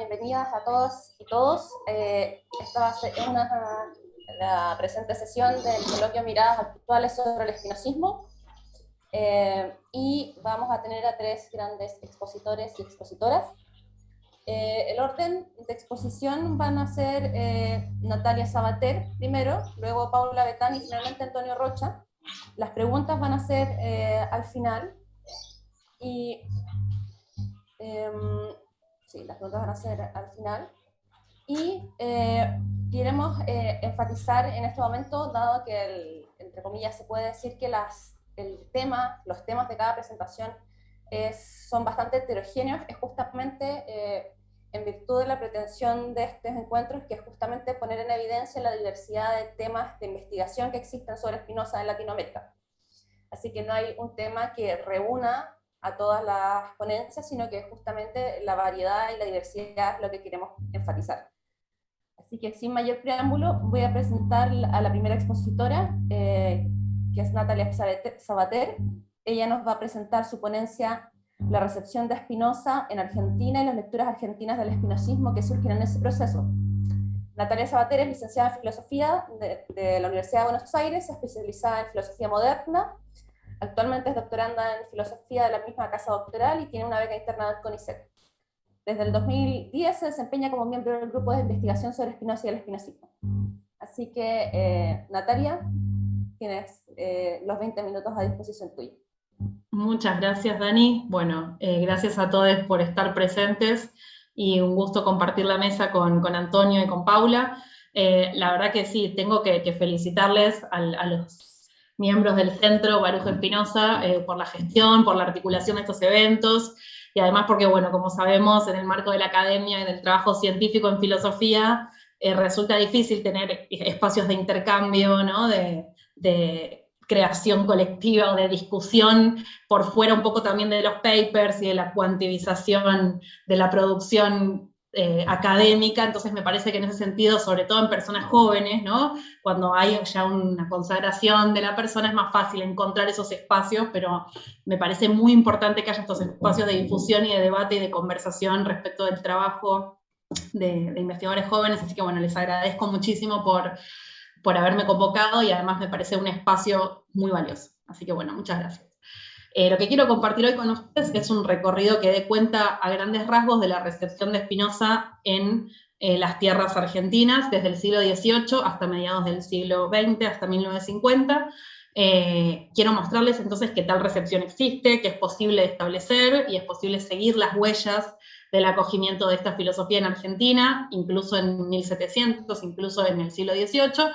bienvenidas a todos y todos. Esta va a ser la presente sesión del coloquio Miradas Actuales sobre el Espinosismo. Y vamos a tener a tres grandes expositores y expositoras. El orden de exposición van a ser Natalia Sabater primero, luego Paula Betán y finalmente Antonio Rocha. Las preguntas van a ser al final. Y sí, las preguntas van a ser al final. Y queremos enfatizar en este momento, dado que, entre comillas, se puede decir que los temas de cada presentación son bastante heterogéneos, es justamente en virtud de la pretensión de estos encuentros, que es justamente poner en evidencia la diversidad de temas de investigación que existen sobre Spinoza en Latinoamérica. Así que no hay un tema que reúna a todas las ponencias, sino que justamente la variedad y la diversidad es lo que queremos enfatizar. Así que sin mayor preámbulo voy a presentar a la primera expositora, que es Natalia Sabater. Ella nos va a presentar su ponencia La recepción de Spinoza en Argentina y las lecturas argentinas del espinosismo que surgen en ese proceso. Natalia Sabater es licenciada en Filosofía de la Universidad de Buenos Aires, especializada en Filosofía Moderna. Actualmente es doctoranda en Filosofía de la misma casa doctoral y tiene una beca interna del CONICET. Desde el 2010 se desempeña como miembro del grupo de investigación sobre Spinoza y el espinosismo. Así que, Natalia, tienes los 20 minutos a disposición tuya. Muchas gracias, Dani. Bueno, gracias a todos por estar presentes y un gusto compartir la mesa con Antonio y con Paula. La verdad que sí, tengo que felicitarles a los miembros del Centro Baruch Spinoza por la gestión, por la articulación de estos eventos, y además porque, bueno, como sabemos, en el marco de la academia y del trabajo científico en filosofía, resulta difícil tener espacios de intercambio, ¿no? de creación colectiva o de discusión por fuera un poco también de los papers y de la cuantivización de la producción académica. Entonces me parece que en ese sentido, sobre todo en personas jóvenes, ¿no? Cuando hay ya una consagración de la persona, es más fácil encontrar esos espacios, pero me parece muy importante que haya estos espacios de difusión y de debate y de conversación respecto del trabajo de investigadores jóvenes. Así que bueno, les agradezco muchísimo por haberme convocado, y además me parece un espacio muy valioso. Así que bueno, muchas gracias. Lo que quiero compartir hoy con ustedes es un recorrido que dé cuenta a grandes rasgos de la recepción de Spinoza en las tierras argentinas, desde el siglo XVIII hasta mediados del siglo XX, hasta 1950. Quiero mostrarles entonces que tal recepción existe, que es posible establecer y es posible seguir las huellas del acogimiento de esta filosofía en Argentina, incluso en 1700, incluso en el siglo XVIII,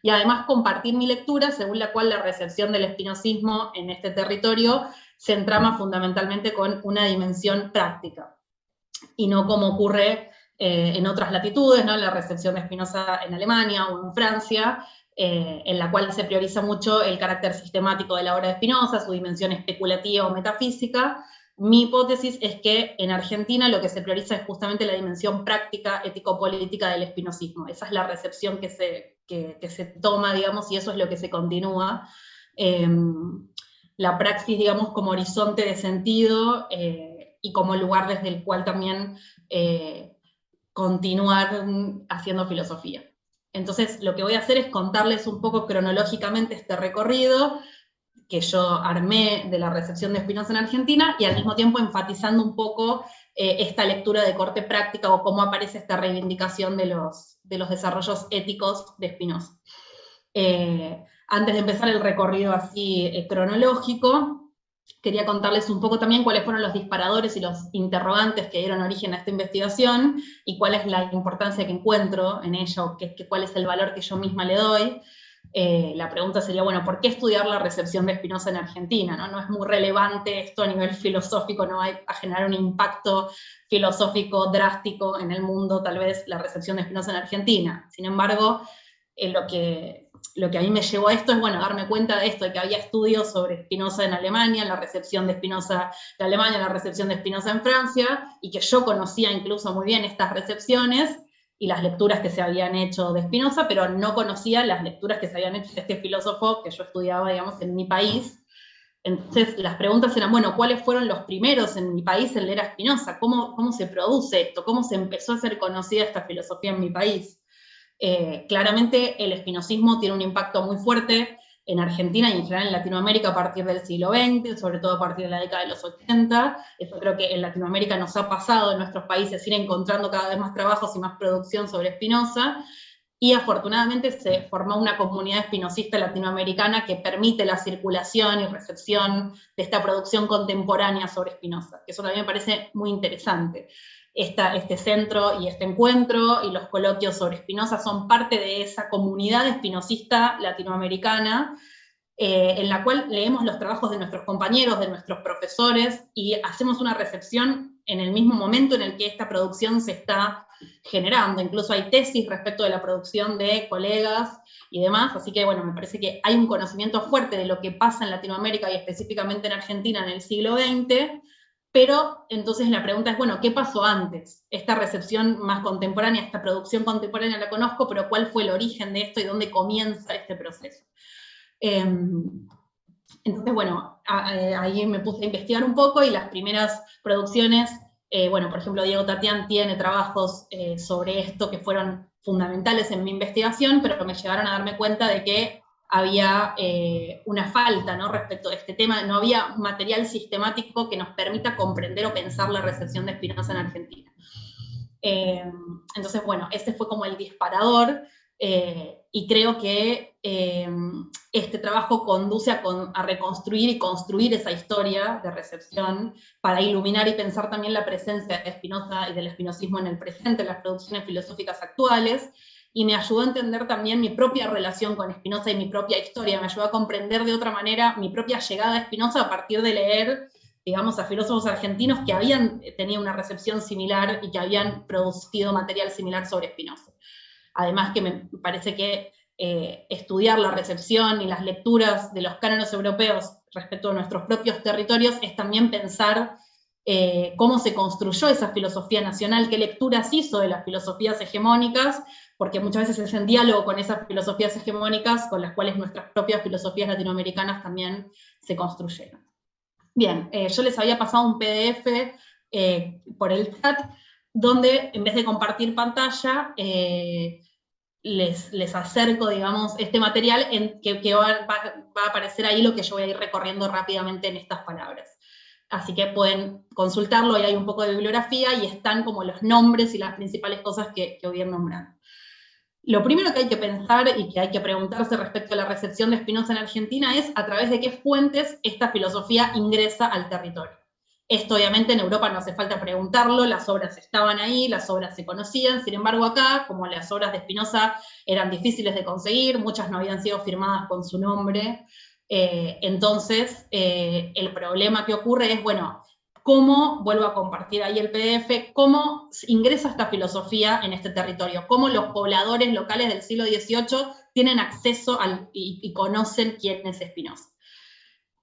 y además compartir mi lectura según la cual la recepción del espinosismo en este territorio se entrama fundamentalmente con una dimensión práctica, y no como ocurre en otras latitudes, ¿no? La recepción de Spinoza en Alemania o en Francia, en la cual se prioriza mucho el carácter sistemático de la obra de Spinoza, su dimensión especulativa o metafísica. Mi hipótesis es que en Argentina lo que se prioriza es justamente la dimensión práctica, ético-política del espinosismo. Esa es la recepción que se toma, digamos, y eso es lo que se continúa. La praxis, digamos, como horizonte de sentido y como lugar desde el cual también continuar haciendo filosofía. Entonces, lo que voy a hacer es contarles un poco cronológicamente este recorrido que yo armé de la recepción de Spinoza en Argentina, y al mismo tiempo enfatizando un poco esta lectura de corte práctica, o cómo aparece esta reivindicación de los desarrollos éticos de Spinoza. Antes de empezar el recorrido así cronológico, quería contarles un poco también cuáles fueron los disparadores y los interrogantes que dieron origen a esta investigación, y cuál es la importancia que encuentro en ella, o cuál es el valor que yo misma le doy. La pregunta sería, bueno, ¿por qué estudiar la recepción de Spinoza en Argentina? ¿No? No es muy relevante esto a nivel filosófico, no va a generar un impacto filosófico drástico en el mundo, tal vez, la recepción de Spinoza en Argentina. Sin embargo, lo que a mí me llevó a esto es, bueno, darme cuenta de esto, de que había estudios sobre Spinoza en Alemania, la recepción de Spinoza de Alemania, la recepción de Spinoza en Francia, y que yo conocía incluso muy bien estas recepciones y las lecturas que se habían hecho de Spinoza, pero no conocía las lecturas que se habían hecho de este filósofo que yo estudiaba, digamos, en mi país. Entonces las preguntas eran, bueno, ¿cuáles fueron los primeros en mi país en leer a Spinoza? ¿Cómo se produce esto? ¿Cómo se empezó a hacer conocida esta filosofía en mi país? Claramente el espinosismo tiene un impacto muy fuerte en Argentina y en general en Latinoamérica a partir del siglo XX, sobre todo a partir de la década de los 80. Eso creo que en Latinoamérica nos ha pasado en nuestros países, ir encontrando cada vez más trabajos y más producción sobre Spinoza, y afortunadamente se formó una comunidad espinosista latinoamericana que permite la circulación y recepción de esta producción contemporánea sobre Spinoza, que eso también me parece muy interesante. Este centro y este encuentro y los coloquios sobre Spinoza son parte de esa comunidad espinosista latinoamericana, en la cual leemos los trabajos de nuestros compañeros, de nuestros profesores, y hacemos una recepción en el mismo momento en el que esta producción se está generando. Incluso hay tesis respecto de la producción de colegas y demás, así que bueno, me parece que hay un conocimiento fuerte de lo que pasa en Latinoamérica y específicamente en Argentina en el siglo XX, pero entonces la pregunta es, bueno, ¿qué pasó antes? Esta recepción más contemporánea, esta producción contemporánea la conozco, pero ¿cuál fue el origen de esto y dónde comienza este proceso? Entonces, bueno, ahí me puse a investigar un poco y las primeras producciones, bueno, por ejemplo, Diego Tatián tiene trabajos sobre esto que fueron fundamentales en mi investigación, pero me llevaron a darme cuenta de que había una falta, ¿no?, respecto de este tema. No había material sistemático que nos permita comprender o pensar la recepción de Spinoza en Argentina. Entonces, bueno, ese fue como el disparador, y creo que este trabajo conduce a reconstruir y construir esa historia de recepción para iluminar y pensar también la presencia de Spinoza y del espinosismo en el presente, en las producciones filosóficas actuales, y me ayudó a entender también mi propia relación con Spinoza y mi propia historia, me ayudó a comprender de otra manera mi propia llegada a Spinoza a partir de leer, digamos, a filósofos argentinos que habían tenido una recepción similar y que habían producido material similar sobre Spinoza. Además que me parece que estudiar la recepción y las lecturas de los cánones europeos respecto a nuestros propios territorios es también pensar cómo se construyó esa filosofía nacional, qué lecturas hizo de las filosofías hegemónicas, porque muchas veces es en diálogo con esas filosofías hegemónicas con las cuales nuestras propias filosofías latinoamericanas también se construyeron. Bien, yo les había pasado un PDF por el chat, donde en vez de compartir pantalla, les acerco, digamos, este material que va a aparecer ahí lo que yo voy a ir recorriendo rápidamente en estas palabras. Así que pueden consultarlo, ahí hay un poco de bibliografía y están como los nombres y las principales cosas que voy a ir nombrando. Lo primero que hay que pensar y que hay que preguntarse respecto a la recepción de Spinoza en Argentina es a través de qué fuentes esta filosofía ingresa al territorio. Esto obviamente en Europa no hace falta preguntarlo, las obras estaban ahí, las obras se conocían, sin embargo acá, como las obras de Spinoza eran difíciles de conseguir, muchas no habían sido firmadas con su nombre, entonces el problema que ocurre es, bueno, cómo, vuelvo a compartir ahí el PDF, cómo ingresa esta filosofía en este territorio, cómo los pobladores locales del siglo XVIII tienen acceso y conocen quién es Spinoza.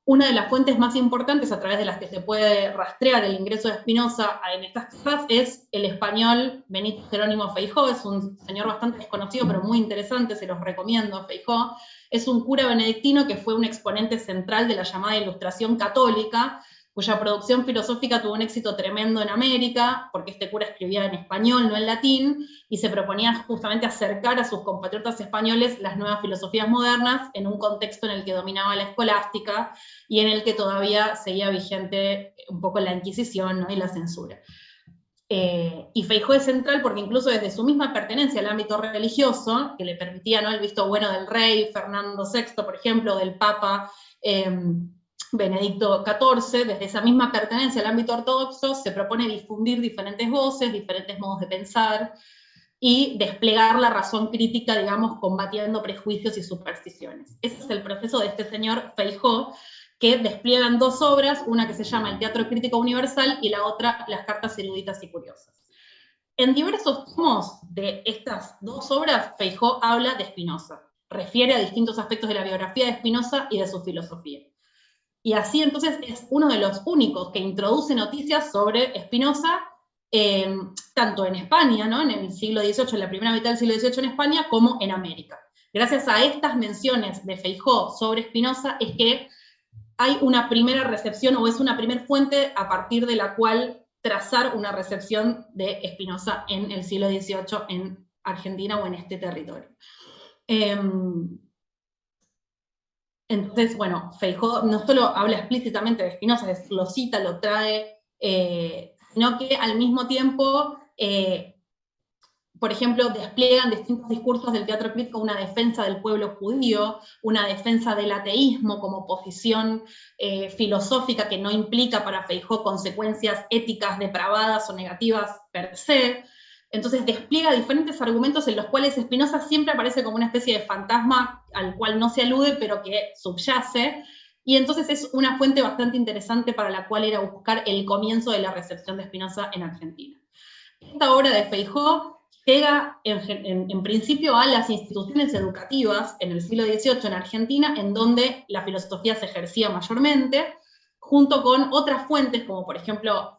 Una de las fuentes más importantes a través de las que se puede rastrear el ingreso de Spinoza en estas casas es el español Benito Jerónimo Feijó. Es un señor bastante desconocido, pero muy interesante, se los recomiendo. Feijó es un cura benedictino que fue un exponente central de la llamada Ilustración católica, cuya producción filosófica tuvo un éxito tremendo en América, porque este cura escribía en español, no en latín, y se proponía justamente acercar a sus compatriotas españoles las nuevas filosofías modernas en un contexto en el que dominaba la escolástica y en el que todavía seguía vigente un poco la Inquisición, ¿no?, y la censura. Y Feijó es central porque incluso desde su misma pertenencia al ámbito religioso, que le permitía, ¿no?, el visto bueno del rey Fernando VI, por ejemplo, del Papa Benedicto XIV, desde esa misma pertenencia al ámbito ortodoxo, se propone difundir diferentes voces, diferentes modos de pensar, y desplegar la razón crítica, digamos, combatiendo prejuicios y supersticiones. Ese es el proceso de este señor Feijó, que despliegan dos obras, una que se llama El Teatro Crítico Universal y la otra Las Cartas Eruditas y Curiosas. En diversos tomos de estas dos obras, Feijó habla de Spinoza, refiere a distintos aspectos de la biografía de Spinoza y de su filosofía. Y así entonces es uno de los únicos que introduce noticias sobre Spinoza, tanto en España, ¿no?, en el siglo XVIII, en la primera mitad del siglo XVIII en España, como en América. Gracias a estas menciones de Feijó sobre Spinoza es que hay una primera recepción, o es una primera fuente a partir de la cual trazar una recepción de Spinoza en el siglo XVIII en Argentina o en este territorio. Entonces, bueno, Feijóo no solo habla explícitamente de Spinoza, lo cita, lo trae, sino que al mismo tiempo, por ejemplo, despliegan distintos discursos del teatro crítico, una defensa del pueblo judío, una defensa del ateísmo como posición filosófica que no implica para Feijóo consecuencias éticas depravadas o negativas per se. Entonces despliega diferentes argumentos en los cuales Spinoza siempre aparece como una especie de fantasma al cual no se alude, pero que subyace, y entonces es una fuente bastante interesante para la cual ir a buscar el comienzo de la recepción de Spinoza en Argentina. Esta obra de Feijóo llega en principio a las instituciones educativas en el siglo XVIII en Argentina, en donde la filosofía se ejercía mayormente, junto con otras fuentes, como por ejemplo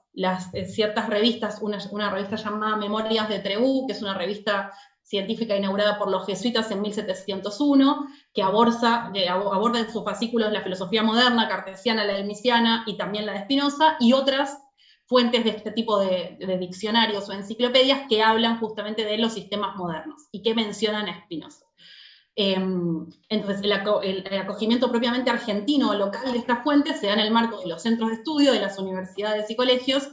ciertas revistas, una revista llamada Memorias de Trebú, que es una revista científica inaugurada por los jesuitas en 1701, que aborda en sus fascículos la filosofía moderna, cartesiana, la leibniziana y también la de Spinoza, y otras fuentes de este tipo de diccionarios o enciclopedias que hablan justamente de los sistemas modernos y que mencionan a Spinoza. Entonces, el acogimiento propiamente argentino o local de estas fuentes se da en el marco de los centros de estudio, de las universidades y colegios,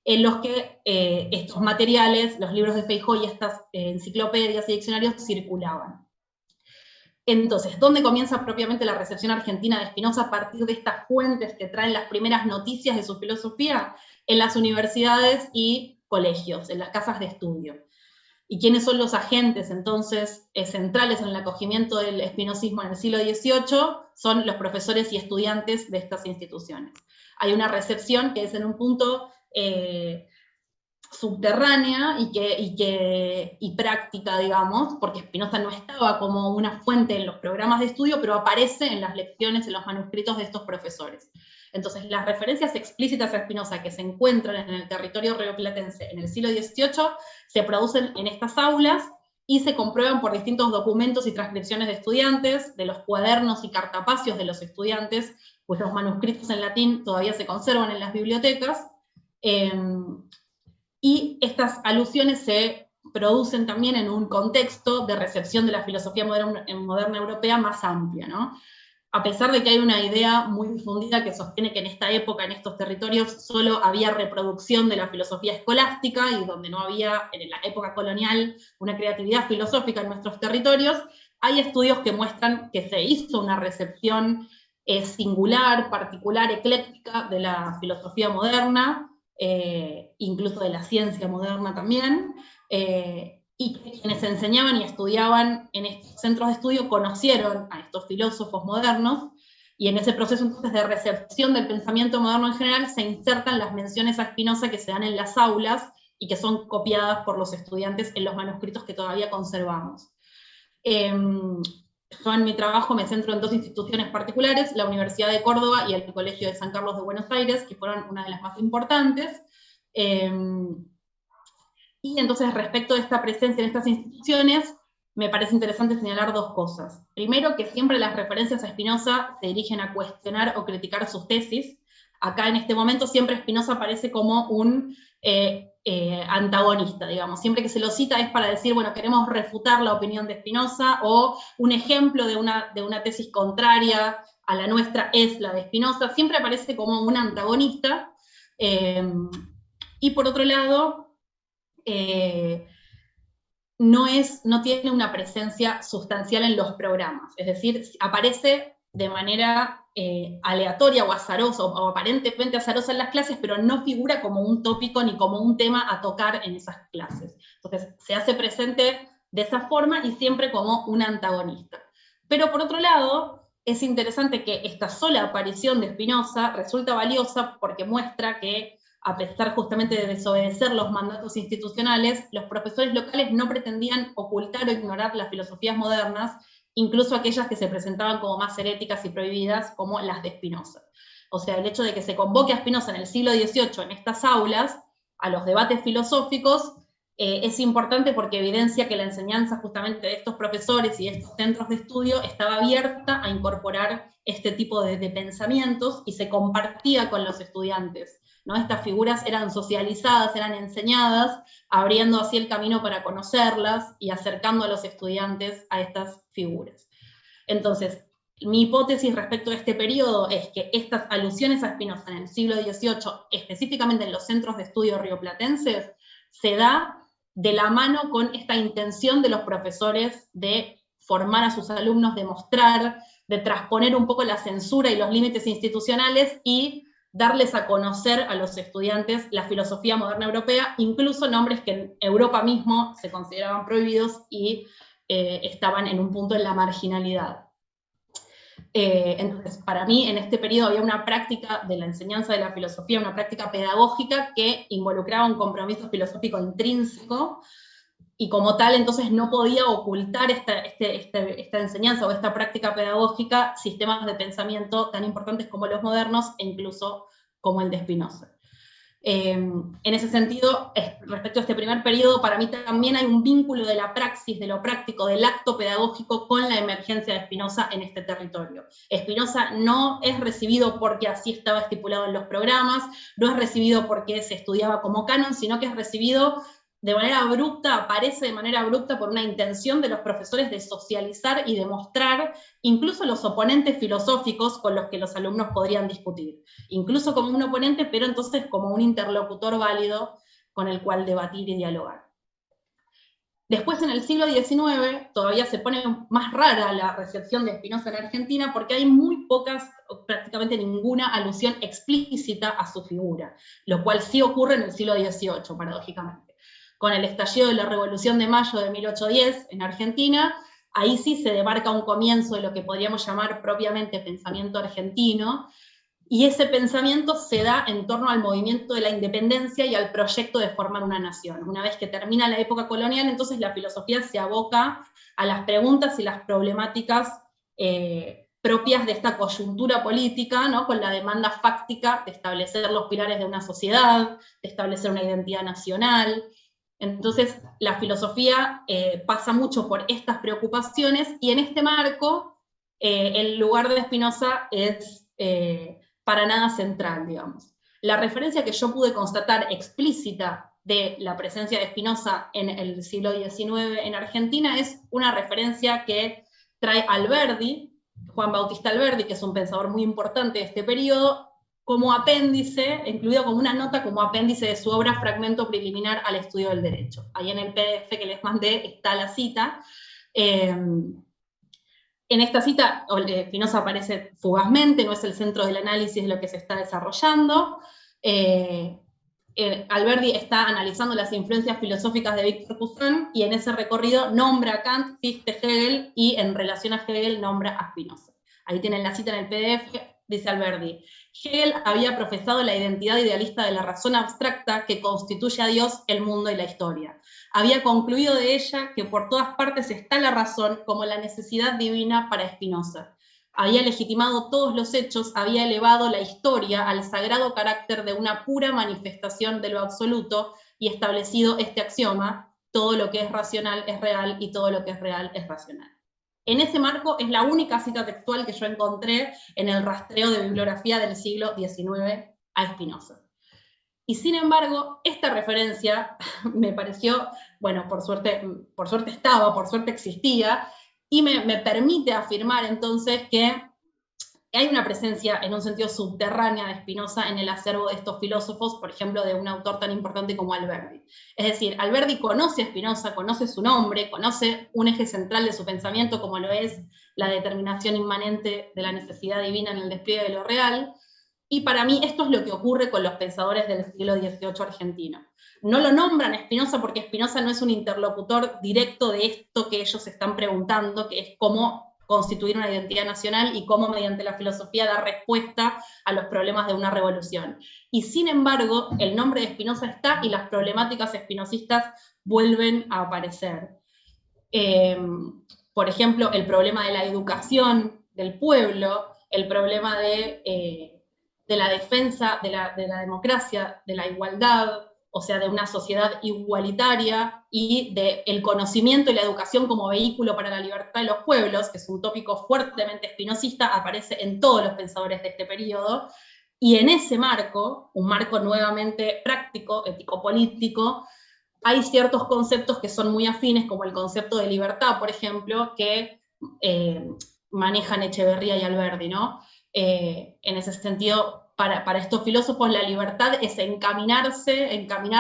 en los que estos materiales, los libros de Feijóo y estas enciclopedias y diccionarios circulaban. Entonces, ¿dónde comienza propiamente la recepción argentina de Spinoza a partir de estas fuentes que traen las primeras noticias de su filosofía? En las universidades y colegios, en las casas de estudio. ¿Y quiénes son los agentes, entonces, centrales en el acogimiento del espinosismo en el siglo XVIII? Son los profesores y estudiantes de estas instituciones. Hay una recepción que es en un punto subterránea y práctica, digamos, porque Spinoza no estaba como una fuente en los programas de estudio, pero aparece en las lecciones, en los manuscritos de estos profesores. Entonces, las referencias explícitas a Spinoza que se encuentran en el territorio rioplatense en el siglo XVIII se producen en estas aulas y se comprueban por distintos documentos y transcripciones de estudiantes, de los cuadernos y cartapacios de los estudiantes, cuyos manuscritos en latín todavía se conservan en las bibliotecas, y estas alusiones se producen también en un contexto de recepción de la filosofía moderna europea más amplia, ¿no? A pesar de que hay una idea muy difundida que sostiene que en esta época, en estos territorios, solo había reproducción de la filosofía escolástica y donde no había, en la época colonial, una creatividad filosófica en nuestros territorios, hay estudios que muestran que se hizo una recepción singular, particular, ecléctica de la filosofía moderna, incluso de la ciencia moderna también, y que quienes enseñaban y estudiaban en estos centros de estudio conocieron a estos filósofos modernos, y en ese proceso entonces de recepción del pensamiento moderno en general se insertan las menciones a Spinoza que se dan en las aulas y que son copiadas por los estudiantes en los manuscritos que todavía conservamos. Yo en mi trabajo me centro en dos instituciones particulares, la Universidad de Córdoba y el Colegio de San Carlos de Buenos Aires, que fueron una de las más importantes. Y entonces, respecto de esta presencia en estas instituciones, me parece interesante señalar dos cosas. Primero, que siempre las referencias a Spinoza se dirigen a cuestionar o criticar sus tesis. Acá, en este momento, siempre Spinoza aparece como un antagonista, digamos. Siempre que se lo cita es para decir, bueno, queremos refutar la opinión de Spinoza, o un ejemplo de una tesis contraria a la nuestra es la de Spinoza. Siempre aparece como un antagonista. Y por otro lado, no tiene una presencia sustancial en los programas, es decir, aparece de manera aleatoria o azarosa, o aparentemente azarosa en las clases, pero no figura como un tópico ni como un tema a tocar en esas clases. Entonces, se hace presente de esa forma y siempre como un antagonista. Pero por otro lado, es interesante que esta sola aparición de Spinoza resulta valiosa porque muestra que, a pesar justamente de desobedecer los mandatos institucionales, los profesores locales no pretendían ocultar o ignorar las filosofías modernas, incluso aquellas que se presentaban como más heréticas y prohibidas, como las de Spinoza. O sea, el hecho de que se convoque a Spinoza en el siglo XVIII en estas aulas, a los debates filosóficos, es importante porque evidencia que la enseñanza justamente de estos profesores y de estos centros de estudio estaba abierta a incorporar este tipo de pensamientos y se compartía con los estudiantes, ¿no? Estas figuras eran socializadas, eran enseñadas, abriendo así el camino para conocerlas y acercando a los estudiantes a estas figuras. Entonces, mi hipótesis respecto a este periodo es que estas alusiones a Spinoza en el siglo XVIII, específicamente en los centros de estudio rioplatenses, se da de la mano con esta intención de los profesores de formar a sus alumnos, de mostrar, de transponer un poco la censura y los límites institucionales y darles a conocer a los estudiantes la filosofía moderna europea, incluso nombres que en Europa mismo se consideraban prohibidos y estaban en un punto en la marginalidad. Entonces, para mí, en este periodo había una práctica de la enseñanza de la filosofía, una práctica pedagógica que involucraba un compromiso filosófico intrínseco, y como tal, entonces no podía ocultar esta enseñanza o esta práctica pedagógica sistemas de pensamiento tan importantes como los modernos, e incluso como el de Spinoza. En ese sentido, respecto a este primer periodo, para mí también hay un vínculo de la praxis, de lo práctico, del acto pedagógico con la emergencia de Spinoza en este territorio. Spinoza no es recibido porque así estaba estipulado en los programas, no es recibido porque se estudiaba como canon, sino que es recibido de manera abrupta, aparece de manera abrupta por una intención de los profesores de socializar y demostrar incluso los oponentes filosóficos con los que los alumnos podrían discutir. Incluso como un oponente, pero entonces como un interlocutor válido con el cual debatir y dialogar. Después, en el siglo XIX, todavía se pone más rara la recepción de Spinoza en Argentina porque hay muy pocas, prácticamente ninguna alusión explícita a su figura, lo cual sí ocurre en el siglo XVIII, paradójicamente. Con el estallido de la Revolución de Mayo de 1810 en Argentina, ahí sí se demarca un comienzo de lo que podríamos llamar propiamente pensamiento argentino, y ese pensamiento se da en torno al movimiento de la independencia y al proyecto de formar una nación. Una vez que termina la época colonial, entonces la filosofía se aboca a las preguntas y las problemáticas propias de esta coyuntura política, ¿no? Con la demanda fáctica de establecer los pilares de una sociedad, de establecer una identidad nacional. Entonces, la filosofía pasa mucho por estas preocupaciones, y en este marco, el lugar de Spinoza es para nada central, digamos. La referencia que yo pude constatar explícita de la presencia de Spinoza en el siglo XIX en Argentina es una referencia que trae Alberdi, Juan Bautista Alberdi, que es un pensador muy importante de este periodo, como apéndice, incluido como una nota como apéndice de su obra Fragmento preliminar al estudio del derecho. Ahí en el PDF que les mandé está la cita. En esta cita, Spinoza aparece fugazmente, no es el centro del análisis de lo que se está desarrollando. Alberdi está analizando las influencias filosóficas de Victor Cousin, y en ese recorrido nombra a Kant, Fichte, Hegel, y en relación a Hegel nombra a Spinoza. Ahí tienen la cita en el PDF, dice Alberdi: Hegel había profesado la identidad idealista de la razón abstracta que constituye a Dios, el mundo y la historia. Había concluido de ella que por todas partes está la razón como la necesidad divina para Spinoza. Había legitimado todos los hechos, había elevado la historia al sagrado carácter de una pura manifestación de lo absoluto y establecido este axioma: todo lo que es racional es real y todo lo que es real es racional. En ese marco es la única cita textual que yo encontré en el rastreo de bibliografía del siglo XIX a Spinoza. Y sin embargo, esta referencia me pareció, bueno, por suerte estaba, por suerte existía, y me permite afirmar entonces que hay una presencia en un sentido subterránea de Spinoza en el acervo de estos filósofos, por ejemplo, de un autor tan importante como Alberdi. Es decir, Alberdi conoce a Spinoza, conoce su nombre, conoce un eje central de su pensamiento como lo es la determinación inmanente de la necesidad divina en el despliegue de lo real, y para mí esto es lo que ocurre con los pensadores del siglo XVIII argentino. No lo nombran a Spinoza porque Spinoza no es un interlocutor directo de esto que ellos están preguntando, que es cómo constituir una identidad nacional y cómo mediante la filosofía dar respuesta a los problemas de una revolución. Y sin embargo, el nombre de Spinoza está y las problemáticas espinosistas vuelven a aparecer. Por ejemplo, el problema de la educación del pueblo, el problema de la defensa de la democracia, de la igualdad, o sea, de una sociedad igualitaria y del conocimiento y la educación como vehículo para la libertad de los pueblos, que es un tópico fuertemente espinosista, aparece en todos los pensadores de este periodo, y en ese marco, un marco nuevamente práctico, ético-político, hay ciertos conceptos que son muy afines, como el concepto de libertad, por ejemplo, que manejan Echeverría y Alberdi, ¿no? En ese sentido, para estos filósofos la libertad es encaminar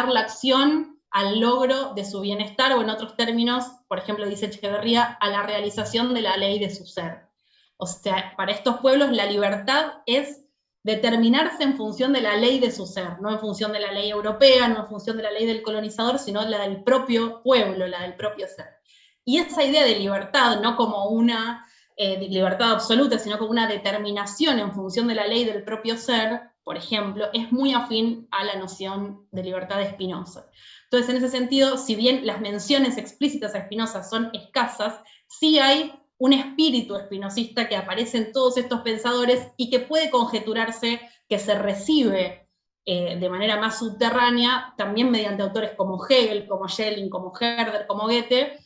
la acción al logro de su bienestar, o en otros términos, por ejemplo, dice Echeverría, a la realización de la ley de su ser. O sea, para estos pueblos la libertad es determinarse en función de la ley de su ser, no en función de la ley europea, no en función de la ley del colonizador, sino la del propio pueblo, la del propio ser. Y esa idea de libertad, no como una libertad absoluta, sino como una determinación en función de la ley del propio ser, por ejemplo, es muy afín a la noción de libertad de Spinoza. Entonces, en ese sentido, si bien las menciones explícitas a Spinoza son escasas, sí hay un espíritu espinosista que aparece en todos estos pensadores y que puede conjeturarse que se recibe de manera más subterránea, también mediante autores como Hegel, como Schelling, como Herder, como Goethe,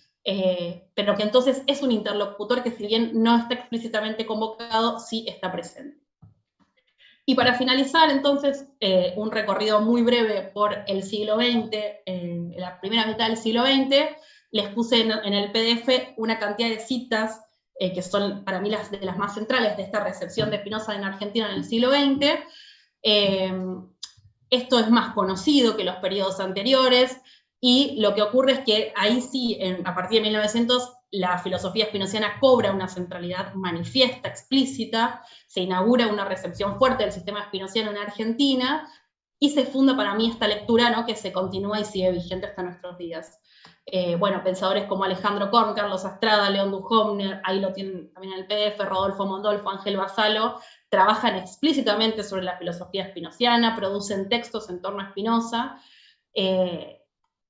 pero que entonces es un interlocutor que, si bien no está explícitamente convocado, sí está presente. Y para finalizar, entonces, un recorrido muy breve por el siglo XX, la primera mitad del siglo XX, les puse en el PDF una cantidad de citas que son para mí de las más centrales de esta recepción de Spinoza en Argentina en el siglo XX. Esto es más conocido que los periodos anteriores, y lo que ocurre es que ahí sí, a partir de 1900, la filosofía spinoziana cobra una centralidad manifiesta, explícita, se inaugura una recepción fuerte del sistema spinoziano en Argentina, y se funda para mí esta lectura, ¿no?, que se continúa y sigue vigente hasta nuestros días. Bueno, pensadores como Alejandro Korn, Carlos Astrada, León Duhovner, ahí lo tienen también en el PDF, Rodolfo Mondolfo, Ángel Basalo, trabajan explícitamente sobre la filosofía spinoziana, producen textos en torno a Spinoza,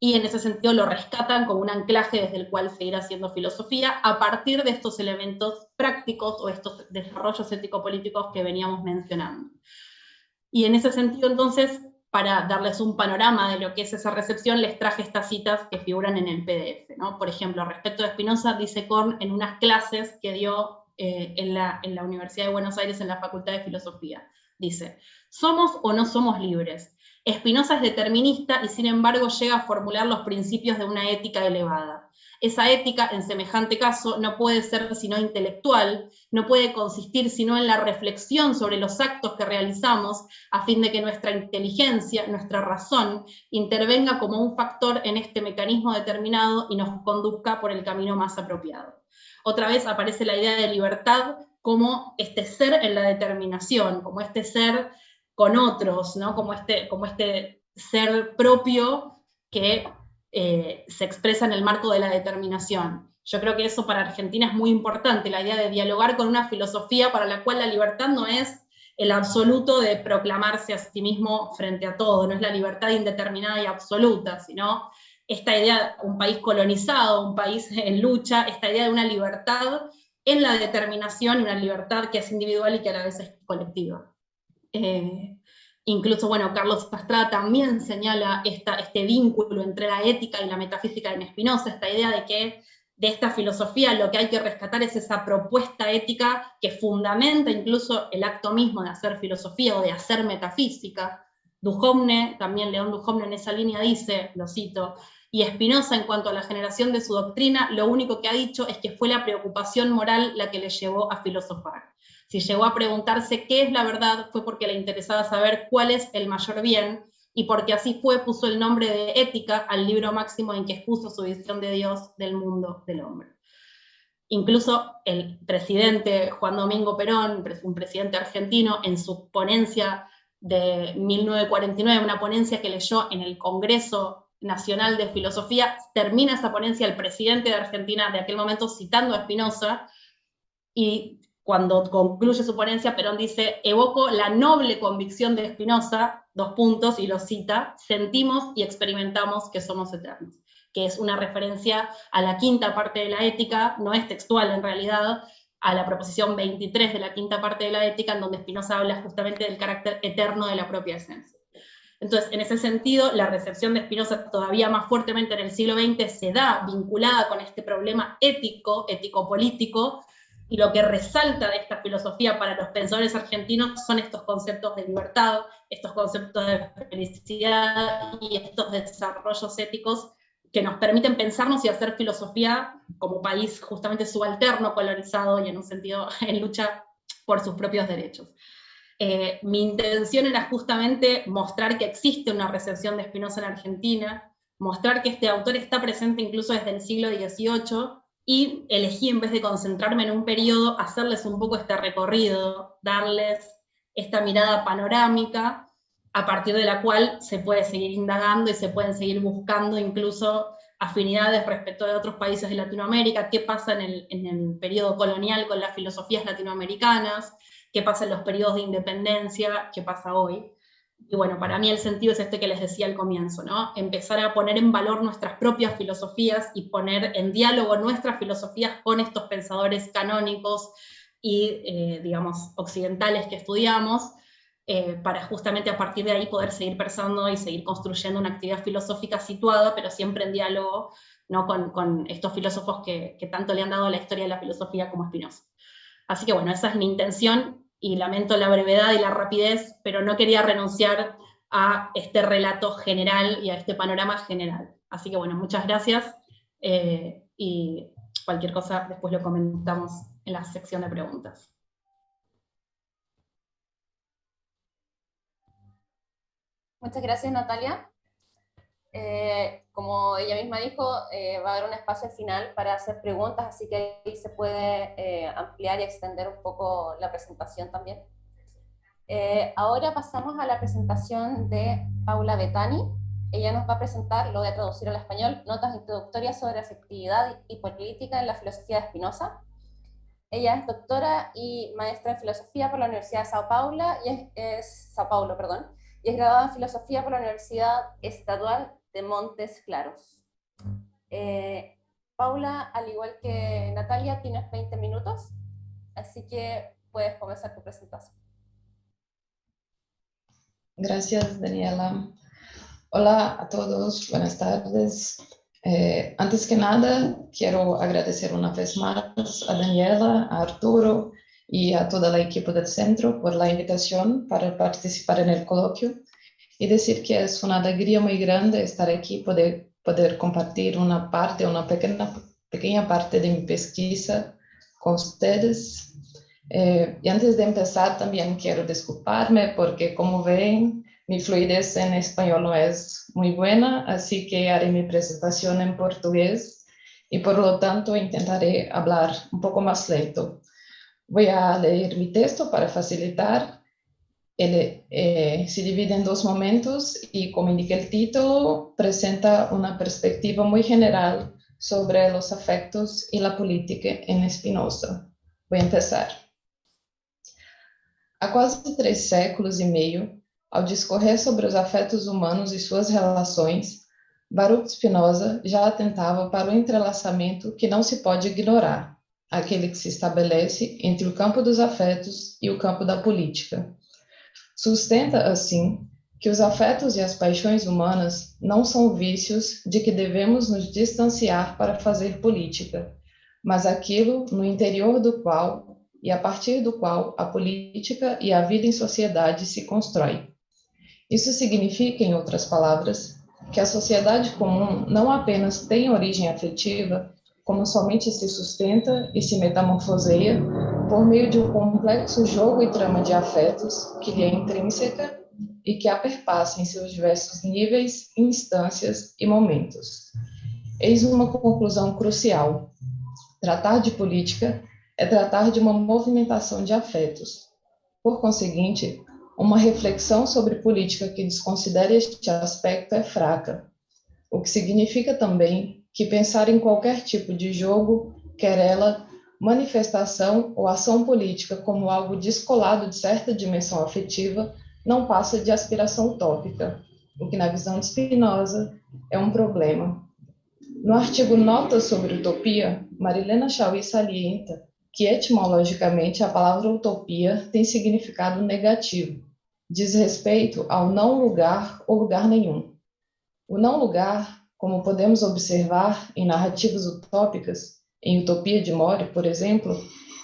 y en ese sentido lo rescatan como un anclaje desde el cual seguir haciendo filosofía a partir de estos elementos prácticos o estos desarrollos ético-políticos que veníamos mencionando. Y en ese sentido, entonces, para darles un panorama de lo que es esa recepción, les traje estas citas que figuran en el PDF, ¿no? Por ejemplo, respecto de Spinoza, dice Korn en unas clases que dio en la Universidad de Buenos Aires, en la Facultad de Filosofía. Dice: ¿somos o no somos libres? Spinoza es determinista y sin embargo llega a formular los principios de una ética elevada. Esa ética, en semejante caso, no puede ser sino intelectual, no puede consistir sino en la reflexión sobre los actos que realizamos a fin de que nuestra inteligencia, nuestra razón, intervenga como un factor en este mecanismo determinado y nos conduzca por el camino más apropiado. Otra vez aparece la idea de libertad como este ser en la determinación, como este ser con otros, ¿no?, como este ser propio que se expresa en el marco de la determinación. Yo creo que eso para Argentina es muy importante, la idea de dialogar con una filosofía para la cual la libertad no es el absoluto de proclamarse a sí mismo frente a todo, no es la libertad indeterminada y absoluta, sino esta idea de un país colonizado, un país en lucha, esta idea de una libertad en la determinación, y una libertad que es individual y que a la vez es colectiva. Incluso, bueno, Carlos Astrada también señala este vínculo entre la ética y la metafísica en Spinoza, esta idea de que de esta filosofía lo que hay que rescatar es esa propuesta ética que fundamenta incluso el acto mismo de hacer filosofía o de hacer metafísica. Duhovne, también León Duhovne en esa línea dice, lo cito: y Spinoza, en cuanto a la generación de su doctrina, lo único que ha dicho es que fue la preocupación moral la que le llevó a filosofar. Si llegó a preguntarse qué es la verdad, fue porque le interesaba saber cuál es el mayor bien, y porque así fue, puso el nombre de ética al libro máximo en que expuso su visión de Dios, del mundo, del hombre. Incluso el presidente Juan Domingo Perón, un presidente argentino, en su ponencia de 1949, una ponencia que leyó en el Congreso Nacional de Filosofía, termina esa ponencia el presidente de Argentina de aquel momento citando a Spinoza, y cuando concluye su ponencia, Perón dice: evoco la noble convicción de Spinoza, y lo cita: sentimos y experimentamos que somos eternos, que es una referencia a la quinta parte de la ética, no es textual en realidad, a la proposición 23 de la quinta parte de la ética, en donde Spinoza habla justamente del carácter eterno de la propia esencia. Entonces, en ese sentido, la recepción de Spinoza todavía más fuertemente en el siglo XX se da vinculada con este problema ético, ético-político, y lo que resalta de esta filosofía para los pensadores argentinos son estos conceptos de libertad, estos conceptos de felicidad y estos desarrollos éticos que nos permiten pensarnos y hacer filosofía como país justamente subalterno, polarizado y en un sentido en lucha por sus propios derechos. Mi intención era justamente mostrar que existe una recepción de Spinoza en Argentina, mostrar que este autor está presente incluso desde el siglo XVIII, y elegí, en vez de concentrarme en un periodo, hacerles un poco este recorrido, darles esta mirada panorámica, a partir de la cual se puede seguir indagando y se pueden seguir buscando incluso afinidades respecto de otros países de Latinoamérica, qué pasa en el periodo colonial con las filosofías latinoamericanas, qué pasa en los periodos de independencia, qué pasa hoy. Y bueno, para mí el sentido es este que les decía al comienzo, ¿no? Empezar a poner en valor nuestras propias filosofías y poner en diálogo nuestras filosofías con estos pensadores canónicos y, digamos, occidentales que estudiamos, para justamente a partir de ahí poder seguir pensando y seguir construyendo una actividad filosófica situada, pero siempre en diálogo, ¿no? con estos filósofos que tanto le han dado a la historia de la filosofía como Spinoza. Así que bueno, esa es mi intención, y lamento la brevedad y la rapidez, pero no quería renunciar a este relato general y a este panorama general. Así que bueno, muchas gracias, y cualquier cosa después lo comentamos en la sección de preguntas. Muchas gracias, Natalia. Como ella misma dijo, va a haber un espacio final para hacer preguntas, así que ahí se puede ampliar y extender un poco la presentación también. Ahora pasamos a la presentación de Paula Betani. Ella nos va a presentar, lo voy a traducir al español, notas introductorias sobre afectividad y política en la filosofía de Spinoza. Ella es doctora y maestra en filosofía por la Universidad de Sao Paulo, Sao Paulo, perdón, y es graduada en filosofía por la Universidad Estadual de Montes Claros. Paula, al igual que Natalia, tienes 20 minutos, así que puedes comenzar tu presentación. Gracias, Daniela. Hola a todos, buenas tardes. Antes que nada, quiero agradecer una vez más a Daniela, a Arturo y a toda la equipo del centro por la invitación para participar en el coloquio, y decir que es una alegría muy grande estar aquí, poder compartir una pequeña parte de mi pesquisa con ustedes. Y antes de empezar, también quiero disculparme porque, como ven, mi fluidez en español no es muy buena, así que haré mi presentación en portugués y por lo tanto intentaré hablar un poco más lento. Voy a leer mi texto para facilitar. Se divide en dos momentos y, como indica el título, presenta una perspectiva muy general sobre los afectos y la política en Spinoza. Voy a empezar. Há quase 3 séculos e meio, ao discorrer sobre os afetos humanos e suas relações, Baruch Spinoza já atentava para o entrelaçamento que não se pode ignorar, aquele que se estabelece entre o campo dos afetos e o campo da política. Sustenta, assim, que os afetos e as paixões humanas não são vícios de que devemos nos distanciar para fazer política, mas aquilo no interior do qual e a partir do qual a política e a vida em sociedade se constrói. Isso significa, em outras palavras, que a sociedade comum não apenas tem origem afetiva, como somente se sustenta e se metamorfoseia por meio de um complexo jogo e trama de afetos que lhe é intrínseca e que a perpassa em seus diversos níveis, instâncias e momentos. Eis uma conclusão crucial. Tratar de política é tratar de uma movimentação de afetos. Por conseguinte, uma reflexão sobre política que desconsidere este aspecto é fraca, o que significa também que pensar em qualquer tipo de jogo, quer ela manifestação ou ação política, como algo descolado de certa dimensão afetiva, não passa de aspiração utópica, o que na visão de Spinoza é um problema. No artigo Notas sobre Utopia, Marilena Chauí salienta que, etimologicamente, a palavra utopia tem significado negativo. diz respeito ao não lugar ou lugar nenhum. O não lugar, como podemos observar em narrativas utópicas, em Utopia de Mori, por exemplo,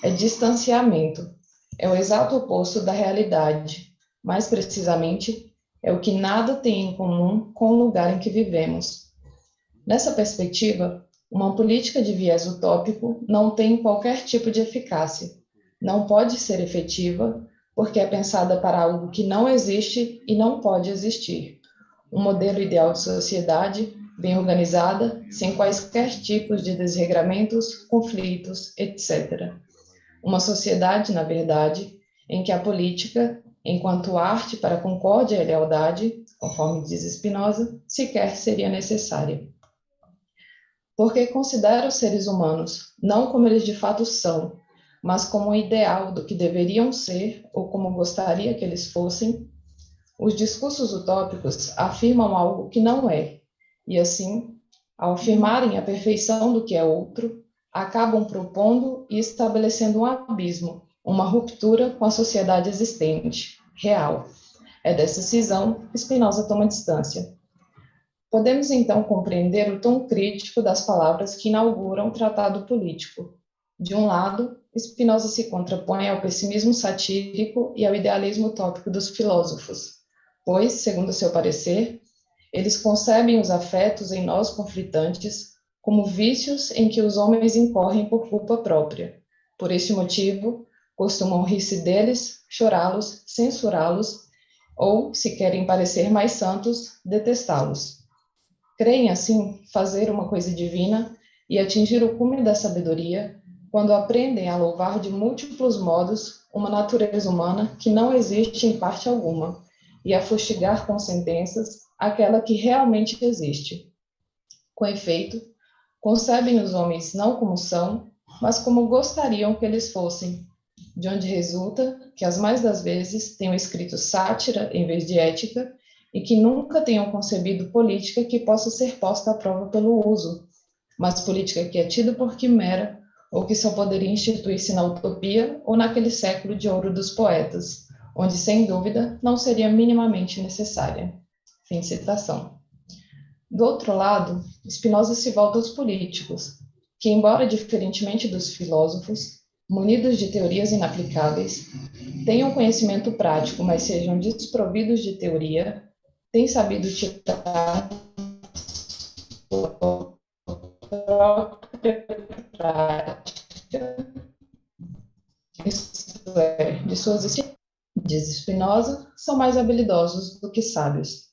é distanciamento, é o exato oposto da realidade. Mais precisamente, é o que nada tem em comum com o lugar em que vivemos. Nessa perspectiva, uma política de viés utópico não tem qualquer tipo de eficácia, não pode ser efetiva, porque é pensada para algo que não existe e não pode existir. Um modelo ideal de sociedade, bem organizada, sem quaisquer tipos de desregramentos, conflitos, etc. Uma sociedade, na verdade, em que a política, enquanto arte para a concórdia e a lealdade, conforme diz Spinoza, sequer seria necessária. Porque considera os seres humanos não como eles de fato são, mas como um ideal do que deveriam ser ou como gostaria que eles fossem, os discursos utópicos afirmam algo que não é, e assim, ao afirmarem a perfeição do que é outro, acabam propondo e estabelecendo um abismo, uma ruptura com a sociedade existente, real. É dessa cisão que Spinoza toma distância. Podemos então compreender o tom crítico das palavras que inauguram o tratado político. De um lado, Spinoza se contrapõe ao pessimismo satírico e ao idealismo utópico dos filósofos, pois, segundo seu parecer, eles concebem os afetos em nós conflitantes como vícios em que os homens incorrem por culpa própria. Por este motivo, costumam rir-se deles, chorá-los, censurá-los, ou, se querem parecer mais santos, detestá-los. Creem, assim, fazer uma coisa divina e atingir o cume da sabedoria quando aprendem a louvar de múltiplos modos uma natureza humana que não existe em parte alguma, e a fustigar com sentenças aquela que realmente existe. Com efeito, concebem os homens não como são, mas como gostariam que eles fossem, de onde resulta que as mais das vezes tenham escrito sátira em vez de ética e que nunca tenham concebido política que possa ser posta à prova pelo uso, mas política que é tida por quimera ou que só poderia instituir-se na utopia ou naquele século de ouro dos poetas, onde, sem dúvida, não seria minimamente necessária. Fim de citação. Do outro lado, Spinoza se volta aos políticos, que, embora diferentemente dos filósofos, munidos de teorias inaplicáveis, tenham conhecimento prático, mas sejam desprovidos de teoria, têm sabido tirar sua própria prática, isto é, de suas, diz Spinoza, são mais habilidosos do que sábios.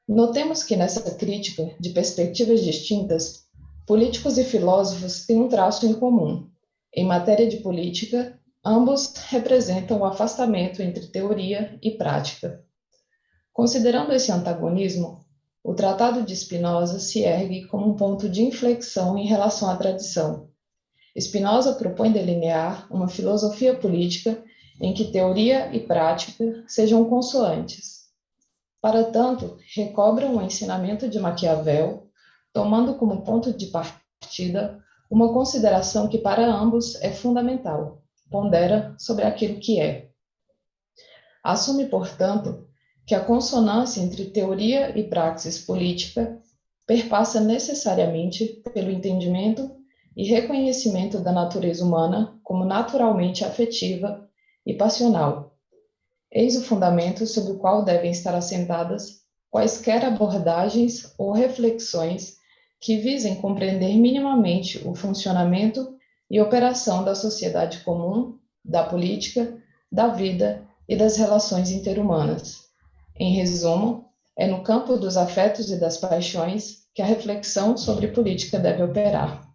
Notemos que nessa crítica de perspectivas distintas, políticos e filósofos têm um traço em comum. Em matéria de política, ambos representam o afastamento entre teoria e prática. Considerando esse antagonismo, o Tratado de Spinoza se ergue como um ponto de inflexão em relação à tradição. Spinoza propõe delinear uma filosofia política em que teoria e prática sejam consoantes. Para tanto, recobram o ensinamento de Maquiavel, tomando como ponto de partida uma consideração que para ambos é fundamental, pondera sobre aquilo que é. Assume, portanto, que a consonância entre teoria e praxis política perpassa necessariamente pelo entendimento e reconhecimento da natureza humana como naturalmente afetiva e passional. Eis o fundamento sobre o qual devem estar assentadas quaisquer abordagens ou reflexões que visem compreender minimamente o funcionamento e operação da sociedade comum, da política, da vida e das relações interhumanas. Em resumo, é no campo dos afetos e das paixões que a reflexão sobre política deve operar.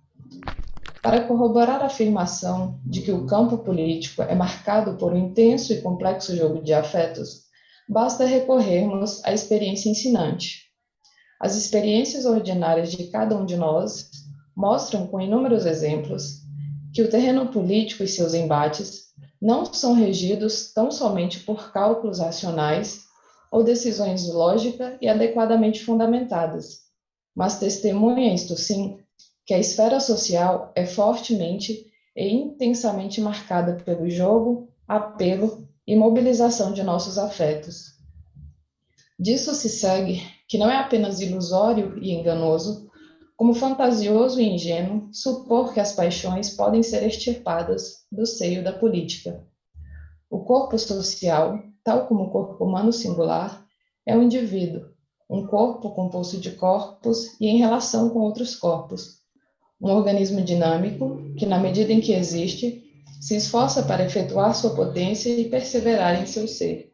Para corroborar a afirmação de que o campo político é marcado por um intenso e complexo jogo de afetos, basta recorrermos à experiência ensinante. As experiências ordinárias de cada um de nós mostram, com inúmeros exemplos, que o terreno político e seus embates não são regidos tão somente por cálculos racionais ou decisões de lógica e adequadamente fundamentadas, mas testemunha, isto sim, que a esfera social é fortemente e intensamente marcada pelo jogo, apelo e mobilização de nossos afetos. Disso se segue que não é apenas ilusório e enganoso, como fantasioso e ingênuo, supor que as paixões podem ser extirpadas do seio da política. O corpo social, tal como o corpo humano singular, é um indivíduo, um corpo composto de corpos e em relação com outros corpos. Um organismo dinâmico que, na medida em que existe, se esforça para efetuar sua potência e perseverar em seu ser,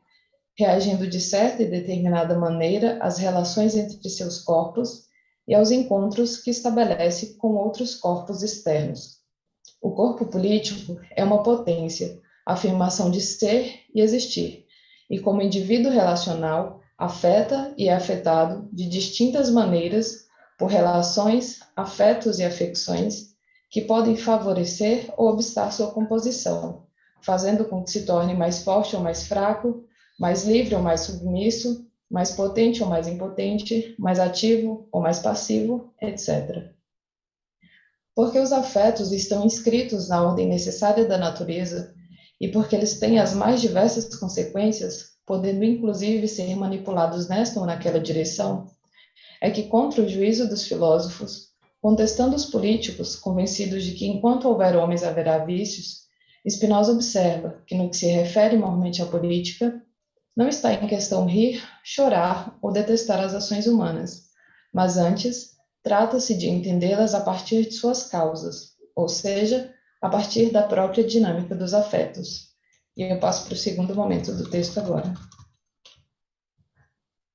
reagindo de certa e determinada maneira às relações entre seus corpos e aos encontros que estabelece com outros corpos externos. O corpo político é uma potência, afirmação de ser e existir, e como indivíduo relacional, afeta e é afetado de distintas maneiras por relações, afetos e afecções que podem favorecer ou obstar sua composição, fazendo com que se torne mais forte ou mais fraco, mais livre ou mais submisso, mais potente ou mais impotente, mais ativo ou mais passivo, etc. Porque os afetos estão inscritos na ordem necessária da natureza e porque eles têm as mais diversas consequências, podendo inclusive ser manipulados nesta ou naquela direção, é que, contra o juízo dos filósofos, contestando os políticos, convencidos de que enquanto houver homens haverá vícios, Spinoza observa que, no que se refere mormente à política, não está em questão rir, chorar ou detestar as ações humanas, mas antes trata-se de entendê-las a partir de suas causas, ou seja, a partir da própria dinâmica dos afetos. E eu passo para o segundo momento do texto agora.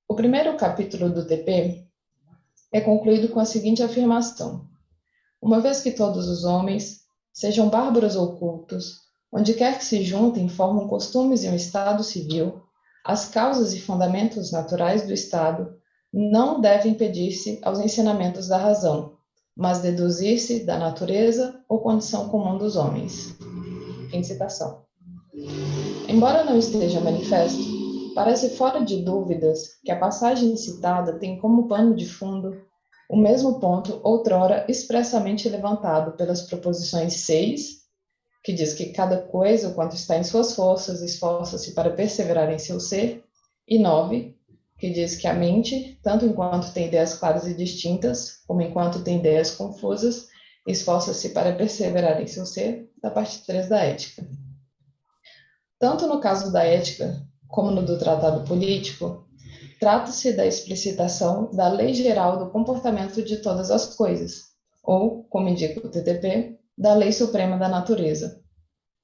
O primeiro capítulo do TP é concluído com a seguinte afirmação: uma vez que todos os homens, sejam bárbaros ou cultos, onde quer que se juntem, formam costumes e um Estado civil, as causas e fundamentos naturais do Estado não devem pedir-se aos ensinamentos da razão, mas deduzir-se da natureza ou condição comum dos homens. Fim de citação. Embora não esteja manifesto, parece fora de dúvidas que a passagem citada tem como pano de fundo o mesmo ponto outrora expressamente levantado pelas proposições 6, que diz que cada coisa, o quanto está em suas forças, esforça-se para perseverar em seu ser, e 9, que diz que a mente, tanto enquanto tem ideias claras e distintas, como enquanto tem ideias confusas, esforça-se para perseverar em seu ser, da parte 3 da ética. Tanto no caso da ética, como no do tratado político, trata-se da explicitação da lei geral do comportamento de todas as coisas, ou, como indica o TTP, da lei suprema da natureza,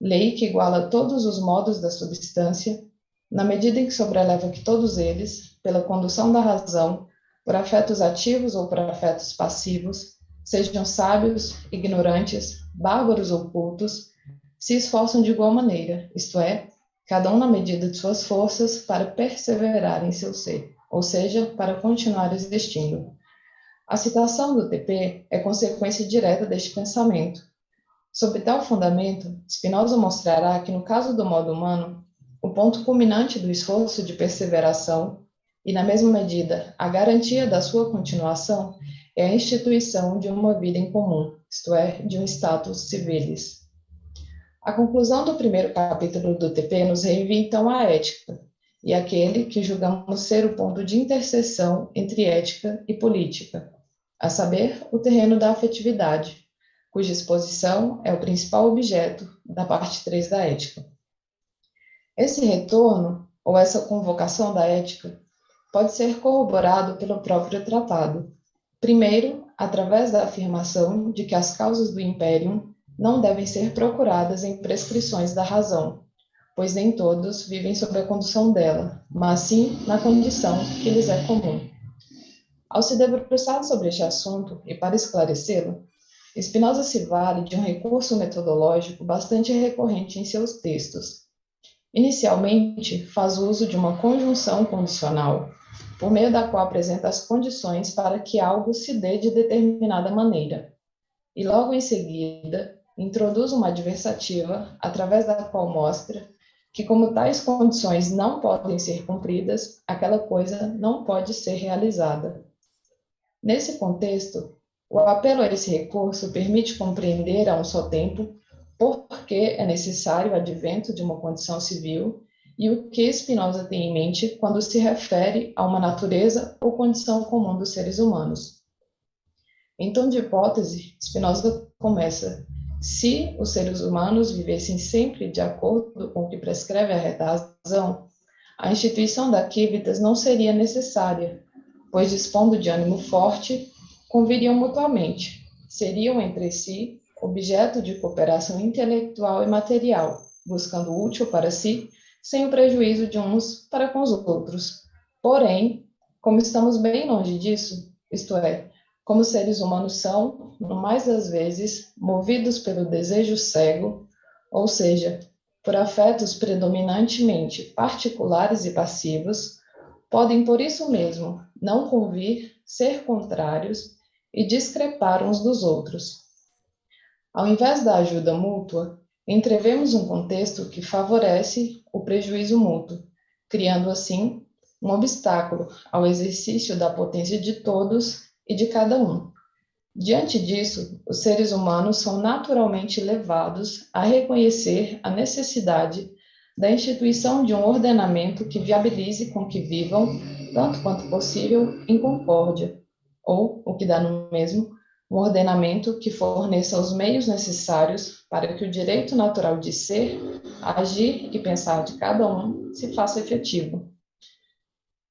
lei que iguala todos os modos da substância, na medida em que sobreleva que todos eles, pela condução da razão, por afetos ativos ou por afetos passivos, sejam sábios, ignorantes, bárbaros ou cultos, se esforçam de igual maneira, isto é, cada um na medida de suas forças, para perseverar em seu ser, ou seja, para continuar existindo. A citação do TP é consequência direta deste pensamento. Sob tal fundamento, Spinoza mostrará que, no caso do modo humano, o ponto culminante do esforço de perseveração, e, na mesma medida, a garantia da sua continuação, é a instituição de uma vida em comum, isto é, de um status civilis. A conclusão do primeiro capítulo do TP nos reenvia então à ética, e aquele que julgamos ser o ponto de interseção entre ética e política, a saber, o terreno da afetividade, cuja exposição é o principal objeto da parte 3 da ética. Esse retorno, ou essa convocação da ética, pode ser corroborado pelo próprio tratado. Primeiro, através da afirmação de que as causas do império não devem ser procuradas em prescrições da razão, pois nem todos vivem sob a condução dela, mas sim na condição que lhes é comum. Ao se debruçar sobre este assunto e para esclarecê-lo, Spinoza se vale de um recurso metodológico bastante recorrente em seus textos. Inicialmente, faz uso de uma conjunção condicional, por meio da qual apresenta as condições para que algo se dê de determinada maneira, e logo em seguida introduz uma adversativa, através da qual mostra que, como tais condições não podem ser cumpridas, aquela coisa não pode ser realizada. Nesse contexto, o apelo a esse recurso permite compreender a um só tempo por que é necessário o advento de uma condição civil e o que Spinoza tem em mente quando se refere a uma natureza ou condição comum dos seres humanos. Em tom de hipótese, Spinoza começa: se os seres humanos vivessem sempre de acordo com o que prescreve a reta razão, a instituição da Civitas não seria necessária, pois, dispondo de ânimo forte, conviriam mutuamente, seriam entre si objeto de cooperação intelectual e material, buscando o útil para si, sem o prejuízo de uns para com os outros. Porém, como estamos bem longe disso, isto é, como os seres humanos são, no mais das vezes, movidos pelo desejo cego, ou seja, por afetos predominantemente particulares e passivos, podem por isso mesmo não convir, ser contrários e discrepar uns dos outros. Ao invés da ajuda mútua, entrevemos um contexto que favorece o prejuízo mútuo, criando assim um obstáculo ao exercício da potência de todos e de cada um. Diante disso, os seres humanos são naturalmente levados a reconhecer a necessidade da instituição de um ordenamento que viabilize com que vivam, tanto quanto possível, em concórdia, ou, o que dá no mesmo, um ordenamento que forneça os meios necessários para que o direito natural de ser, agir e pensar de cada um se faça efetivo.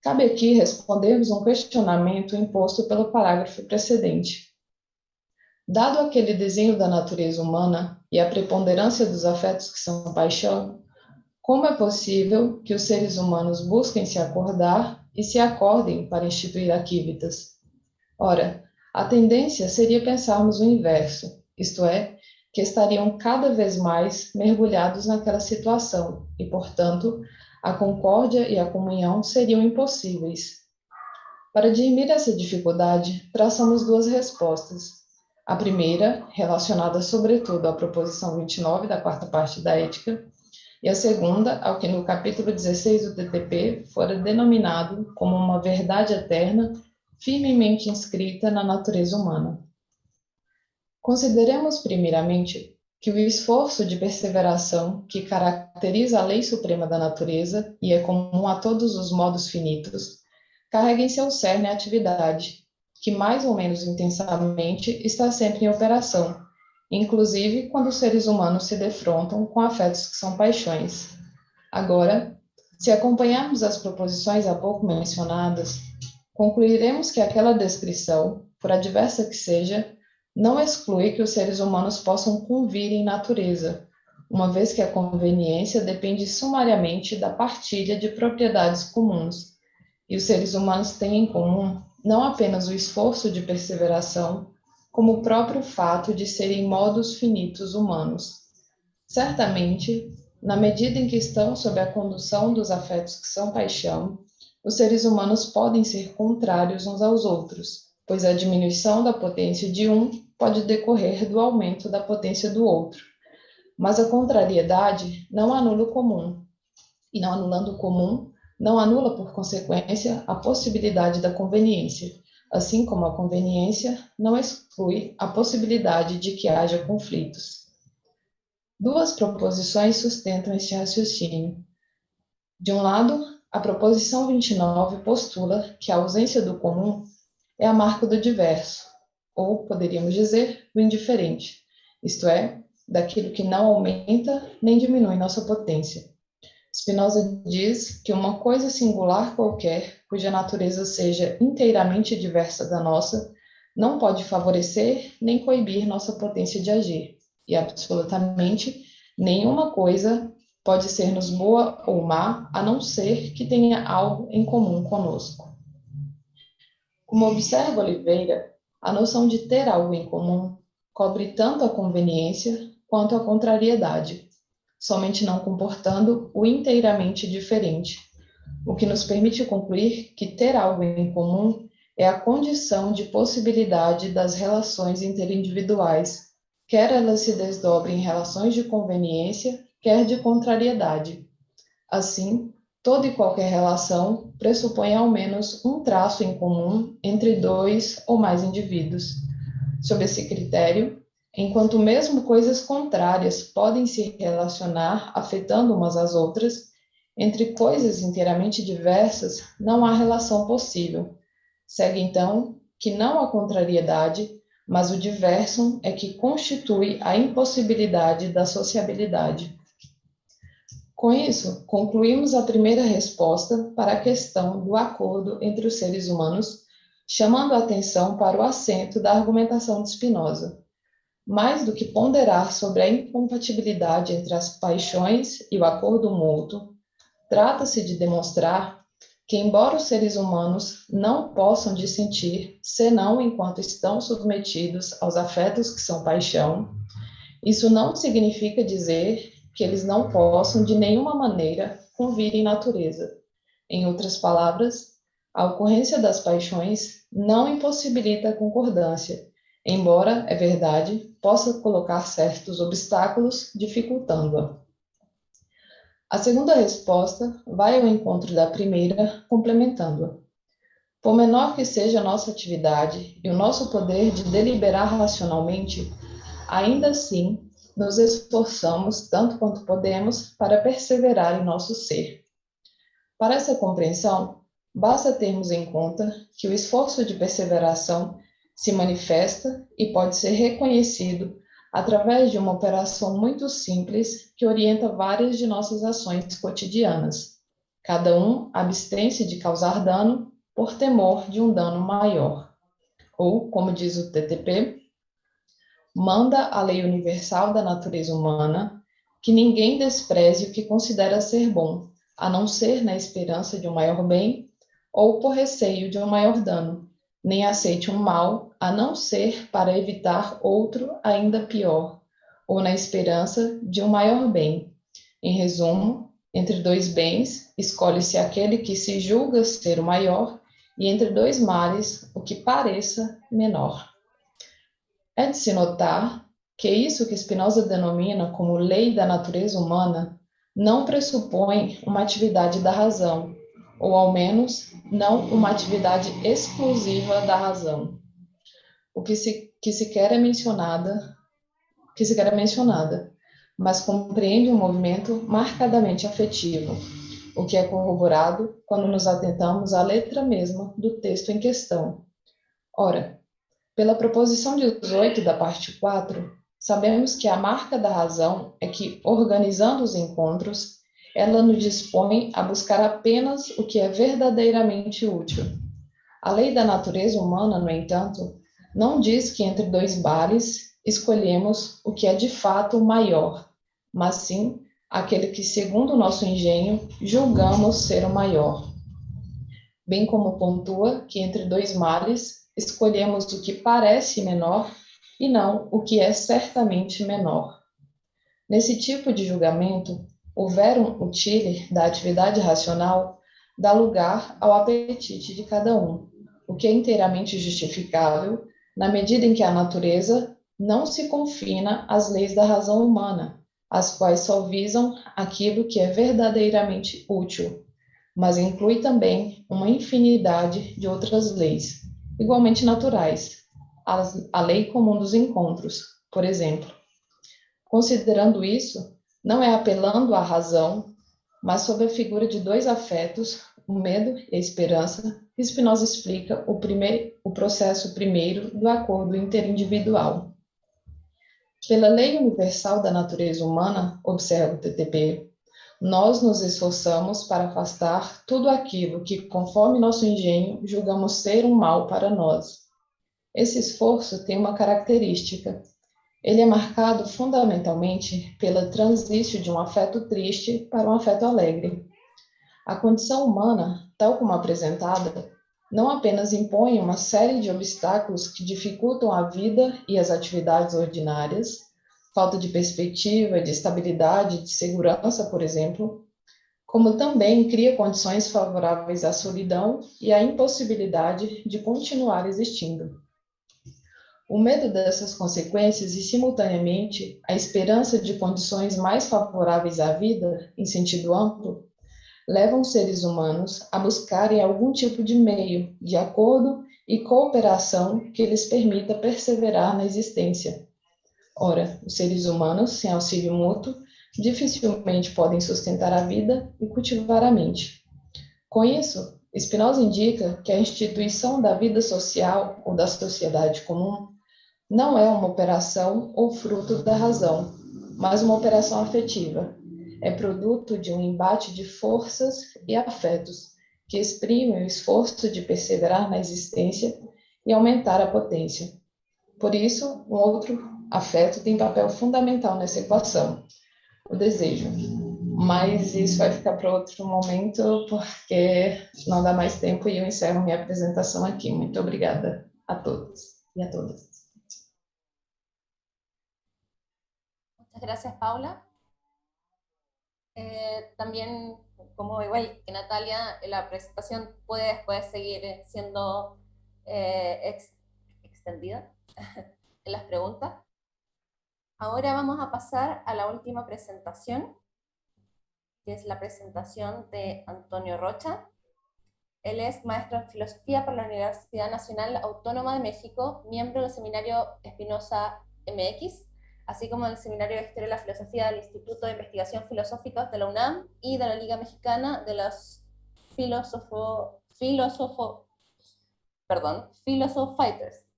Cabe aqui respondermos um questionamento imposto pelo parágrafo precedente. Dado aquele desenho da natureza humana e a preponderância dos afetos que são paixão, como é possível que os seres humanos busquem se acordar e se acordem para instituir a Civitas? Ora, a tendência seria pensarmos o inverso, isto é, que estariam cada vez mais mergulhados naquela situação e, portanto, a concórdia e a comunhão seriam impossíveis. Para dirimir essa dificuldade, traçamos duas respostas. A primeira, relacionada sobretudo à proposição 29 da quarta parte da Ética, e a segunda, ao que no capítulo 16 do TTP fora denominado como uma verdade eterna firmemente inscrita na natureza humana. Consideremos primeiramente que o esforço de perseveração que caracteriza a lei suprema da natureza e é comum a todos os modos finitos, carrega em seu cerne a atividade, que mais ou menos intensamente está sempre em operação, inclusive quando os seres humanos se defrontam com afetos que são paixões. Agora, se acompanharmos as proposições há pouco mencionadas, concluiremos que aquela descrição, por adversa que seja, não exclui que os seres humanos possam convir em natureza, uma vez que a conveniência depende sumariamente da partilha de propriedades comuns, e os seres humanos têm em comum não apenas o esforço de perseveração, como o próprio fato de serem modos finitos humanos. Certamente, na medida em que estão sob a condução dos afetos que são paixão, os seres humanos podem ser contrários uns aos outros, pois a diminuição da potência de um pode decorrer do aumento da potência do outro. Mas a contrariedade não anula o comum, e não anulando o comum, não anula, por consequência, a possibilidade da conveniência, assim como a conveniência não exclui a possibilidade de que haja conflitos. Duas proposições sustentam este raciocínio. De um lado, a proposição 29 postula que a ausência do comum é a marca do diverso, ou, poderíamos dizer, do indiferente, isto é, daquilo que não aumenta nem diminui nossa potência. Spinoza diz que uma coisa singular qualquer, cuja natureza seja inteiramente diversa da nossa, não pode favorecer nem coibir nossa potência de agir, e absolutamente nenhuma coisa pode ser-nos boa ou má, a não ser que tenha algo em comum conosco. Como observa Oliveira, a noção de ter algo em comum cobre tanto a conveniência quanto a contrariedade, somente não comportando o inteiramente diferente, o que nos permite concluir que ter algo em comum é a condição de possibilidade das relações interindividuais, quer elas se desdobrem em relações de conveniência, quer de contrariedade. Assim, toda e qualquer relação pressupõe ao menos um traço em comum entre dois ou mais indivíduos. Sob esse critério, enquanto mesmo coisas contrárias podem se relacionar afetando umas às outras, Entre coisas inteiramente diversas, não há relação possível. Segue, então, que não a contrariedade, mas o diversum é que constitui a impossibilidade da sociabilidade. Com isso, concluímos a primeira resposta para a questão do acordo entre os seres humanos, chamando a atenção para o acento da argumentação de Spinoza. Mais do que ponderar sobre a incompatibilidade entre as paixões e o acordo mútuo, trata-se de demonstrar que, embora os seres humanos não possam dissentir, senão enquanto estão submetidos aos afetos que são paixão, isso não significa dizer que eles não possam, de nenhuma maneira, convir em natureza. Em outras palavras, a ocorrência das paixões não impossibilita a concordância, embora, é verdade, possa colocar certos obstáculos, dificultando-a. A segunda resposta vai ao encontro da primeira, complementando-a. Por menor que seja a nossa atividade e o nosso poder de deliberar racionalmente, ainda assim nos esforçamos tanto quanto podemos para perseverar em nosso ser. Para essa compreensão, basta termos em conta que o esforço de perseveração se manifesta e pode ser reconhecido através de uma operação muito simples que orienta várias de nossas ações cotidianas. Cada um abstém-se de causar dano por temor de um dano maior. Ou, como diz o TTP, manda a lei universal da natureza humana que ninguém despreze o que considera ser bom, a não ser na esperança de um maior bem ou por receio de um maior dano, nem aceite um mal, a não ser para evitar outro ainda pior, ou na esperança de um maior bem. Em resumo, entre dois bens, escolhe-se aquele que se julga ser o maior, e entre dois males, o que pareça menor. É de se notar que isso que Spinoza denomina como lei da natureza humana não pressupõe uma atividade da razão, ou ao menos não uma atividade exclusiva da razão. O que se quer é mencionada, mas compreende um movimento marcadamente afetivo, o que é corroborado quando nos atentamos à letra mesma do texto em questão. Ora, pela proposição 18 da parte 4, sabemos que a marca da razão é que, organizando os encontros, ela nos dispõe a buscar apenas o que é verdadeiramente útil. A lei da natureza humana, no entanto, não diz que entre dois bares escolhemos o que é de fato o maior, mas sim aquele que, segundo o nosso engenho, julgamos ser o maior. Bem como pontua que entre dois males escolhemos o que parece menor e não o que é certamente menor. Nesse tipo de julgamento, o verum utile da atividade racional dá lugar ao apetite de cada um, o que é inteiramente justificável na medida em que a natureza não se confina às leis da razão humana, as quais só visam aquilo que é verdadeiramente útil, mas inclui também uma infinidade de outras leis, igualmente naturais, a lei comum dos encontros, por exemplo. Considerando isso, não é apelando à razão, mas sob a figura de dois afetos, o medo e a esperança, que Spinoza explica o processo primeiro do acordo interindividual. Pela lei universal da natureza humana, observa o TTP, nós nos esforçamos para afastar tudo aquilo que, conforme nosso engenho, julgamos ser um mal para nós. Esse esforço tem uma característica. Ele é marcado fundamentalmente pela transição de um afeto triste para um afeto alegre. A condição humana, tal como apresentada, não apenas impõe uma série de obstáculos que dificultam a vida e as atividades ordinárias, falta de perspectiva, de estabilidade, de segurança, por exemplo, como também cria condições favoráveis à solidão e à impossibilidade de continuar existindo. O medo dessas consequências e, simultaneamente, a esperança de condições mais favoráveis à vida, em sentido amplo, levam os seres humanos a buscarem algum tipo de meio, de acordo e cooperação que lhes permita perseverar na existência. Ora, os seres humanos, sem auxílio mútuo, dificilmente podem sustentar a vida e cultivar a mente. Com isso, Spinoza indica que a instituição da vida social ou da sociedade comum não é uma operação ou fruto da razão, mas uma operação afetiva. É produto de um embate de forças e afetos que exprimem o esforço de perseverar na existência e aumentar a potência. Por isso, um outro afeto tem papel fundamental nessa equação, o desejo. Mas isso vai ficar para outro momento, porque não dá mais tempo e eu encerro minha apresentação aqui. Muito obrigada a todos e a todas. Muchas gracias, Paula. También, como igual que Natalia, la presentación puede después seguir siendo extendida en las preguntas. Ahora vamos a pasar a la última presentación, que es la presentación de Antonio Rocha. Él es maestro en filosofía por la Universidad Nacional Autónoma de México, miembro del Seminario Espinosa MX, así como del Seminario de Historia de la Filosofía del Instituto de Investigación Filosóficos de la UNAM y de la Liga Mexicana de los Philosophizers.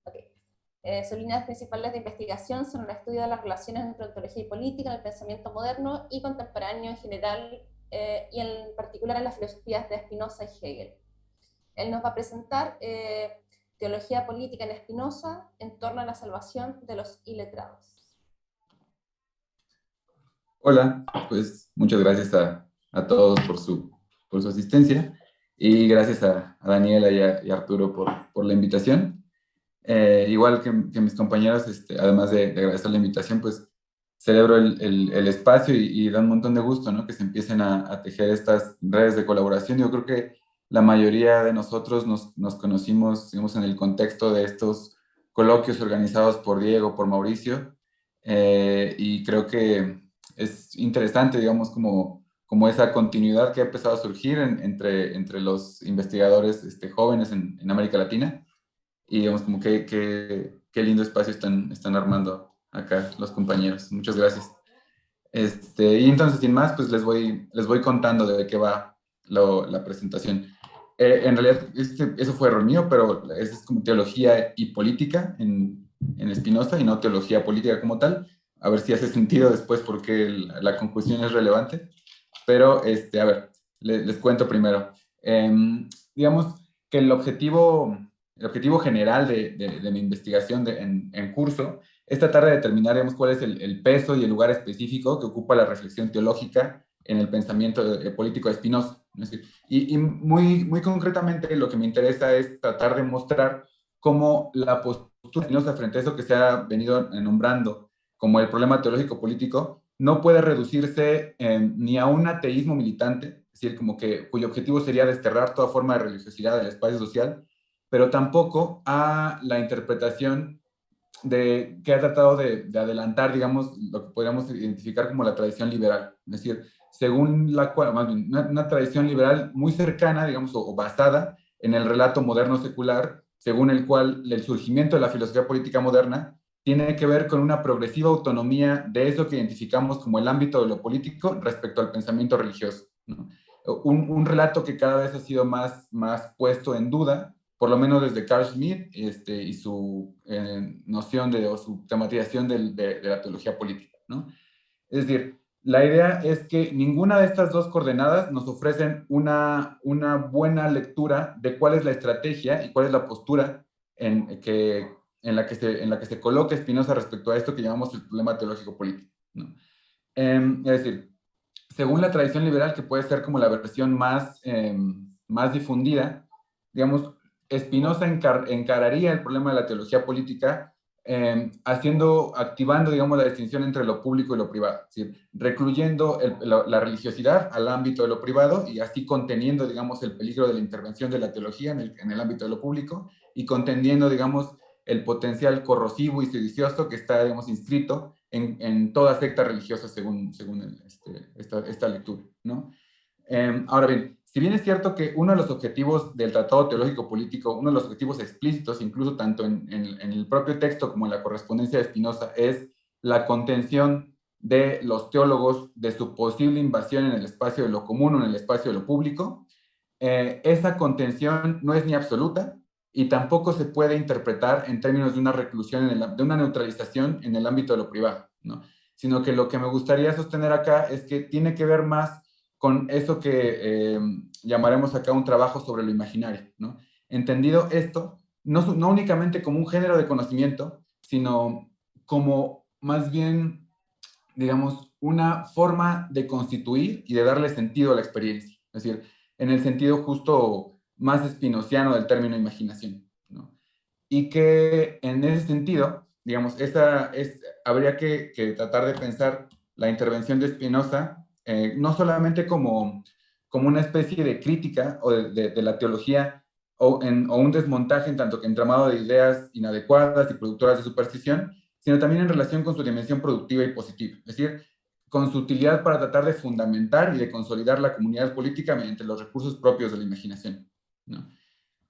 Okay. Sus líneas principales de investigación son el estudio de las relaciones entre ontología y política en el pensamiento moderno y contemporáneo en general, y en particular en las filosofías de Spinoza y Hegel. Él nos va a presentar teología política en Spinoza en torno a la salvación de los iletrados. Hola, pues muchas gracias a todos por su asistencia y gracias a Daniela y a Arturo por la invitación. Igual que mis compañeros, además de agradecer la invitación, pues celebro el espacio y da un montón de gusto, ¿no? Que se empiecen a tejer estas redes de colaboración. Yo creo que la mayoría de nosotros nos conocimos, digamos, en el contexto de estos coloquios organizados por Diego, por Mauricio, y creo que es interesante, digamos, como esa continuidad que ha empezado a surgir entre los investigadores jóvenes en América Latina, y digamos, como qué lindo espacio están armando acá los compañeros. Muchas gracias. Y entonces, sin más, pues les voy contando de qué va la presentación. En realidad, eso fue error mío, pero es como teología y política en Spinoza y no teología política como tal. A ver si hace sentido después porque la conclusión es relevante. Pero, a ver, les cuento primero. Digamos que el objetivo general de mi investigación en curso es tratar de determinar, digamos, cuál es el peso y el lugar específico que ocupa la reflexión teológica en el pensamiento político de Spinoza. Es decir, y muy concretamente lo que me interesa es tratar de mostrar cómo la postura de Spinoza frente a eso que se ha venido nombrando como el problema teológico político no puede reducirse ni a un ateísmo militante, es decir, como que cuyo objetivo sería desterrar toda forma de religiosidad del espacio social, pero tampoco a la interpretación que ha tratado de adelantar, digamos, lo que podríamos identificar como la tradición liberal. Es decir, según la cual, más bien, una tradición liberal muy cercana, digamos, o basada en el relato moderno secular, según el cual el surgimiento de la filosofía política moderna tiene que ver con una progresiva autonomía de eso que identificamos como el ámbito de lo político respecto al pensamiento religioso, ¿no? Un relato que cada vez ha sido más puesto en duda, por lo menos desde Carl Schmitt y su noción o su tematización de la teología política, ¿no? Es decir, la idea es que ninguna de estas dos coordenadas nos ofrecen una buena lectura de cuál es la estrategia y cuál es la postura en la que se coloca Spinoza respecto a esto que llamamos el problema teológico político, ¿no? Es decir, según la tradición liberal, que puede ser como la versión más difundida, digamos, Spinoza encararía el problema de la teología política activando, digamos, la distinción entre lo público y lo privado, es decir, recluyendo la religiosidad al ámbito de lo privado y así conteniendo, digamos, el peligro de la intervención de la teología en el ámbito de lo público y contendiendo, digamos, el potencial corrosivo y sedicioso que está, digamos, inscrito en toda secta religiosa según esta lectura, ¿no? Ahora bien, si bien es cierto que uno de los objetivos del Tratado Teológico Político, uno de los objetivos explícitos, incluso tanto en el propio texto como en la correspondencia de Spinoza, es la contención de los teólogos de su posible invasión en el espacio de lo común o en el espacio de lo público, esa contención no es ni absoluta y tampoco se puede interpretar en términos de una reclusión, de una neutralización en el ámbito de lo privado, ¿no? Sino que lo que me gustaría sostener acá es que tiene que ver más con eso que llamaremos acá un trabajo sobre lo imaginario, ¿no? Entendido esto, no únicamente como un género de conocimiento, sino como más bien, digamos, una forma de constituir y de darle sentido a la experiencia. Es decir, en el sentido justo más espinociano del término imaginación, ¿no? Y que en ese sentido, digamos, habría que tratar de pensar la intervención de Spinoza no solamente como una especie de crítica o de la teología o un desmontaje en tanto que entramado de ideas inadecuadas y productoras de superstición, sino también en relación con su dimensión productiva y positiva, es decir, con su utilidad para tratar de fundamentar y de consolidar la comunidad política mediante los recursos propios de la imaginación, ¿no?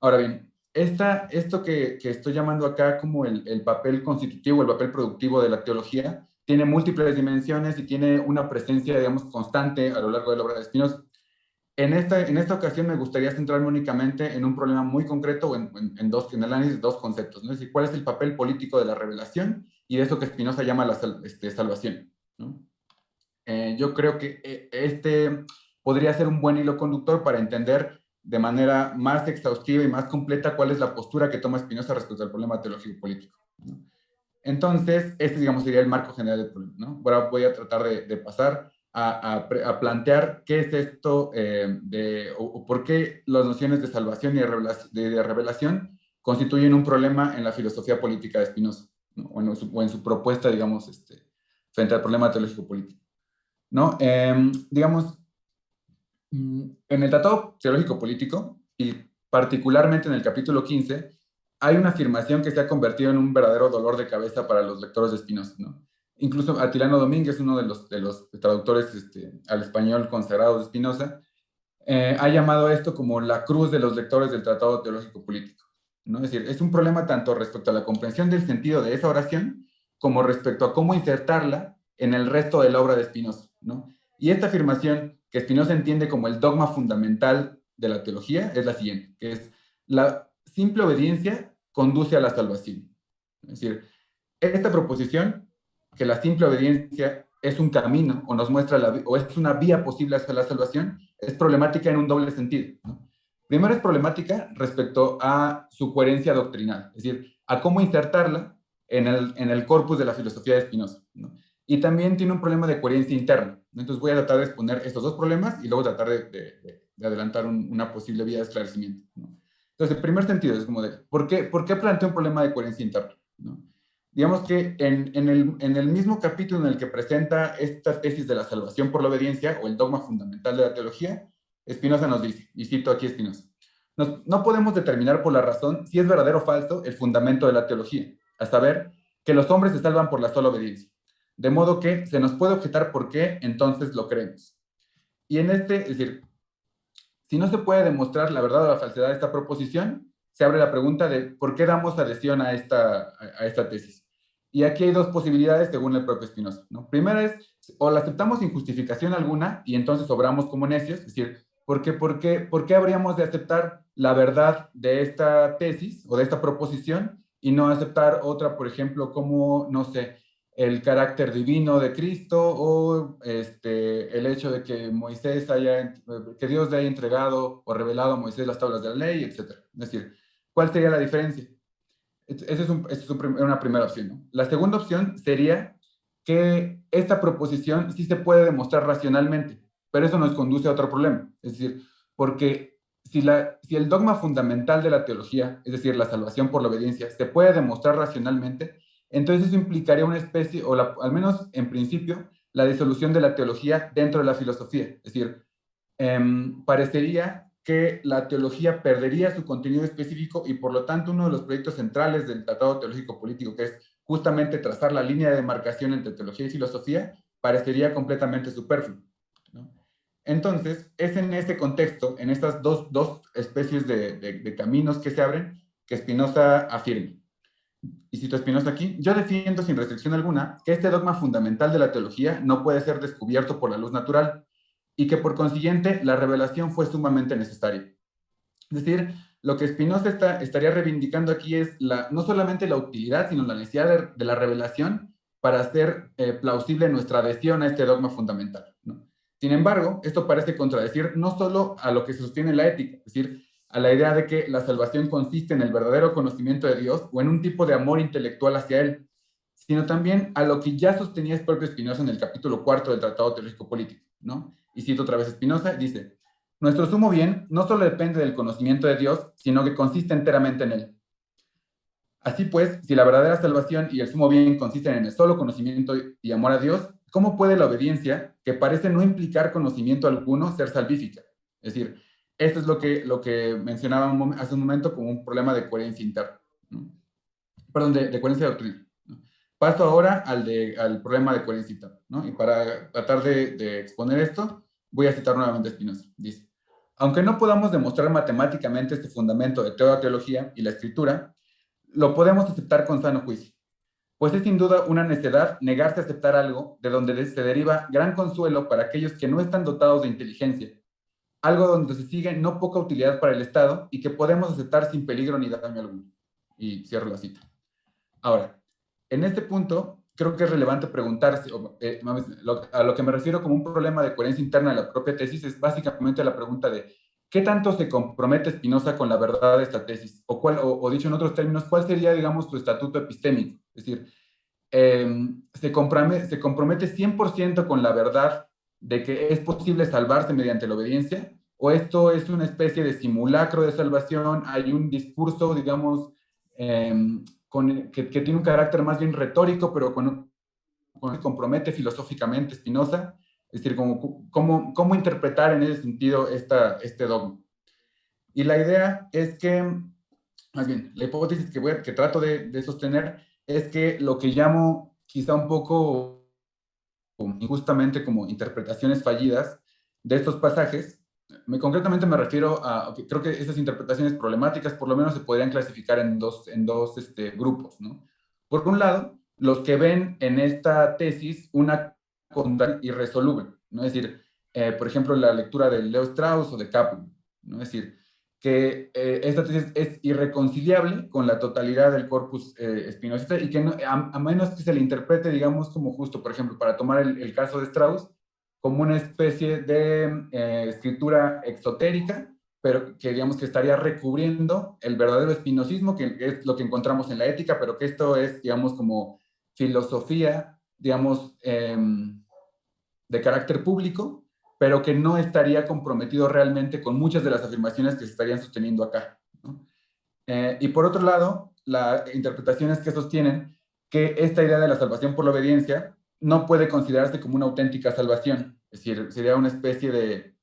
Ahora bien, esto que estoy llamando acá como el papel constitutivo, el papel productivo de la teología, tiene múltiples dimensiones y tiene una presencia, digamos, constante a lo largo de la obra de Spinoza. En esta ocasión me gustaría centrarme únicamente en un problema muy concreto o en el análisis de dos conceptos, ¿no? Es decir, cuál es el papel político de la revelación y de eso que Spinoza llama la salvación, ¿no? Yo creo que este podría ser un buen hilo conductor para entender de manera más exhaustiva y más completa cuál es la postura que toma Spinoza respecto al problema teológico-político, ¿no? Entonces, este, digamos, sería el marco general del problema, ¿no? Ahora voy a tratar de pasar a plantear qué es esto o por qué las nociones de salvación y de revelación constituyen un problema en la filosofía política de Spinoza, ¿no? O en su propuesta, digamos, frente al problema teológico-político, ¿no? Digamos, en el Tratado Teológico Político, y particularmente en el capítulo 15, hay una afirmación que se ha convertido en un verdadero dolor de cabeza para los lectores de Spinoza, ¿no? Incluso Atilano Domínguez, uno de los traductores al español consagrados de Spinoza, ha llamado esto como la cruz de los lectores del Tratado Teológico Político, ¿no? Es decir, es un problema tanto respecto a la comprensión del sentido de esa oración, como respecto a cómo insertarla en el resto de la obra de Spinoza, ¿no? Y esta afirmación que Spinoza entiende como el dogma fundamental de la teología es la siguiente, que es: la simple obediencia conduce a la salvación. Es decir, esta proposición, que la simple obediencia es un camino o nos muestra o es una vía posible hacia la salvación, es problemática en un doble sentido, ¿no? Primero, es problemática respecto a su coherencia doctrinal, es decir, a cómo insertarla en el corpus de la filosofía de Spinoza, ¿no? Y también tiene un problema de coherencia interna, ¿no? Entonces voy a tratar de exponer estos dos problemas y luego tratar de adelantar una posible vía de esclarecimiento, ¿no? Entonces, el primer sentido es como de, ¿por qué planteo un problema de coherencia interna, ¿no? Digamos que en el mismo capítulo en el que presenta esta tesis de la salvación por la obediencia, o el dogma fundamental de la teología, Spinoza nos dice, y cito aquí a Spinoza: no podemos determinar por la razón si es verdadero o falso el fundamento de la teología, a saber, que los hombres se salvan por la sola obediencia. De modo que se nos puede objetar por qué entonces lo creemos. Y es decir, si no se puede demostrar la verdad o la falsedad de esta proposición, se abre la pregunta de por qué damos adhesión a esta tesis. Y aquí hay dos posibilidades según el propio Spinoza, ¿no? Primera es, o la aceptamos sin justificación alguna y entonces obramos como necios, es decir, ¿por qué habríamos de aceptar la verdad de esta tesis o de esta proposición y no aceptar otra, por ejemplo, como, no sé, el carácter divino de Cristo o el hecho de que que Dios le haya entregado o revelado a Moisés las tablas de la ley, etc. Es decir, ¿cuál sería la diferencia? Esa es una primera opción, ¿no? La segunda opción sería que esta proposición sí se puede demostrar racionalmente, pero eso nos conduce a otro problema. Es decir, porque si el dogma fundamental de la teología, es decir, la salvación por la obediencia, se puede demostrar racionalmente, entonces eso implicaría una especie, al menos en principio, la disolución de la teología dentro de la filosofía. Es decir, parecería que la teología perdería su contenido específico y por lo tanto uno de los proyectos centrales del Tratado Teológico Político, que es justamente trazar la línea de demarcación entre teología y filosofía, parecería completamente superfluo, ¿no? Entonces, es en ese contexto, en estas dos especies de caminos que se abren, que Spinoza afirma: y cito a Spinoza aquí: yo defiendo sin restricción alguna que este dogma fundamental de la teología no puede ser descubierto por la luz natural y que por consiguiente la revelación fue sumamente necesaria. Es decir, lo que Spinoza estaría reivindicando aquí es no solamente la utilidad, sino la necesidad de la revelación para hacer plausible nuestra adhesión a este dogma fundamental, ¿no? Sin embargo, esto parece contradecir no solo a lo que se sostiene en la ética, es decir, a la idea de que la salvación consiste en el verdadero conocimiento de Dios o en un tipo de amor intelectual hacia Él, sino también a lo que ya sostenía el propio Spinoza en el capítulo 4 del Tratado Teológico Político, ¿no? Y cito otra vez a Spinoza, dice: nuestro sumo bien no solo depende del conocimiento de Dios, sino que consiste enteramente en Él. Así pues, si la verdadera salvación y el sumo bien consisten en el solo conocimiento y amor a Dios, ¿cómo puede la obediencia, que parece no implicar conocimiento alguno, ser salvífica? Es decir, esto es lo que mencionaba hace un momento como un problema de coherencia interna, ¿no? Perdón, de coherencia doctrinal, ¿no? Paso ahora al problema de coherencia interna, ¿no? Y para tratar de exponer esto, voy a citar nuevamente a Spinoza. Dice: aunque no podamos demostrar matemáticamente este fundamento de toda teología y la escritura, lo podemos aceptar con sano juicio, pues es sin duda una necedad negarse a aceptar algo de donde se deriva gran consuelo para aquellos que no están dotados de inteligencia, algo donde se sigue no poca utilidad para el Estado y que podemos aceptar sin peligro ni daño alguno. Y cierro la cita. Ahora, en este punto, creo que es relevante preguntarse, a lo que me refiero como un problema de coherencia interna de la propia tesis, es básicamente la pregunta de ¿qué tanto se compromete Spinoza con la verdad de esta tesis? O dicho en otros términos, ¿cuál sería, digamos, su estatuto epistémico? Es decir, se compromete 100% con la verdad de que es posible salvarse mediante la obediencia, o esto es una especie de simulacro de salvación, hay un discurso, digamos, que tiene un carácter más bien retórico, pero se compromete filosóficamente Spinoza, es decir, cómo interpretar en ese sentido este dogma. Y la idea es que, más bien, la hipótesis que trato de sostener es que lo que llamo quizá un poco injustamente como interpretaciones fallidas de estos pasajes, concretamente me refiero a, creo que esas interpretaciones problemáticas por lo menos se podrían clasificar en dos grupos, ¿no? Por un lado, los que ven en esta tesis una conducta irresoluble, ¿no? Es decir, por ejemplo, la lectura de Leo Strauss o de Kaplan, ¿no? Es decir, que esta tesis es irreconciliable con la totalidad del corpus spinozista y que a menos que se le interprete, digamos, como justo, por ejemplo, para tomar el caso de Strauss, como una especie de escritura exotérica, pero que digamos que estaría recubriendo el verdadero espinosismo, que es lo que encontramos en la ética, pero que esto es, digamos, como filosofía, digamos, de carácter público, pero que no estaría comprometido realmente con muchas de las afirmaciones que se estarían sosteniendo acá, ¿no? Y por otro lado, las interpretaciones que sostienen que esta idea de la salvación por la obediencia no puede considerarse como una auténtica salvación, es decir, sería una especie de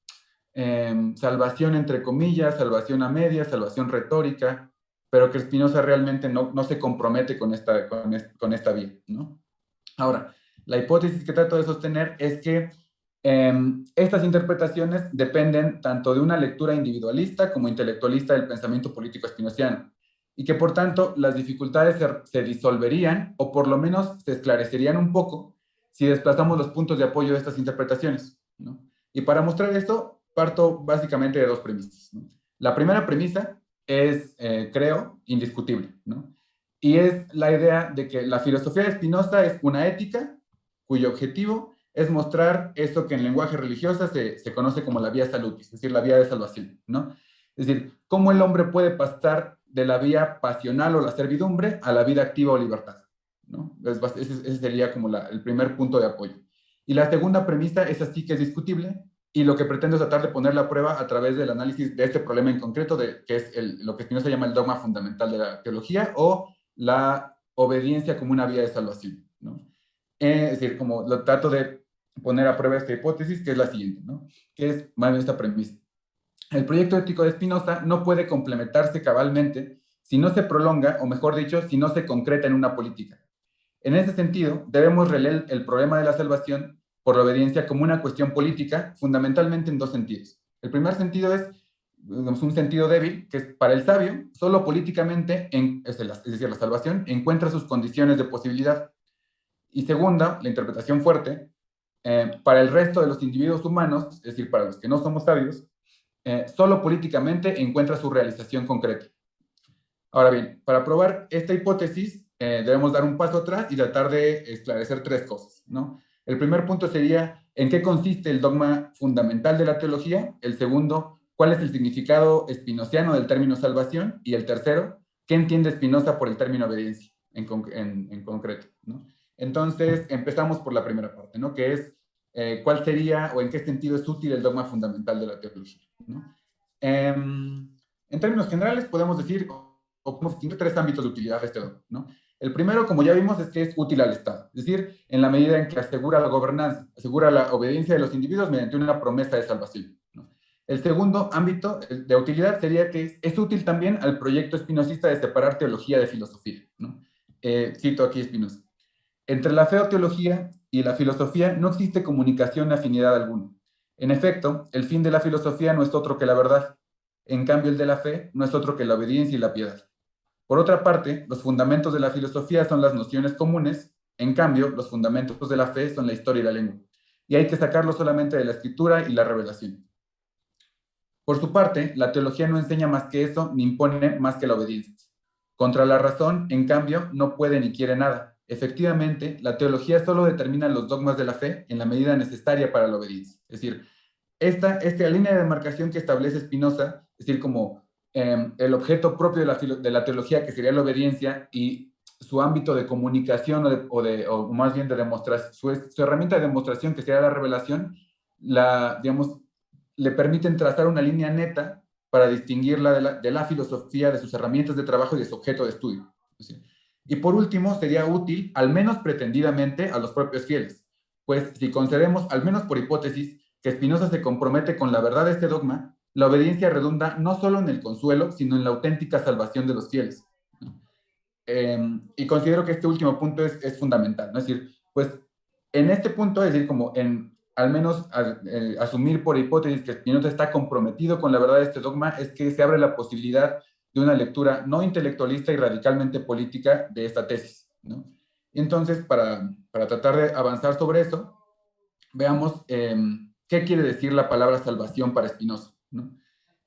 salvación entre comillas, salvación a medias, salvación retórica, pero que Spinoza realmente no se compromete con esta vía, ¿no? Ahora, la hipótesis que trato de sostener es que estas interpretaciones dependen tanto de una lectura individualista como intelectualista del pensamiento político spinoziano, y que por tanto las dificultades se disolverían o por lo menos se esclarecerían un poco si desplazamos los puntos de apoyo de estas interpretaciones, ¿no? Y para mostrar esto, parto básicamente de dos premisas, ¿no? La primera premisa es, creo, indiscutible, ¿no? Y es la idea de que la filosofía de Spinoza es una ética cuyo objetivo es mostrar eso que en lenguaje religioso se conoce como la vía salutis, es decir, la vía de salvación, ¿no? Es decir, cómo el hombre puede pasar de la vía pasional o la servidumbre a la vida activa o libertad, ¿no? Ese sería como el primer punto de apoyo. Y la segunda premisa es así que es discutible, y lo que pretendo es tratar de ponerla a prueba a través del análisis de este problema en concreto, que es lo que Spinoza llama el dogma fundamental de la teología, o la obediencia como una vía de salvación, ¿no? Es decir, como lo trato de poner a prueba esta hipótesis, que es la siguiente, ¿no? Que es más bien esta premisa. El proyecto ético de Spinoza no puede complementarse cabalmente si no se prolonga, o mejor dicho, si no se concreta en una política. En ese sentido, debemos releer el problema de la salvación por la obediencia como una cuestión política, fundamentalmente en dos sentidos. El primer sentido es digamos, un sentido débil, que es para el sabio, solo políticamente, es decir, la salvación, encuentra sus condiciones de posibilidad. Y segunda, la interpretación fuerte, para el resto de los individuos humanos, es decir, para los que no somos sabios, solo políticamente encuentra su realización concreta. Ahora bien, para probar esta hipótesis, debemos dar un paso atrás y tratar de esclarecer tres cosas, ¿no? El primer punto sería, ¿en qué consiste el dogma fundamental de la teología? El segundo, ¿cuál es el significado espinociano del término salvación? Y el tercero, ¿qué entiende Spinoza por el término obediencia en concreto, ¿no? Entonces, empezamos por la primera parte, ¿no? Que es, ¿cuál sería o en qué sentido es útil el dogma fundamental de la teología, ¿no? En términos generales, podemos decir, o podemos distinguir tres ámbitos de utilidad de este dogma, ¿no? El primero, como ya vimos, es que es útil al Estado, es decir, en la medida en que asegura la gobernanza, asegura la obediencia de los individuos mediante una promesa de salvación, ¿no? El segundo ámbito de utilidad sería que es útil también al proyecto espinosista de separar teología de filosofía, ¿no? Cito aquí Spinoza. Entre la fe o teología y la filosofía no existe comunicación ni afinidad alguna. En efecto, el fin de la filosofía no es otro que la verdad. En cambio, el de la fe no es otro que la obediencia y la piedad. Por otra parte, los fundamentos de la filosofía son las nociones comunes, en cambio, los fundamentos de la fe son la historia y la lengua, y hay que sacarlo solamente de la escritura y la revelación. Por su parte, la teología no enseña más que eso, ni impone más que la obediencia. Contra la razón, en cambio, no puede ni quiere nada. Efectivamente, la teología solo determina los dogmas de la fe en la medida necesaria para la obediencia. Es decir, esta línea de demarcación que establece Spinoza, es decir, como el objeto propio de la teología, que sería la obediencia, y su ámbito de comunicación o más bien de demostración, su herramienta de demostración, que sería la revelación, digamos, le permiten trazar una línea neta para distinguirla de la filosofía, de sus herramientas de trabajo y de su objeto de estudio. ¿Sí? Y por último, sería útil, al menos pretendidamente, a los propios fieles, pues si concedemos, al menos por hipótesis, que Spinoza se compromete con la verdad de este dogma, la obediencia redunda no solo en el consuelo, sino en la auténtica salvación de los fieles. Y considero que este último punto es fundamental, ¿no? Es decir, pues en este punto, es decir, como al menos asumir por hipótesis que Spinoza está comprometido con la verdad de este dogma, es que se abre la posibilidad de una lectura no intelectualista y radicalmente política de esta tesis, ¿no? Entonces, para tratar de avanzar sobre eso, veamos qué quiere decir la palabra salvación para Spinoza, ¿no?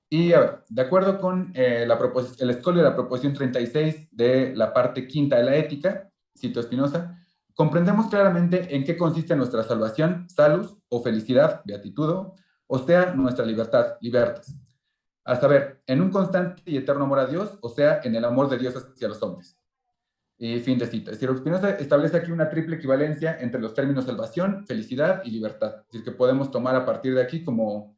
Y a ver, de acuerdo con el escolio de la proposición 36 de la parte quinta de la ética, cito a Spinoza, comprendemos claramente en qué consiste nuestra salvación, salus, o felicidad, beatitudo, o sea, nuestra libertad, libertas. A saber, en un constante y eterno amor a Dios, o sea, en el amor de Dios hacia los hombres. Y fin de cita. Es decir, Spinoza establece aquí una triple equivalencia entre los términos salvación, felicidad y libertad. Es decir, que podemos tomar a partir de aquí como,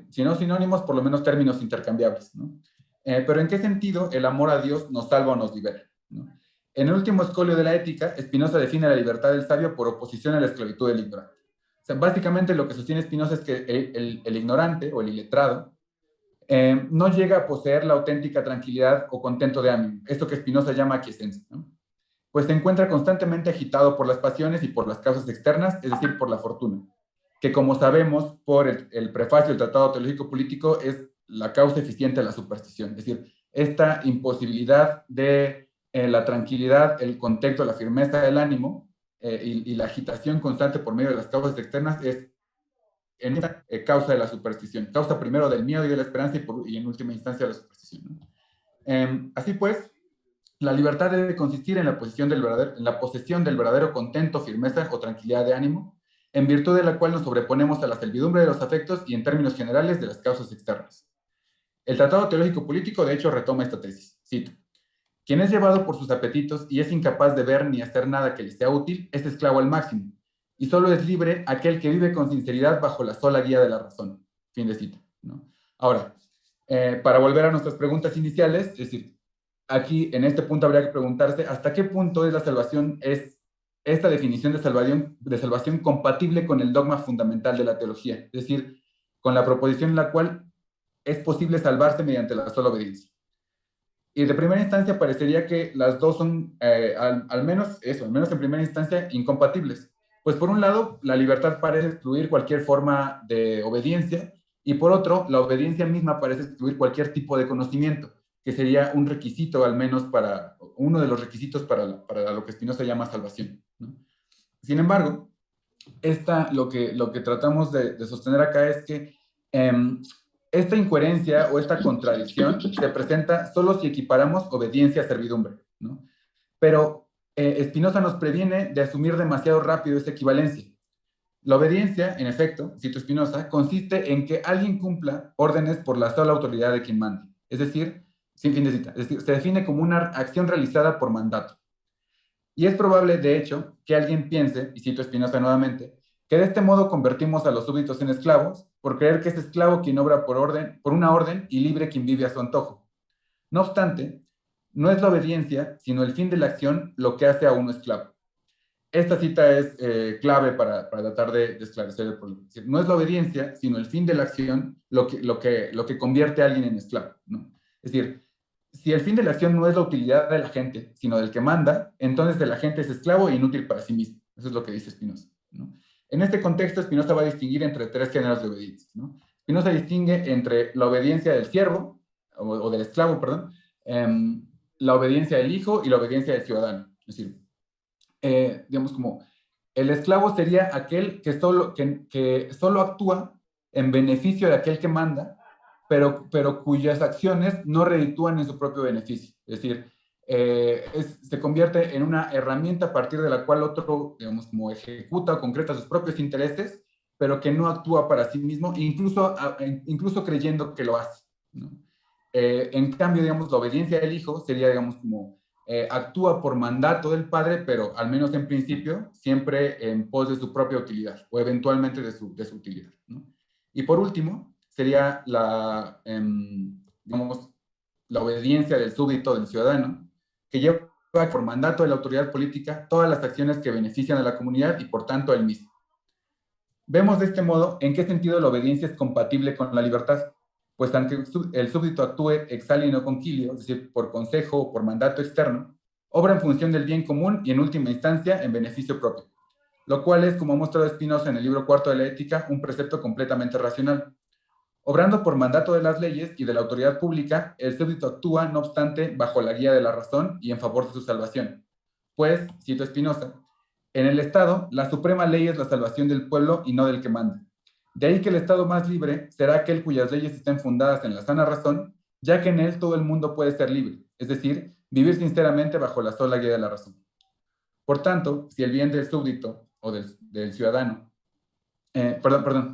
si no sinónimos, por lo menos términos intercambiables, ¿no? Pero ¿en qué sentido el amor a Dios nos salva o nos libera, ¿no? En el último escolio de la ética, Spinoza define la libertad del sabio por oposición a la esclavitud del ignorante. O sea, básicamente lo que sostiene Spinoza es que el ignorante o el iletrado no llega a poseer la auténtica tranquilidad o contento de ánimo, esto que Spinoza llama aquiescencia, ¿no? Pues se encuentra constantemente agitado por las pasiones y por las causas externas, es decir, por la fortuna, que como sabemos por el prefacio del Tratado Teológico Político es la causa eficiente de la superstición, es decir, esta imposibilidad de la tranquilidad, el contento, la firmeza del ánimo y la agitación constante por medio de las causas externas es en esta causa de la superstición, causa primero del miedo y de la esperanza y en última instancia de la superstición, ¿no? Así pues, la libertad debe consistir en la posesión del verdadero contento, firmeza o tranquilidad de ánimo, en virtud de la cual nos sobreponemos a la servidumbre de los afectos y en términos generales de las causas externas. El Tratado Teológico Político, de hecho, retoma esta tesis. Cito: quien es llevado por sus apetitos y es incapaz de ver ni hacer nada que le sea útil, es esclavo al máximo, y solo es libre aquel que vive con sinceridad bajo la sola guía de la razón. Fin de cita, ¿no? Ahora, para volver a nuestras preguntas iniciales, es decir, aquí en este punto habría que preguntarse hasta qué punto es la salvación, es esta definición de salvación compatible con el dogma fundamental de la teología, es decir, con la proposición en la cual es posible salvarse mediante la sola obediencia. Y de primera instancia parecería que las dos son, al menos en primera instancia, incompatibles. Pues por un lado, la libertad parece excluir cualquier forma de obediencia y por otro, la obediencia misma parece excluir cualquier tipo de conocimiento, que sería un requisito, al menos uno de los requisitos para lo que Spinoza llama salvación, ¿no? Sin embargo, lo que tratamos de sostener acá es que esta incoherencia o esta contradicción se presenta solo si equiparamos obediencia a servidumbre, ¿no? Pero Spinoza nos previene de asumir demasiado rápido esta equivalencia. La obediencia, en efecto, cito Spinoza, consiste en que alguien cumpla órdenes por la sola autoridad de quien manda. Es decir, sin fin de cita, es decir, se define como una acción realizada por mandato. Y es probable, de hecho, que alguien piense, y cito Spinoza nuevamente, que de este modo convertimos a los súbditos en esclavos por creer que es esclavo quien obra por una orden y libre quien vive a su antojo. No obstante, no es la obediencia, sino el fin de la acción lo que hace a uno esclavo. Esta cita es clave para tratar de esclarecer el problema. Es decir, no es la obediencia, sino el fin de la acción lo que convierte a alguien en esclavo, ¿no? Es decir, si el fin de la acción no es la utilidad de la gente, sino del que manda, entonces el agente es esclavo e inútil para sí mismo. Eso es lo que dice Spinoza, ¿no? En este contexto, Spinoza va a distinguir entre tres géneros de obediencia, ¿no? Spinoza distingue entre la obediencia del siervo, o del esclavo, perdón, la obediencia del hijo y la obediencia del ciudadano. Es decir, digamos como el esclavo sería aquel que solo actúa en beneficio de aquel que manda, pero cuyas acciones no reditúan en su propio beneficio. Es decir, se convierte en una herramienta a partir de la cual otro, digamos, como ejecuta o concreta sus propios intereses, pero que no actúa para sí mismo, incluso creyendo que lo hace, ¿no? En cambio, digamos, la obediencia del hijo sería, digamos, como actúa por mandato del padre, pero al menos en principio, siempre en pos de su propia utilidad, o eventualmente de su utilidad, ¿no? Y por último, sería digamos, la obediencia del súbdito, del ciudadano, que lleva por mandato de la autoridad política todas las acciones que benefician a la comunidad y por tanto a él mismo. Vemos de este modo en qué sentido la obediencia es compatible con la libertad, pues aunque el súbdito actúe ex alio concilio, es decir, por consejo o por mandato externo, obra en función del bien común y en última instancia en beneficio propio, lo cual es, como ha mostrado Spinoza en el libro cuarto de la Ética, un precepto completamente racional. Obrando por mandato de las leyes y de la autoridad pública, el súbdito actúa, no obstante, bajo la guía de la razón y en favor de su salvación. Pues, cito Spinoza, en el Estado, la suprema ley es la salvación del pueblo y no del que manda. De ahí que el Estado más libre será aquel cuyas leyes estén fundadas en la sana razón, ya que en él todo el mundo puede ser libre, es decir, vivir sinceramente bajo la sola guía de la razón. Por tanto, si el bien del súbdito o del ciudadano,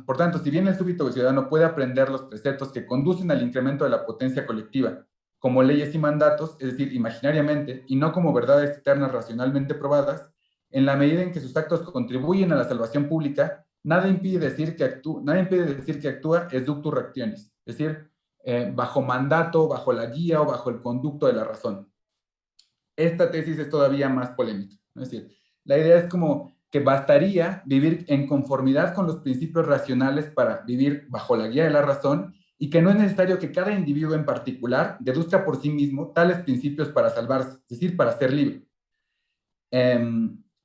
por tanto, si bien el súbdito o el ciudadano puede aprender los preceptos que conducen al incremento de la potencia colectiva, como leyes y mandatos, es decir, imaginariamente, y no como verdades eternas racionalmente probadas, en la medida en que sus actos contribuyen a la salvación pública, nada impide decir que actúa es ductus rectionis, es decir, bajo mandato, bajo la guía o bajo el conducto de la razón. Esta tesis es todavía más polémica, ¿no? Es decir, la idea es como que bastaría vivir en conformidad con los principios racionales para vivir bajo la guía de la razón y que no es necesario que cada individuo en particular deduzca por sí mismo tales principios para salvarse, es decir, para ser libre.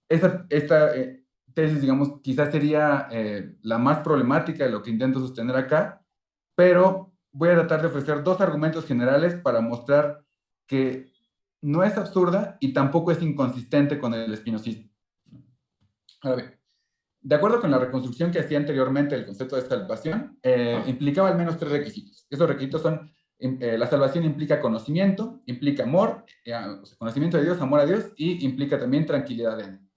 Esta tesis, digamos, quizás sería la más problemática de lo que intento sostener acá, pero voy a tratar de ofrecer dos argumentos generales para mostrar que no es absurda y tampoco es inconsistente con el espinosismo. Ahora bien, de acuerdo con la reconstrucción que hacía anteriormente del concepto de salvación, implicaba al menos tres requisitos. Esos requisitos son, la salvación implica conocimiento, implica amor, conocimiento de Dios, amor a Dios, y implica también tranquilidad de ánimo.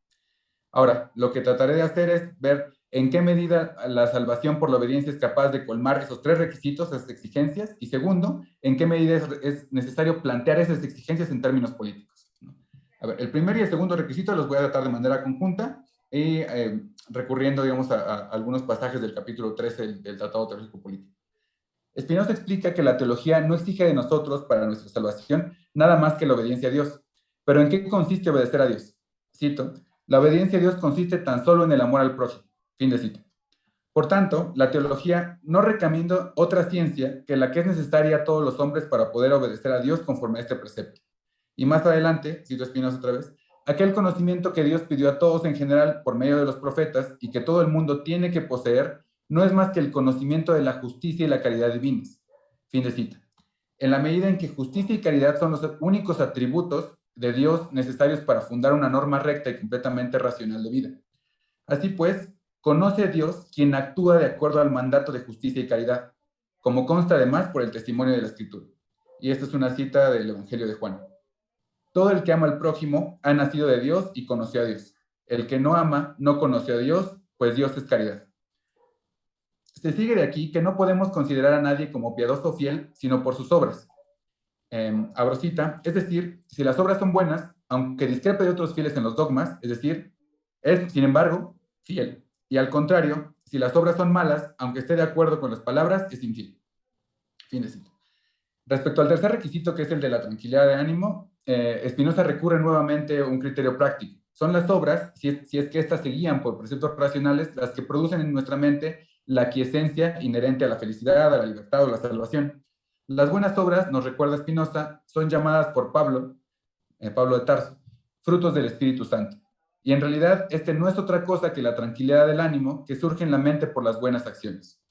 Ahora, lo que trataré de hacer es ver en qué medida la salvación por la obediencia es capaz de colmar esos tres requisitos, esas exigencias, y segundo, en qué medida es necesario plantear esas exigencias en términos políticos, ¿no? A ver, el primer y el segundo requisito los voy a tratar de manera conjunta y recurriendo, digamos, a algunos pasajes del capítulo 13 del Tratado Teológico Político. Spinoza explica que la teología no exige de nosotros para nuestra salvación nada más que la obediencia a Dios. ¿Pero en qué consiste obedecer a Dios? Cito, la obediencia a Dios consiste tan solo en el amor al prójimo. Fin de cita. Por tanto, la teología no recomienda otra ciencia que la que es necesaria a todos los hombres para poder obedecer a Dios conforme a este precepto. Y más adelante, cito Spinoza otra vez, aquel conocimiento que Dios pidió a todos en general por medio de los profetas y que todo el mundo tiene que poseer no es más que el conocimiento de la justicia y la caridad divinas. Fin de cita. En la medida en que justicia y caridad son los únicos atributos de Dios necesarios para fundar una norma recta y completamente racional de vida. Así pues, conoce a Dios quien actúa de acuerdo al mandato de justicia y caridad, como consta además por el testimonio de la Escritura. Y esta es una cita del Evangelio de Juan. Todo el que ama al prójimo ha nacido de Dios y conoció a Dios. El que no ama no conoció a Dios, pues Dios es caridad. Se sigue de aquí que no podemos considerar a nadie como piadoso o fiel, sino por sus obras. Abro cita, es decir, si las obras son buenas, aunque discrepe de otros fieles en los dogmas, es decir, es, sin embargo, fiel. Y al contrario, si las obras son malas, aunque esté de acuerdo con las palabras, es infiel. Fin de cita. Respecto al tercer requisito, que es el de la tranquilidad de ánimo, Spinoza recurre nuevamente a un criterio práctico. Son las obras, si es que éstas se guían por preceptos racionales, las que producen en nuestra mente la quiesencia inherente a la felicidad, a la libertad o la salvación. Las buenas obras, nos recuerda Spinoza, son llamadas por Pablo de Tarso, frutos del Espíritu Santo. Y en realidad, este no es otra cosa que la tranquilidad del ánimo que surge en la mente por las buenas acciones.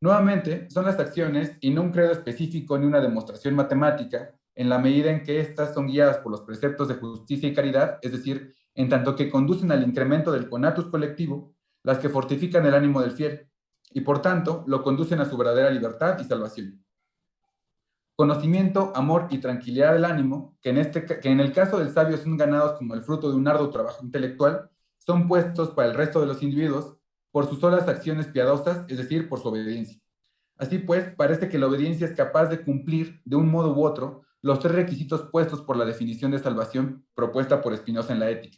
Nuevamente, son las acciones y no un credo específico ni una demostración matemática, en la medida en que éstas son guiadas por los preceptos de justicia y caridad, es decir, en tanto que conducen al incremento del conatus colectivo, las que fortifican el ánimo del fiel, y por tanto lo conducen a su verdadera libertad y salvación. Conocimiento, amor y tranquilidad del ánimo, que en el caso del sabio son ganados como el fruto de un arduo trabajo intelectual, son puestos para el resto de los individuos por sus solas acciones piadosas, es decir, por su obediencia. Así pues, parece que la obediencia es capaz de cumplir, de un modo u otro, los tres requisitos puestos por la definición de salvación propuesta por Spinoza en la Ética.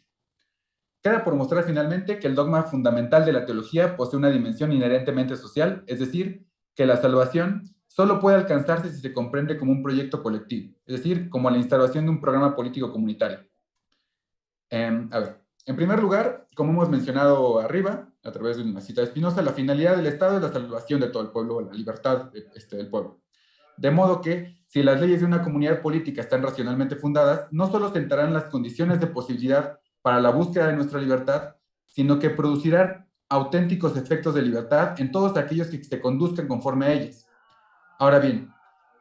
Queda por mostrar finalmente que el dogma fundamental de la teología posee una dimensión inherentemente social, es decir, que la salvación solo puede alcanzarse si se comprende como un proyecto colectivo, es decir, como la instauración de un programa político comunitario. En primer lugar, como hemos mencionado arriba, a través de una cita de Spinoza, la finalidad del Estado es la salvación de todo el pueblo, la libertad del pueblo. De modo que, si las leyes de una comunidad política están racionalmente fundadas, no solo sentarán las condiciones de posibilidad para la búsqueda de nuestra libertad, sino que producirán auténticos efectos de libertad en todos aquellos que se conduzcan conforme a ellas. Ahora bien,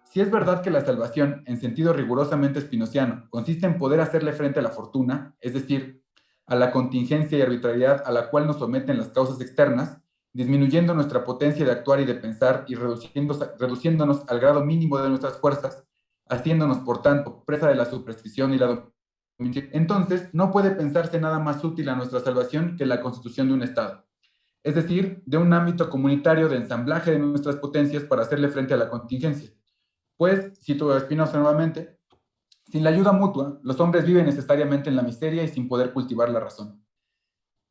si es verdad que la salvación, en sentido rigurosamente spinoziano, consiste en poder hacerle frente a la fortuna, es decir, a la contingencia y arbitrariedad a la cual nos someten las causas externas, disminuyendo nuestra potencia de actuar y de pensar y reduciéndonos al grado mínimo de nuestras fuerzas, haciéndonos, por tanto, presa de la superstición y la dominación, entonces no puede pensarse nada más útil a nuestra salvación que la constitución de un Estado, es decir, de un ámbito comunitario de ensamblaje de nuestras potencias para hacerle frente a la contingencia. Pues, cito a Spinoza nuevamente, sin la ayuda mutua, los hombres viven necesariamente en la miseria y sin poder cultivar la razón.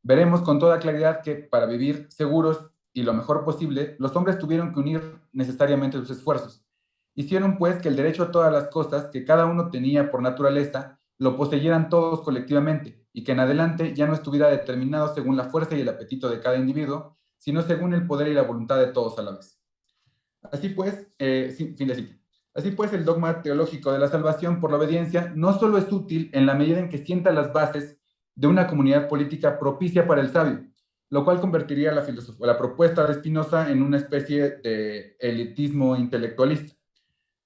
Veremos con toda claridad que, para vivir seguros y lo mejor posible, los hombres tuvieron que unir necesariamente sus esfuerzos. Hicieron, pues, que el derecho a todas las cosas que cada uno tenía por naturaleza, lo poseyeran todos colectivamente, y que en adelante ya no estuviera determinado según la fuerza y el apetito de cada individuo, sino según el poder y la voluntad de todos a la vez. Así pues, fin de cita. Así pues, el dogma teológico de la salvación por la obediencia no solo es útil en la medida en que sienta las bases de una comunidad política propicia para el sabio, lo cual convertiría la propuesta de Spinoza en una especie de elitismo intelectualista,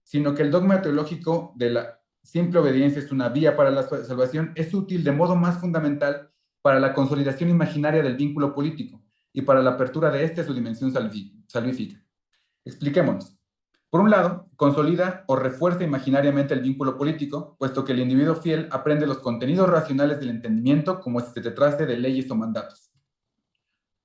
sino que el dogma teológico de la simple obediencia es una vía para la salvación, es útil de modo más fundamental para la consolidación imaginaria del vínculo político y para la apertura de a su dimensión salvífica. Expliquémonos. Por un lado, consolida o refuerza imaginariamente el vínculo político, puesto que el individuo fiel aprende los contenidos racionales del entendimiento como si se tratase de leyes o mandatos.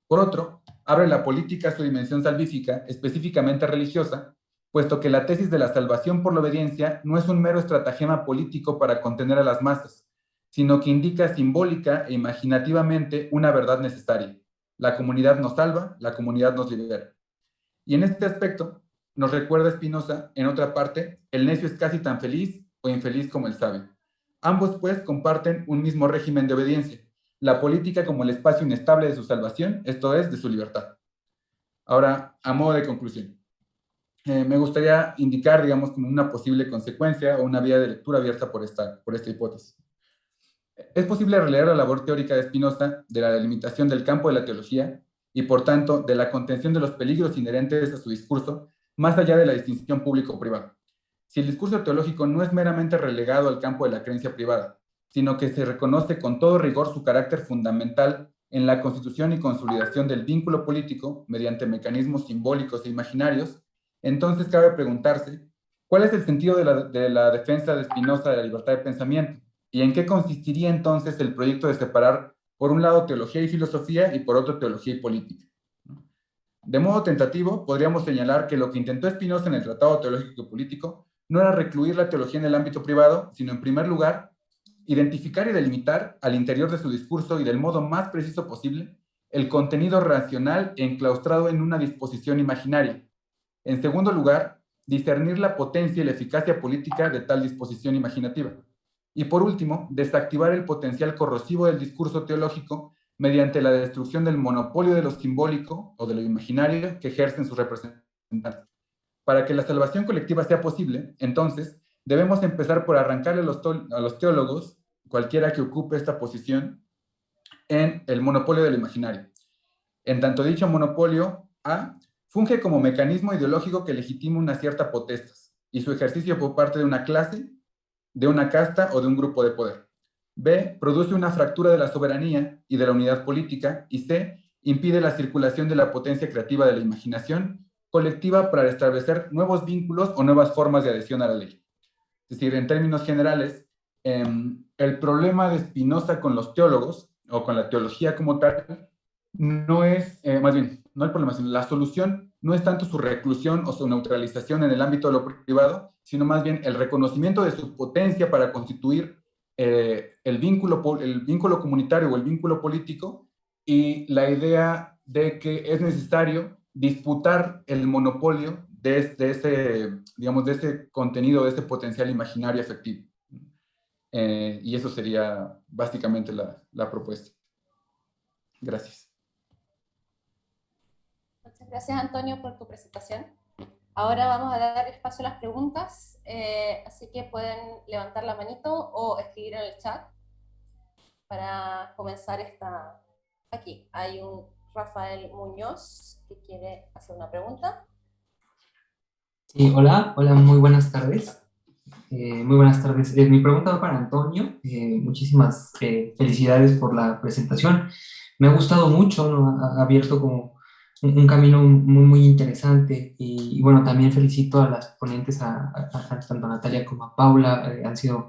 Por otro, abre la política a su dimensión salvífica, específicamente religiosa, puesto que la tesis de la salvación por la obediencia no es un mero estratagema político para contener a las masas, sino que indica simbólica e imaginativamente una verdad necesaria. La comunidad nos salva, la comunidad nos libera. Y en este aspecto, nos recuerda Spinoza, en otra parte, el necio es casi tan feliz o infeliz como el sabio. Ambos, pues, comparten un mismo régimen de obediencia, la política como el espacio inestable de su salvación, esto es, de su libertad. Ahora, a modo de conclusión, me gustaría indicar, digamos, como una posible consecuencia o una vía de lectura abierta por esta hipótesis. Es posible releer la labor teórica de Spinoza de la delimitación del campo de la teología y por tanto de la contención de los peligros inherentes a su discurso, más allá de la distinción público-privado. Si el discurso teológico no es meramente relegado al campo de la creencia privada, sino que se reconoce con todo rigor su carácter fundamental en la constitución y consolidación del vínculo político mediante mecanismos simbólicos e imaginarios, entonces cabe preguntarse, ¿cuál es el sentido de la defensa de Spinoza de la libertad de pensamiento? ¿Y en qué consistiría entonces el proyecto de separar, por un lado, teología y filosofía, y por otro, teología y política? De modo tentativo, podríamos señalar que lo que intentó Spinoza en el Tratado Teológico y Político no era recluir la teología en el ámbito privado, sino en primer lugar, identificar y delimitar al interior de su discurso y del modo más preciso posible el contenido racional enclaustrado en una disposición imaginaria. En segundo lugar, discernir la potencia y la eficacia política de tal disposición imaginativa. Y por último, desactivar el potencial corrosivo del discurso teológico mediante la destrucción del monopolio de lo simbólico o de lo imaginario que ejercen sus representantes. Para que la salvación colectiva sea posible, entonces, debemos empezar por arrancarle a los teólogos, cualquiera que ocupe esta posición, en el monopolio del imaginario. En tanto dicho monopolio, A, funge como mecanismo ideológico que legitima una cierta potestas y su ejercicio por parte de una clase, de una casta o de un grupo de poder. B, produce una fractura de la soberanía y de la unidad política, y C, impide la circulación de la potencia creativa de la imaginación colectiva para establecer nuevos vínculos o nuevas formas de adhesión a la ley. Es decir, en términos generales, el problema de Spinoza con los teólogos, o con la teología como tal, no es, más bien, no el problema, sino la solución no es tanto su reclusión o su neutralización en el ámbito de lo privado, sino más bien el reconocimiento de su potencia para constituir el vínculo comunitario o el vínculo político, y la idea de que es necesario disputar el monopolio de ese contenido, de ese potencial imaginario efectivo. Y eso sería básicamente la propuesta. Gracias. Muchas gracias, Antonio, por tu presentación. Ahora vamos a dar espacio a las preguntas, así que pueden levantar la manito o escribir en el chat para comenzar esta. Aquí hay un Rafael Muñoz que quiere hacer una pregunta. Sí, hola, muy buenas tardes. Muy buenas tardes. Mi pregunta va para Antonio. Muchísimas felicidades por la presentación. Me ha gustado mucho, ¿no? Ha abierto como un camino muy interesante, y bueno, también felicito a las ponentes, tanto a Natalia como a Paula. Han sido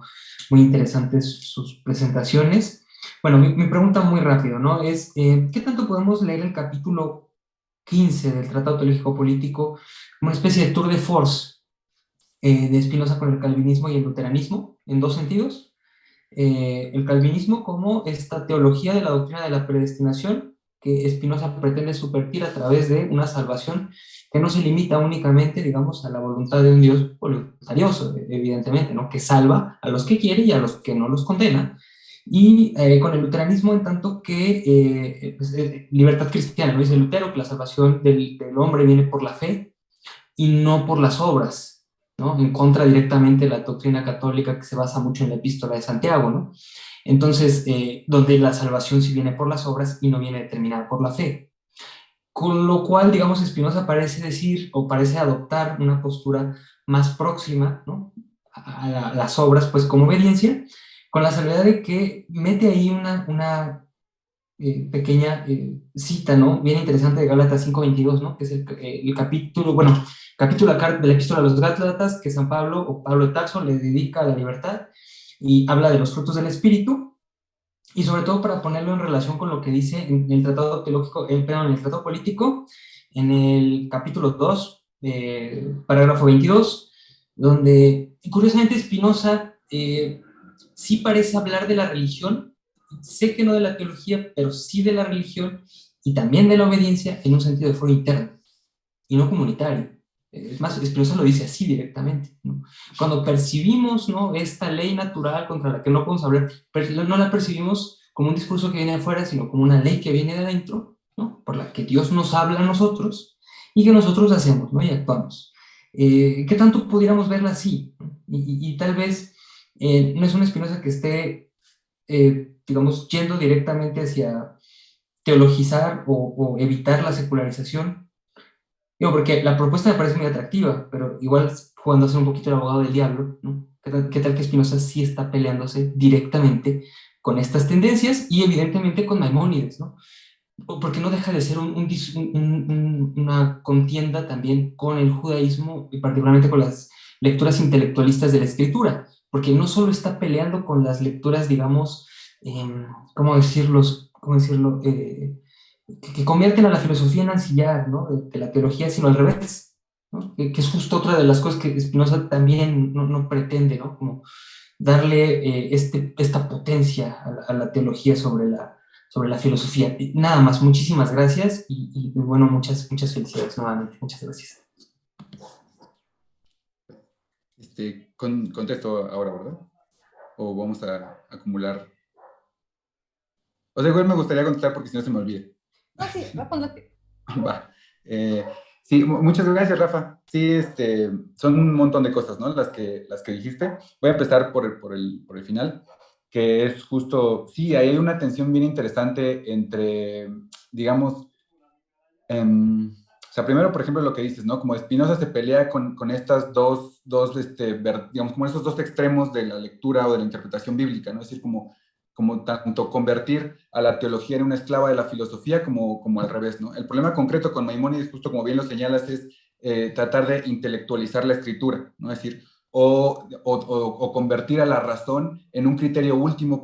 muy interesantes sus presentaciones. Bueno, mi pregunta muy rápido, ¿no? Es, ¿qué tanto podemos leer el capítulo 15 del Tratado Teológico Político como una especie de tour de force de Spinoza con el calvinismo y el luteranismo, en dos sentidos? El calvinismo como esta teología de la doctrina de la predestinación que Spinoza pretende subvertir a través de una salvación que no se limita únicamente, digamos, a la voluntad de un Dios voluntarioso, evidentemente, ¿no? Que salva a los que quiere y a los que no los condena. Y con el luteranismo, en tanto que libertad cristiana, ¿no? Dice Lutero que la salvación del hombre viene por la fe y no por las obras, ¿no? En contra directamente de la doctrina católica, que se basa mucho en la epístola de Santiago, ¿no? Entonces, donde la salvación sí viene por las obras y no viene determinada por la fe. Con lo cual, digamos, Spinoza parece decir, o parece adoptar una postura más próxima, ¿no? a las obras, pues como obediencia, con la salvedad de que mete ahí una pequeña cita, ¿no? Bien interesante, de Gálatas 5:22, ¿no? Que es el capítulo, bueno, capítulo de la epístola a los Gálatas, que San Pablo, o Pablo de Tarso, le dedica a la libertad, y habla de los frutos del Espíritu, y sobre todo para ponerlo en relación con lo que dice en el Tratado Teológico, en el Tratado Político, en el capítulo 2, parágrafo 22, donde, curiosamente, Spinoza sí parece hablar de la religión. Sé que no de la teología, pero sí de la religión y también de la obediencia en un sentido de foro interno y no comunitario. Es más, Spinoza lo dice así directamente, ¿no? Cuando percibimos, ¿no? esta ley natural contra la que no podemos hablar, no la percibimos como un discurso que viene de afuera, sino como una ley que viene de adentro, ¿no? Por la que Dios nos habla a nosotros y que nosotros hacemos, ¿no? Y actuamos. ¿Qué tanto pudiéramos verla así? Y tal vez no es una Spinoza que esté digamos, yendo directamente hacia teologizar o evitar la secularización. Digo, porque la propuesta me parece muy atractiva, pero igual jugando a ser un poquito el abogado del diablo, ¿no? Qué tal que Spinoza sí está peleándose directamente con estas tendencias y evidentemente con Maimónides, ¿no? Porque no deja de ser una contienda también con el judaísmo y particularmente con las lecturas intelectualistas de la escritura, porque no solo está peleando con las lecturas, digamos, ¿cómo decirlo? Que convierten a la filosofía en ancillar, ¿no? De la teología, sino al revés, ¿no? Que es justo otra de las cosas que Spinoza también no pretende, ¿no? Como darle esta potencia a la teología sobre la filosofía. Nada más, muchísimas gracias y bueno, muchas felicidades nuevamente. Muchas gracias. Contesto ahora, ¿verdad? ¿O vamos a acumular? O sea, igual me gustaría contestar porque si no se me olvida. No, sí, respondo. Va. Sí, muchas gracias, Rafa. Sí, son un montón de cosas, ¿no? Las que dijiste. Voy a empezar por el final, que es justo, sí, ahí hay una tensión bien interesante entre, digamos, o sea, primero, por ejemplo, lo que dices, ¿no? Como Spinoza se pelea con estas digamos, como esos dos extremos de la lectura o de la interpretación bíblica, ¿no? Es decir, como tanto convertir a la teología en una esclava de la filosofía como al revés, ¿no? El problema concreto con Maimónides, justo como bien lo señalas, es tratar de intelectualizar la escritura, ¿no? Es decir, o convertir a la razón en un criterio último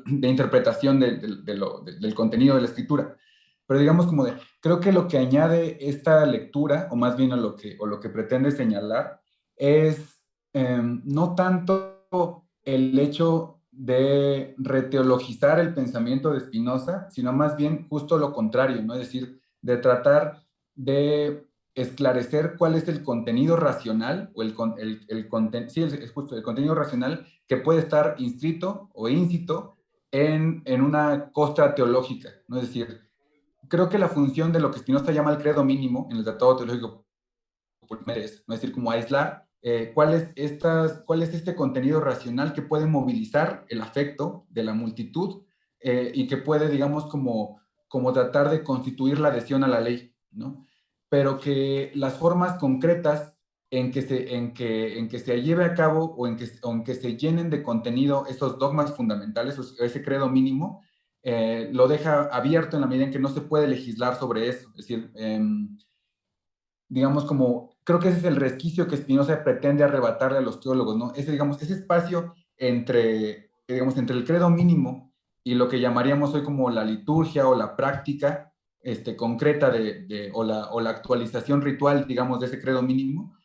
de interpretación del contenido de la escritura. Pero digamos creo que lo que añade esta lectura, o más bien lo que pretende señalar, es no tanto el hecho de reteologizar el pensamiento de Spinoza, sino más bien justo lo contrario, ¿no? Es decir, de tratar de esclarecer cuál es el contenido racional, o es justo el contenido racional que puede estar inscrito o íncito en una costra teológica, ¿no? Es decir, creo que la función de lo que Spinoza llama el credo mínimo en el Tratado Teológico es, ¿no? Es decir, como aislar cuál es este contenido racional que puede movilizar el afecto de la multitud y que puede, digamos, como tratar de constituir la adhesión a la ley, ¿no? Pero que las formas concretas en que se lleve a cabo o en que se llenen de contenido esos dogmas fundamentales, o ese credo mínimo, lo deja abierto en la medida en que no se puede legislar sobre eso. Es decir, digamos, creo que ese es el resquicio que Spinoza pretende arrebatarle a los teólogos, ¿no? Ese espacio entre el credo mínimo y lo que llamaríamos hoy como la liturgia o la práctica concreta o la actualización ritual, digamos, de ese credo mínimo.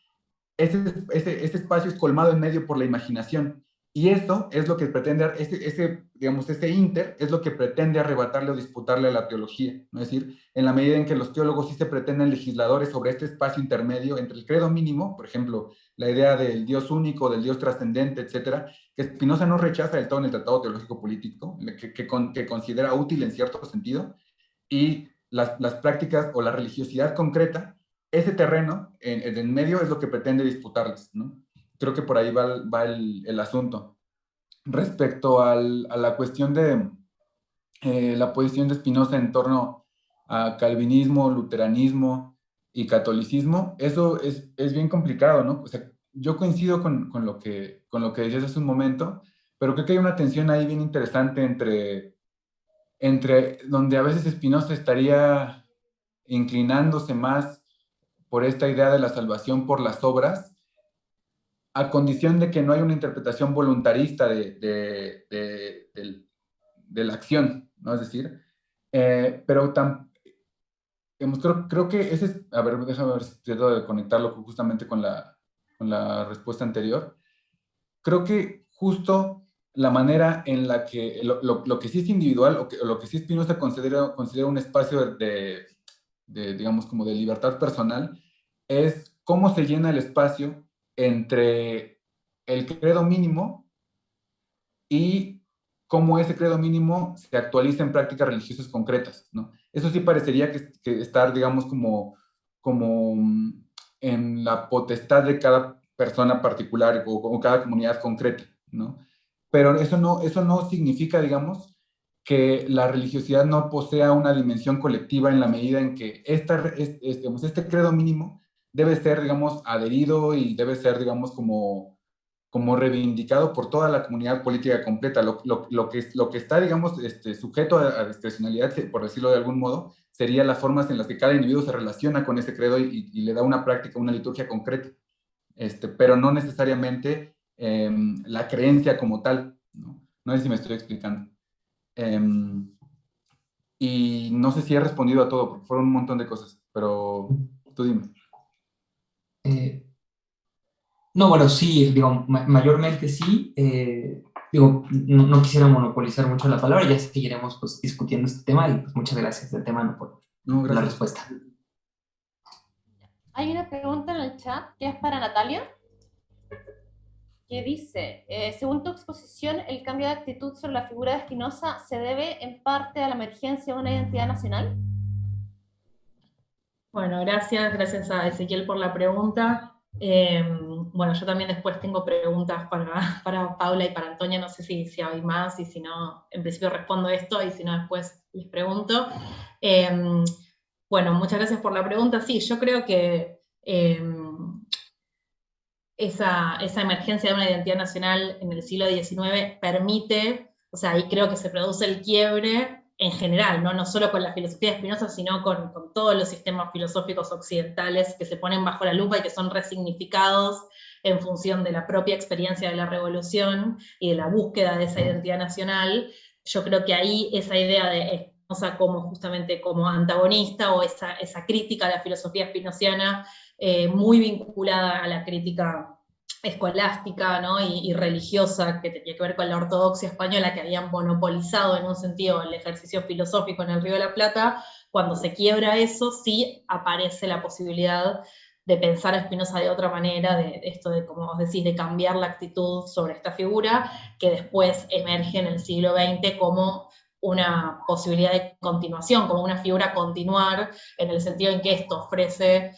Ese espacio es colmado en medio por la imaginación. Y eso es lo que pretende, ese inter es lo que pretende arrebatarle o disputarle a la teología, ¿no? Es decir, en la medida en que los teólogos sí se pretenden legisladores sobre este espacio intermedio entre el credo mínimo, por ejemplo, la idea del Dios único, del Dios trascendente, etcétera, que Spinoza no rechaza del todo en el Tratado Teológico Político, que considera útil en cierto sentido, y las prácticas o la religiosidad concreta, ese terreno en medio es lo que pretende disputarles, ¿no? Creo que por ahí va el asunto. Respecto a la cuestión de la posición de Spinoza en torno a calvinismo, luteranismo y catolicismo, eso es bien complicado, ¿no? O sea, yo coincido con lo que decías hace un momento, pero creo que hay una tensión ahí bien interesante entre donde a veces Spinoza estaría inclinándose más por esta idea de la salvación por las obras, a condición de que no haya una interpretación voluntarista de la acción, ¿no? Es decir, pero creo que ese es, a ver, déjame ver si trato de conectarlo justamente con la respuesta anterior. Creo que justo la manera en la que lo que sí es individual, o lo que sí Spinoza considera un espacio digamos, como de libertad personal, es cómo se llena el espacio entre el credo mínimo y cómo ese credo mínimo se actualiza en prácticas religiosas concretas, ¿no? Eso sí parecería que estar, digamos, como en la potestad de cada persona particular o cada comunidad concreta, ¿no? Pero eso no significa, digamos, que la religiosidad no posea una dimensión colectiva en la medida en que digamos, este credo mínimo debe ser, digamos, adherido y debe ser, digamos, como reivindicado por toda la comunidad política completa. Lo que está, digamos, sujeto a discrecionalidad, por decirlo de algún modo, sería las formas en las que cada individuo se relaciona con ese credo y le da una práctica, una liturgia concreta, pero no necesariamente la creencia como tal, ¿no? No sé si me estoy explicando. Y no sé si he respondido a todo, porque fueron un montón de cosas, pero tú dime. No, bueno, sí, digo, mayormente sí. Digo, no quisiera monopolizar mucho la palabra, ya seguiremos pues, discutiendo este tema y pues, muchas gracias de antemano por la respuesta. Hay una pregunta en el chat que es para Natalia, que dice, según tu exposición, ¿el cambio de actitud sobre la figura de Spinoza se debe en parte a la emergencia de una identidad nacional? Bueno, gracias a Ezequiel por la pregunta. Bueno, yo también después tengo preguntas para Paula y para Antonia, no sé si hay más, y si no, en principio respondo esto, y si no, después les pregunto. Bueno, muchas gracias por la pregunta. Sí, yo creo que esa emergencia de una identidad nacional en el siglo XIX permite, o sea, ahí creo que se produce el quiebre en general, no solo con la filosofía de Spinoza, sino con todos los sistemas filosóficos occidentales que se ponen bajo la lupa y que son resignificados en función de la propia experiencia de la revolución y de la búsqueda de esa identidad nacional. Yo creo que ahí esa idea de Spinoza justamente como antagonista, o esa crítica a la filosofía spinoziana, muy vinculada a la crítica escolástica, ¿no? y religiosa, que tenía que ver con la ortodoxia española, que habían monopolizado en un sentido el ejercicio filosófico en el Río de la Plata. Cuando se quiebra eso, sí aparece la posibilidad de pensar a Spinoza de otra manera, de esto de, como vos decís, de cambiar la actitud sobre esta figura, que después emerge en el siglo XX como una posibilidad de continuación, como una figura a continuar, en el sentido en que esto ofrece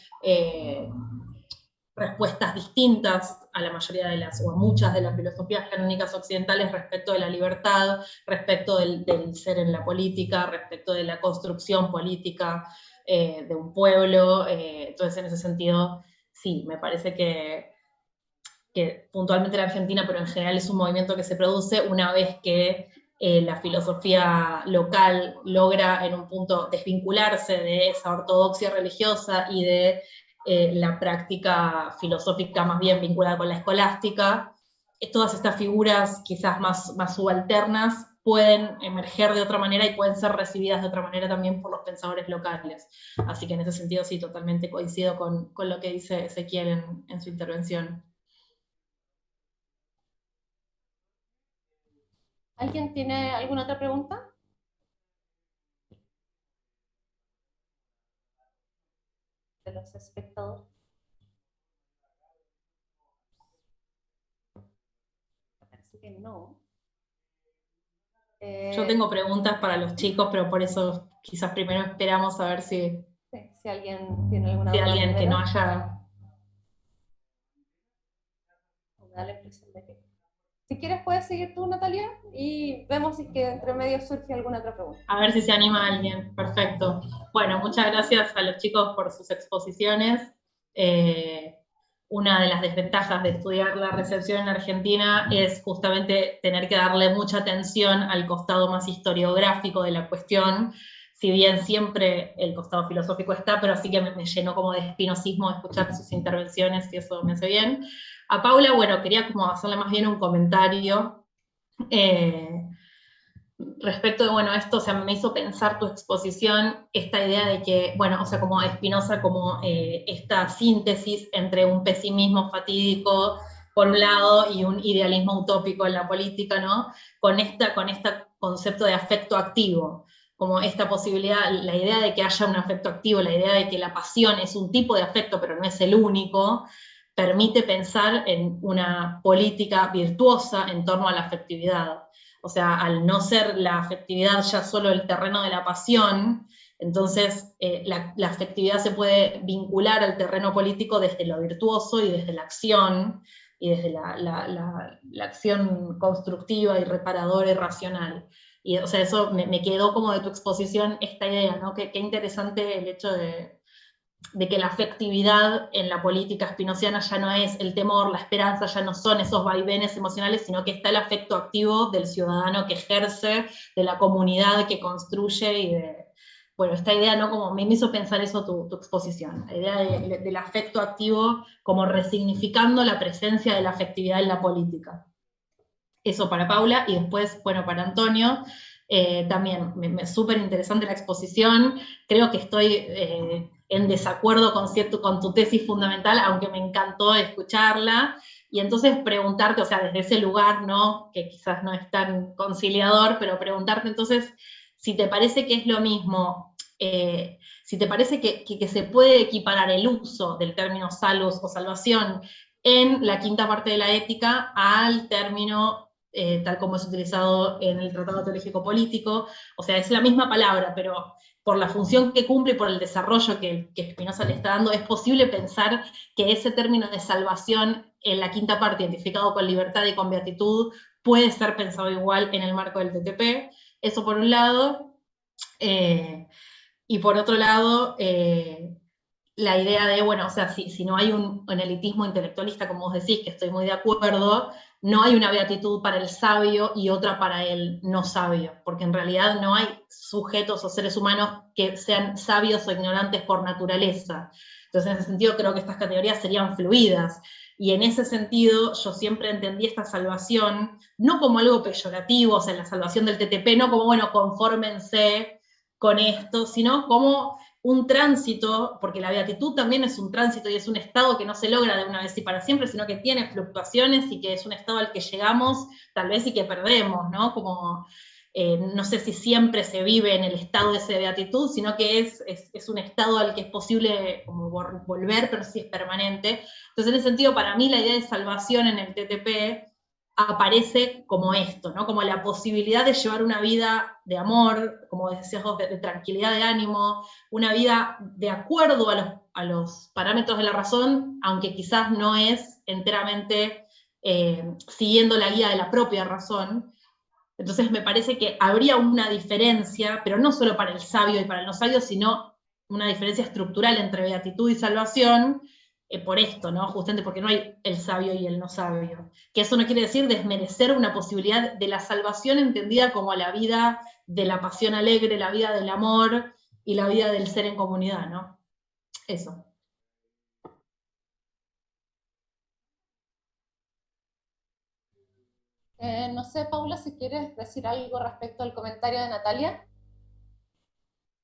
respuestas distintas a la mayoría de o a muchas de las filosofías canónicas occidentales respecto de la libertad, respecto del ser en la política, respecto de la construcción política de un pueblo. Entonces, en ese sentido, sí, me parece que puntualmente en Argentina, pero en general es un movimiento que se produce una vez que la filosofía local logra en un punto desvincularse de esa ortodoxia religiosa y de la práctica filosófica más bien vinculada con la escolástica. Todas estas figuras quizás más subalternas pueden emerger de otra manera y pueden ser recibidas de otra manera también por los pensadores locales. Así que en ese sentido sí, totalmente coincido con lo que dice Ezequiel en su intervención. ¿Alguien tiene alguna otra pregunta? De los espectadores. Parece que no. Yo tengo preguntas para los chicos, pero por eso quizás primero esperamos a ver si alguien tiene alguna duda. Alguien que no haya... Da la impresión de que... Si quieres puedes seguir tú, Natalia, y vemos si que entre medio surge alguna otra pregunta. A ver si se anima alguien. Perfecto. Bueno, muchas gracias a los chicos por sus exposiciones. Una de las desventajas de estudiar la recepción en Argentina es justamente tener que darle mucha atención al costado más historiográfico de la cuestión, si bien siempre el costado filosófico está, pero sí que me llenó como de espinosismo escuchar sus intervenciones, y eso me hace bien. A Paula, bueno, quería como hacerle más bien un comentario respecto de, bueno, esto, o sea, me hizo pensar tu exposición, esta idea de que, bueno, o sea, como Spinoza, como esta síntesis entre un pesimismo fatídico, por un lado, y un idealismo utópico en la política, ¿no? Con este concepto de afecto activo, como esta posibilidad, la idea de que haya un afecto activo, la idea de que la pasión es un tipo de afecto, pero no es el único, permite pensar en una política virtuosa en torno a la afectividad. O sea, al no ser la afectividad ya solo el terreno de la pasión, entonces la afectividad se puede vincular al terreno político desde lo virtuoso y desde la acción, y desde la acción constructiva y reparadora y racional. Y, o sea, eso me quedó como de tu exposición esta idea, ¿no? Qué interesante el hecho de que la afectividad en la política spinociana ya no es el temor, la esperanza, ya no son esos vaivenes emocionales, sino que está el afecto activo del ciudadano que ejerce, de la comunidad que construye y de... Bueno, esta idea, ¿no? Como me hizo pensar eso tu exposición, la idea del afecto activo como resignificando la presencia de la afectividad en la política. Eso para Paula, y después, bueno, para Antonio, también súper interesante la exposición, creo que estoy en desacuerdo con tu tesis fundamental, aunque me encantó escucharla, y entonces preguntarte, o sea, desde ese lugar, ¿no?, que quizás no es tan conciliador, pero preguntarte entonces si te parece que es lo mismo, si te parece que se puede equiparar el uso del término salus o salvación en la quinta parte de la ética al término tal como es utilizado en el Tratado Teológico Político, o sea, es la misma palabra, pero por la función que cumple y por el desarrollo que Spinoza le está dando, es posible pensar que ese término de salvación en la quinta parte, identificado con libertad y con beatitud, puede ser pensado igual en el marco del TTP, eso por un lado, y por otro lado, la idea de, bueno, o sea, si no hay un elitismo intelectualista, como vos decís, que estoy muy de acuerdo, no hay una beatitud para el sabio y otra para el no sabio, porque en realidad no hay sujetos o seres humanos que sean sabios o ignorantes por naturaleza. Entonces, en ese sentido, creo que estas categorías serían fluidas. Y en ese sentido, yo siempre entendí esta salvación, no como algo peyorativo, o sea, la salvación del TTP, no como, bueno, confórmense con esto, sino como un tránsito, porque la beatitud también es un tránsito y es un estado que no se logra de una vez y para siempre, sino que tiene fluctuaciones y que es un estado al que llegamos tal vez y que perdemos, ¿no? Como, no sé si siempre se vive en el estado ese de beatitud, sino que es un estado al que es posible como volver, pero sí es permanente. Entonces, en ese sentido, para mí la idea de salvación en el TTP aparece como esto, ¿no? Como la posibilidad de llevar una vida de amor, como decías vos, de tranquilidad de ánimo, una vida de acuerdo a los parámetros de la razón, aunque quizás no es enteramente siguiendo la guía de la propia razón. Entonces me parece que habría una diferencia, pero no solo para el sabio y para el no sabio, sino una diferencia estructural entre beatitud y salvación, por esto, ¿no? Justamente porque no hay el sabio y el no sabio. Que eso no quiere decir desmerecer una posibilidad de la salvación entendida como la vida de la pasión alegre, la vida del amor y la vida del ser en comunidad, ¿no? Eso. No sé, Paula, si quieres decir algo respecto al comentario de Natalia.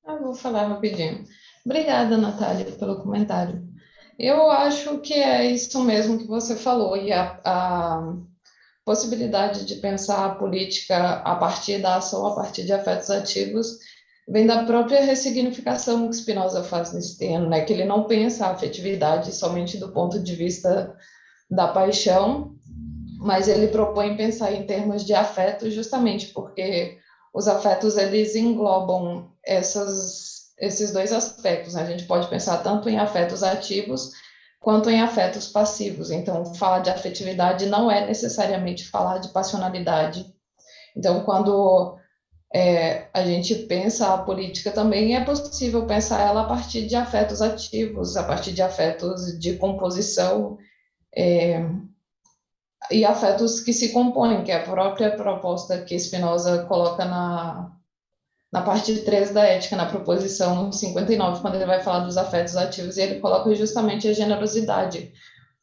Vou falar rapidinho. Obrigada, Natália, pelo comentário. Eu acho que é isso mesmo que você falou, e a possibilidade de pensar a política a partir da ação, a partir de afetos ativos, vem da própria ressignificação que Spinoza faz nesse termo, né? Que ele não pensa a afetividade somente do ponto de vista da paixão, mas ele propõe pensar em termos de afeto justamente porque os afetos, eles englobam esses dois aspectos, né? A gente pode pensar tanto em afetos ativos quanto em afetos passivos. Então, falar de afetividade não é necessariamente falar de passionalidade. Então, quando a gente pensa a política, também é possível pensar ela a partir de afetos ativos, a partir de afetos de composição, e afetos que se compõem, que é a própria proposta que Spinoza coloca na parte 3 da ética, na proposição 59, quando ele vai falar dos afetos ativos, e ele coloca justamente a generosidade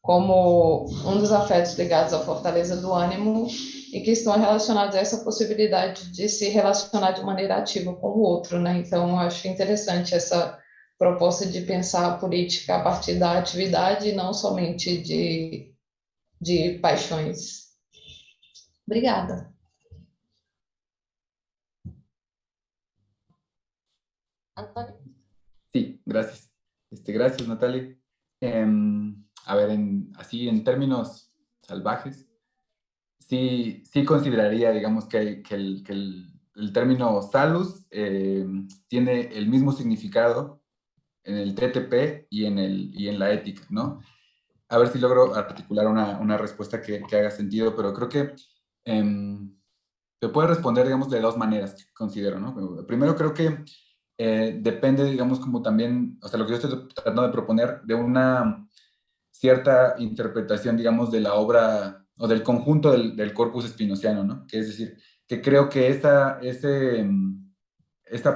como um dos afetos ligados à fortaleza do ânimo e que estão relacionados a essa possibilidade de se relacionar de maneira ativa com o outro, né? Então, eu acho interessante essa proposta de pensar a política a partir da atividade e não somente de paixões. Obrigada. Antonio. Sí, gracias. Gracias, Natalia. A ver, así en términos salvajes, sí consideraría, digamos, que el término salus tiene el mismo significado en el TTP y en la ética, ¿no? A ver si logro articular una respuesta que haga sentido, pero creo que se puede responder, digamos, de dos maneras, considero, ¿no? Primero creo que depende, digamos, como también, o sea, lo que yo estoy tratando de proponer, de una cierta interpretación, digamos, de la obra o del conjunto del corpus spinoziano, ¿no? Que es decir, que creo que esa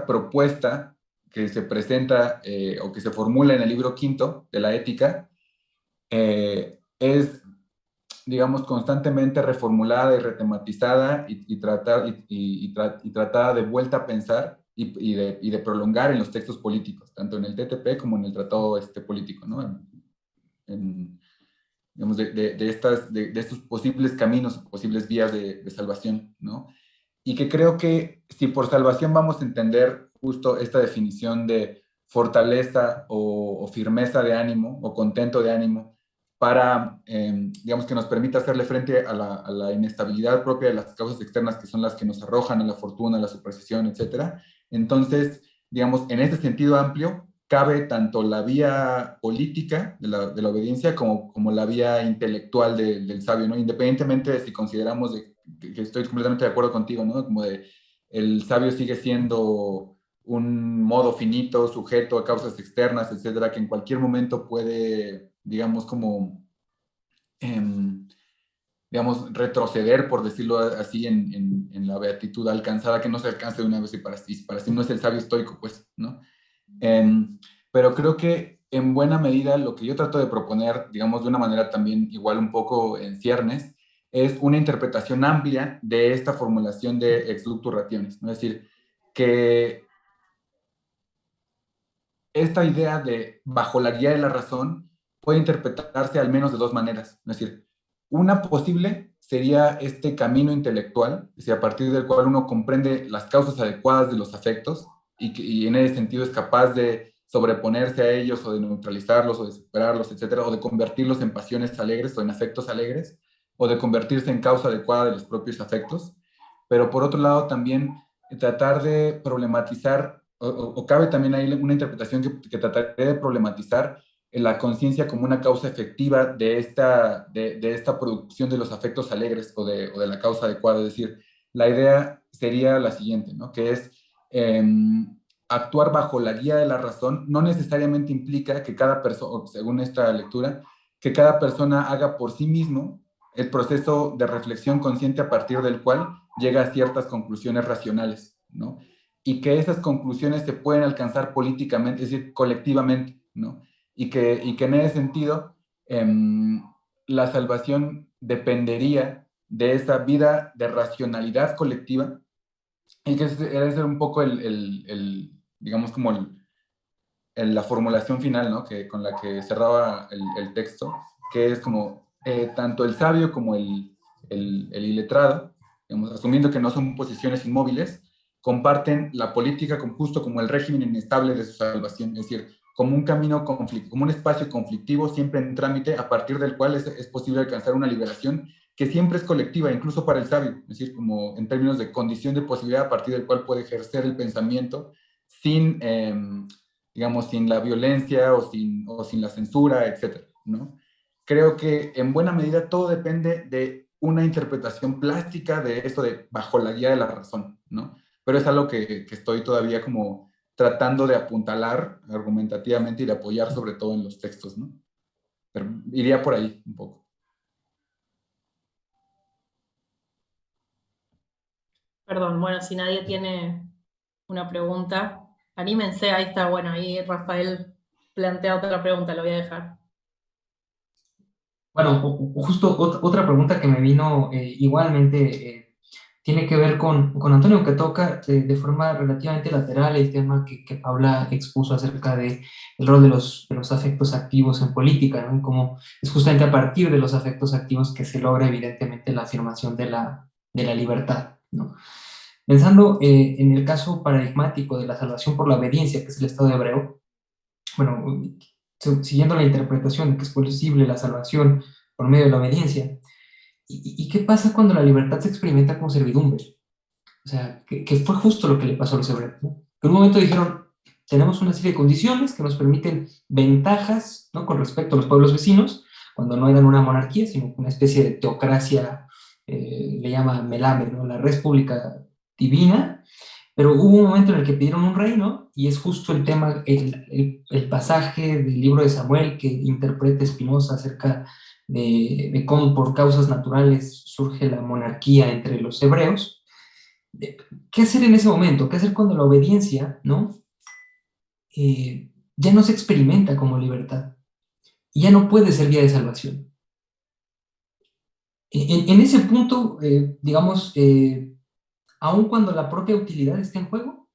propuesta que se presenta o que se formula en el libro quinto de la ética es, digamos, constantemente reformulada y retematizada y tratada de vuelta a pensar y de prolongar en los textos políticos, tanto en el TTP como en el tratado político, ¿no? Digamos, de estos posibles caminos, posibles vías de salvación, ¿no? Y que creo que si por salvación vamos a entender justo esta definición de fortaleza o firmeza de ánimo o contento de ánimo para, digamos, que nos permita hacerle frente a la inestabilidad propia de las causas externas que son las que nos arrojan a la fortuna, a la superstición, etcétera. Entonces, digamos, en este sentido amplio, cabe tanto la vía política de la obediencia como la vía intelectual del sabio, ¿no? Independientemente de si consideramos que estoy completamente de acuerdo contigo, ¿no? Como de el sabio sigue siendo un modo finito, sujeto a causas externas, etcétera, que en cualquier momento puede, digamos, como, digamos, retroceder, por decirlo así, en la beatitud alcanzada, que no se alcanza de una vez y para sí no es el sabio estoico, pues, ¿no? Pero creo que en buena medida lo que yo trato de proponer, digamos, de una manera también igual un poco en ciernes, es una interpretación amplia de esta formulación de ex ductu rationis, ¿no? Es decir, que esta idea de bajo la guía de la razón puede interpretarse al menos de dos maneras. Es decir, una posible sería este camino intelectual, es decir, a partir del cual uno comprende las causas adecuadas de los afectos y en ese sentido es capaz de sobreponerse a ellos o de neutralizarlos o de superarlos, etcétera, o de convertirlos en pasiones alegres o en afectos alegres, o de convertirse en causa adecuada de los propios afectos. Pero por otro lado también tratar de problematizar o cabe también ahí una interpretación que trataré de problematizar la conciencia como una causa efectiva de esta producción de los afectos alegres o de la causa adecuada. Es decir, la idea sería la siguiente, ¿no? Que es actuar bajo la guía de la razón no necesariamente implica que cada persona, según esta lectura, que cada persona haga por sí mismo el proceso de reflexión consciente a partir del cual llega a ciertas conclusiones racionales, ¿no? Y que esas conclusiones se pueden alcanzar políticamente, es decir, colectivamente, ¿no? Y que en ese sentido, la salvación dependería de esa vida de racionalidad colectiva, y que debe ser un poco digamos, como la formulación final, ¿no? Con la que cerraba el texto, que es como tanto el sabio como el iletrado, digamos, asumiendo que no son posiciones inmóviles, comparten la política justo como el régimen inestable de su salvación, es decir, como un camino como un espacio conflictivo siempre en trámite, a partir del cual es posible alcanzar una liberación que siempre es colectiva, incluso para el sabio, es decir, como en términos de condición de posibilidad a partir del cual puede ejercer el pensamiento sin, digamos, sin la violencia o sin la censura, etcétera, ¿no? Creo que en buena medida todo depende de una interpretación plástica de eso de bajo la guía de la razón, ¿no? Pero es algo que estoy todavía como tratando de apuntalar argumentativamente y de apoyar sobre todo en los textos, ¿no? Pero iría por ahí un poco. Perdón, bueno, si nadie tiene una pregunta, anímense, ahí está, bueno, ahí Rafael plantea otra pregunta, lo voy a dejar. Bueno, justo otra pregunta que me vino igualmente tiene que ver con Antonio, que toca de forma relativamente lateral el tema que Paula expuso acerca del rol de los afectos activos en política, ¿no? Y cómo es justamente a partir de los afectos activos que se logra evidentemente la afirmación de la libertad, ¿no? Pensando en el caso paradigmático de la salvación por la obediencia, que es el estado hebreo, bueno, siguiendo la interpretación de que es posible la salvación por medio de la obediencia, ¿y qué pasa cuando la libertad se experimenta como servidumbre? O sea, que fue justo lo que le pasó a los hebreos, ¿no? Que en un momento dijeron, tenemos una serie de condiciones que nos permiten ventajas, ¿no? Con respecto a los pueblos vecinos, cuando no eran una monarquía, sino una especie de teocracia le llama Melamed, ¿no? La res pública divina, pero hubo un momento en el que pidieron un reino, y es justo el tema, el pasaje del libro de Samuel que interpreta Spinoza acerca de cómo por causas naturales surge la monarquía entre los hebreos. ¿Qué hacer en ese momento? ¿Qué hacer cuando la obediencia, ¿no? Ya no se experimenta como libertad y ya no puede ser vía de salvación? En ese punto, digamos, aun cuando la propia utilidad está en juego,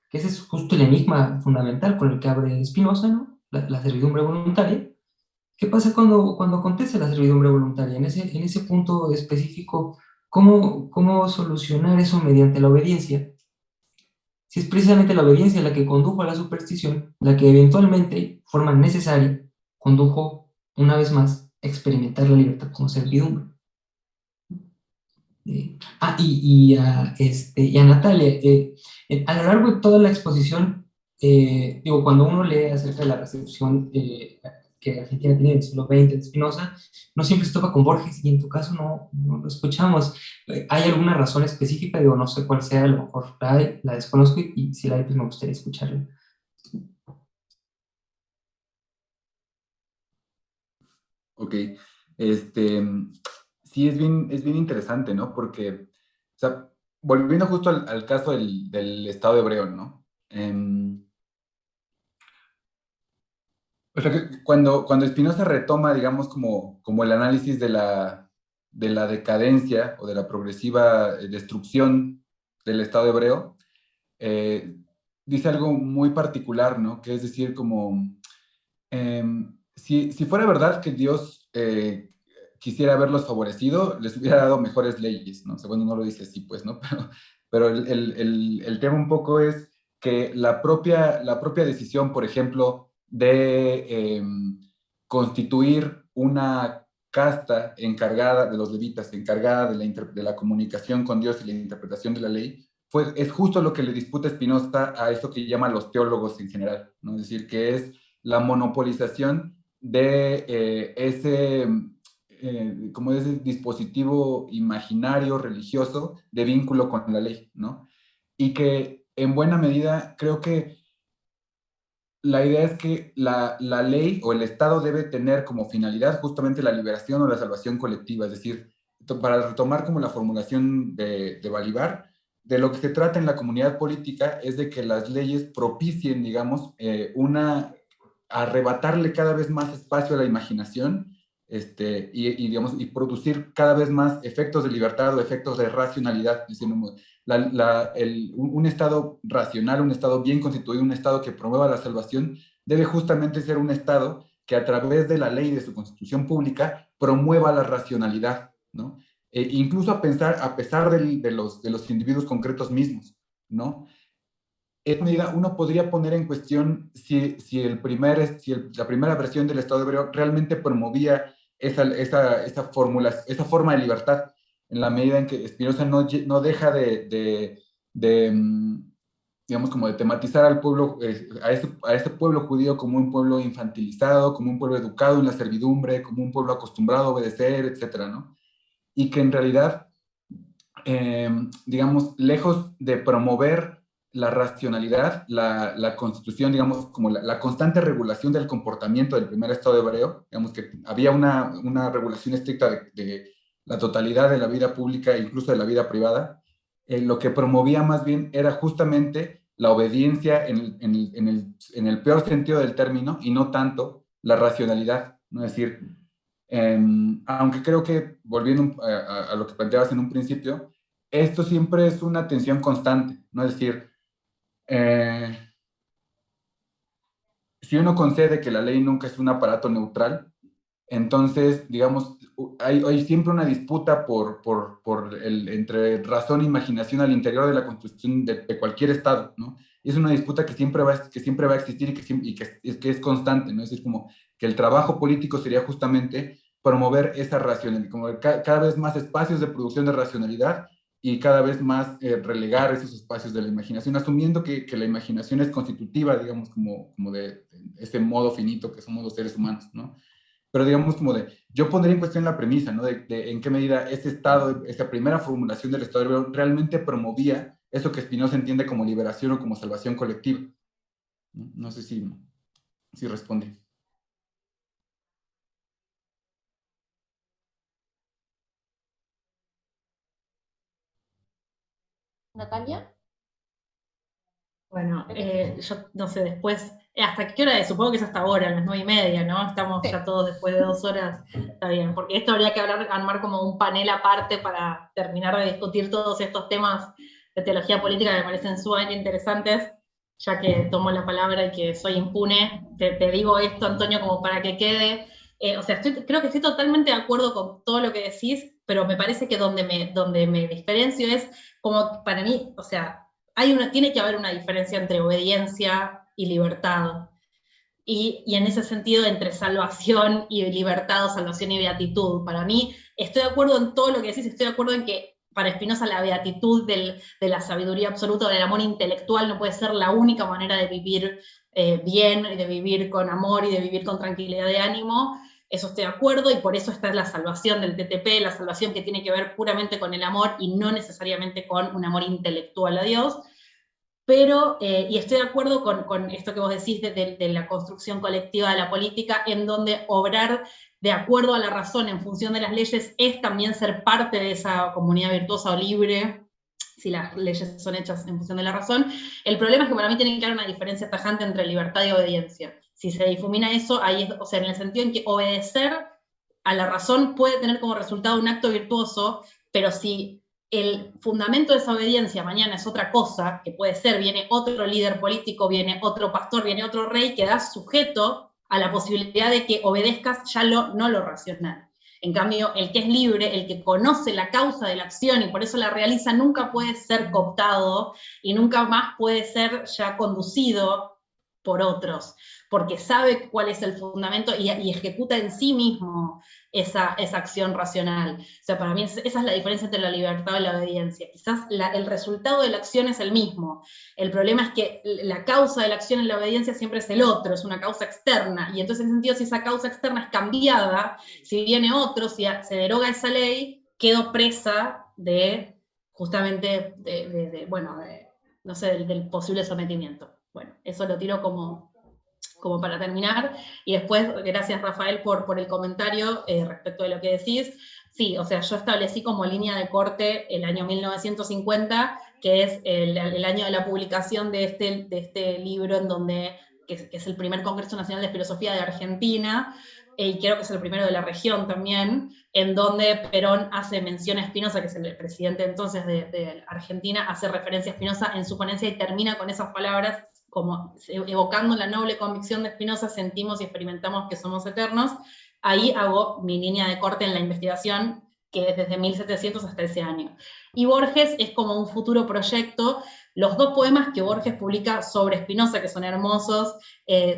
que ese es justo el enigma fundamental con el que abre Spinoza, ¿no? La servidumbre voluntaria. ¿Qué pasa cuando acontece la servidumbre voluntaria? En ese punto específico, ¿cómo solucionar eso mediante la obediencia? Si es precisamente la obediencia la que condujo a la superstición, la que eventualmente, de forma necesaria, condujo, una vez más, a experimentar la libertad como servidumbre. Y a Natalia, a lo largo de toda la exposición, digo, cuando uno lee acerca de la recepción que Argentina tiene del siglo XX de Spinoza, no siempre se toca con Borges, y en tu caso no lo escuchamos. ¿Hay alguna razón específica? Digo, no sé cuál sea, a lo mejor la desconozco, y si la hay, pues me gustaría escucharla. Ok, este, sí es bien interesante, ¿no? Porque, o sea, volviendo justo al caso del Estado hebreo, ¿no? O sea, que cuando Spinoza retoma, digamos, como el análisis de la decadencia o de la progresiva destrucción del Estado hebreo, eh, dice algo muy particular, ¿no? Que es decir, como, si fuera verdad que Dios quisiera haberlos favorecido, les hubiera dado mejores leyes, ¿no? O sea, bueno, no lo dice así, pues, ¿no? Pero el tema un poco es que la propia decisión, por ejemplo, de constituir una casta encargada de los levitas, encargada de la comunicación con Dios y la interpretación de la ley, es justo lo que le disputa Spinoza a eso que llaman los teólogos en general, ¿no? Es decir, que es la monopolización de como ese dispositivo imaginario, religioso, de vínculo con la ley, ¿no? Y que en buena medida creo que la idea es que la ley o el Estado debe tener como finalidad justamente la liberación o la salvación colectiva, es decir, para retomar como la formulación de Balibar, de lo que se trata en la comunidad política es de que las leyes propicien, digamos, arrebatarle cada vez más espacio a la imaginación, digamos, y producir cada vez más efectos de libertad o efectos de racionalidad. Diciendo, un Estado racional, un Estado bien constituido, un Estado que promueva la salvación, debe justamente ser un Estado que a través de la ley de su constitución pública promueva la racionalidad, ¿no? Incluso a pesar de los individuos concretos mismos, ¿no? En medida uno podría poner en cuestión si la primera versión del Estado hebreo realmente promovía esa forma de libertad, en la medida en que Spinoza no deja digamos, como de tematizar al pueblo, a ese pueblo judío como un pueblo infantilizado, como un pueblo educado en la servidumbre, como un pueblo acostumbrado a obedecer, etcétera, ¿no? Y que en realidad, digamos, lejos de promover la racionalidad, la constitución, digamos, como la constante regulación del comportamiento del primer Estado hebreo, digamos que había una regulación estricta de la totalidad de la vida pública e incluso de la vida privada, lo que promovía más bien era justamente la obediencia en el peor sentido del término y no tanto la racionalidad, ¿no? Es decir, aunque creo que, volviendo a lo que planteabas en un principio, esto siempre es una tensión constante, ¿no? Es decir, eh, si uno concede que la ley nunca es un aparato neutral, entonces, digamos, hay siempre una disputa entre razón e imaginación al interior de la construcción de cualquier Estado, ¿no? Y es una disputa que siempre va a existir que es constante, ¿no? Es decir, como que el trabajo político sería justamente promover esa racionalidad, como cada vez más espacios de producción de racionalidad y cada vez más relegar esos espacios de la imaginación, asumiendo que la imaginación es constitutiva, digamos, como de ese modo finito que somos los seres humanos, ¿no? pero digamos como yo pondría en cuestión la premisa, ¿no? De en qué medida ese Estado, esa primera formulación del Estado hebreo realmente promovía eso que Spinoza entiende como liberación o como salvación colectiva. No sé si responde. Natalia. Bueno, yo no sé, después, ¿hasta qué hora es? Supongo que es hasta ahora, a las 9:30, ¿no? Estamos Sí. ya todos después de 2 horas, está bien, porque esto habría que armar como un panel aparte para terminar de discutir todos estos temas de teología política que me parecen sumamente interesantes, ya que tomo la palabra y que soy impune, te digo esto, Antonio, como para que quede. O sea, creo que estoy totalmente de acuerdo con todo lo que decís, pero me parece que donde me diferencio es como para mí, o sea, tiene que haber una diferencia entre obediencia y libertad. Y en ese sentido, entre salvación y libertad, o salvación y beatitud. Para mí, estoy de acuerdo en todo lo que decís, estoy de acuerdo en que para Spinoza la beatitud de la sabiduría absoluta, del amor intelectual, no puede ser la única manera de vivir bien, y de vivir con amor y de vivir con tranquilidad de ánimo. Eso estoy de acuerdo, y por eso está la salvación del TTP, la salvación que tiene que ver puramente con el amor y no necesariamente con un amor intelectual a Dios. Pero, y estoy de acuerdo con esto que vos decís de la construcción colectiva de la política, en donde obrar de acuerdo a la razón en función de las leyes es también ser parte de esa comunidad virtuosa o libre, si las leyes son hechas en función de la razón. El problema es que para mí tiene que haber una diferencia tajante entre libertad y obediencia. Si se difumina eso, ahí es, o sea, en el sentido en que obedecer a la razón puede tener como resultado un acto virtuoso, pero si el fundamento de esa obediencia mañana es otra cosa, que puede ser, viene otro líder político, viene otro pastor, viene otro rey, quedas sujeto a la posibilidad de que obedezcas ya no lo racional. En cambio, el que es libre, el que conoce la causa de la acción y por eso la realiza, nunca puede ser cooptado y nunca más puede ser ya conducido por otros, porque sabe cuál es el fundamento y ejecuta en sí mismo esa acción racional. O sea, para mí esa es la diferencia entre la libertad y la obediencia. Quizás el resultado de la acción es el mismo. El problema es que la causa de la acción en la obediencia siempre es el otro, es una causa externa. Y entonces, en ese sentido, si esa causa externa es cambiada, si viene otro, si se deroga esa ley, quedo presa de justamente, no sé, del posible sometimiento. Bueno, eso lo tiro como para terminar, y después, gracias Rafael por el comentario respecto de lo que decís. Sí, o sea, yo establecí como línea de corte el año 1950, que es el año de la publicación de este libro, que es el primer Congreso Nacional de Filosofía de Argentina, y creo que es el primero de la región también, en donde Perón hace mención a Spinoza, que es el presidente entonces de Argentina, hace referencia a Spinoza en su ponencia y termina con esas palabras, como evocando la noble convicción de Spinoza: sentimos y experimentamos que somos eternos. Ahí hago mi línea de corte en la investigación, que es desde 1700 hasta ese año. Y Borges es como un futuro proyecto. Los 2 poemas que Borges publica sobre Spinoza, que son hermosos,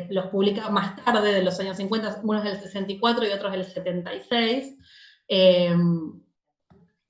los publica más tarde, de los años 50, uno es del 64 y otro es del 76.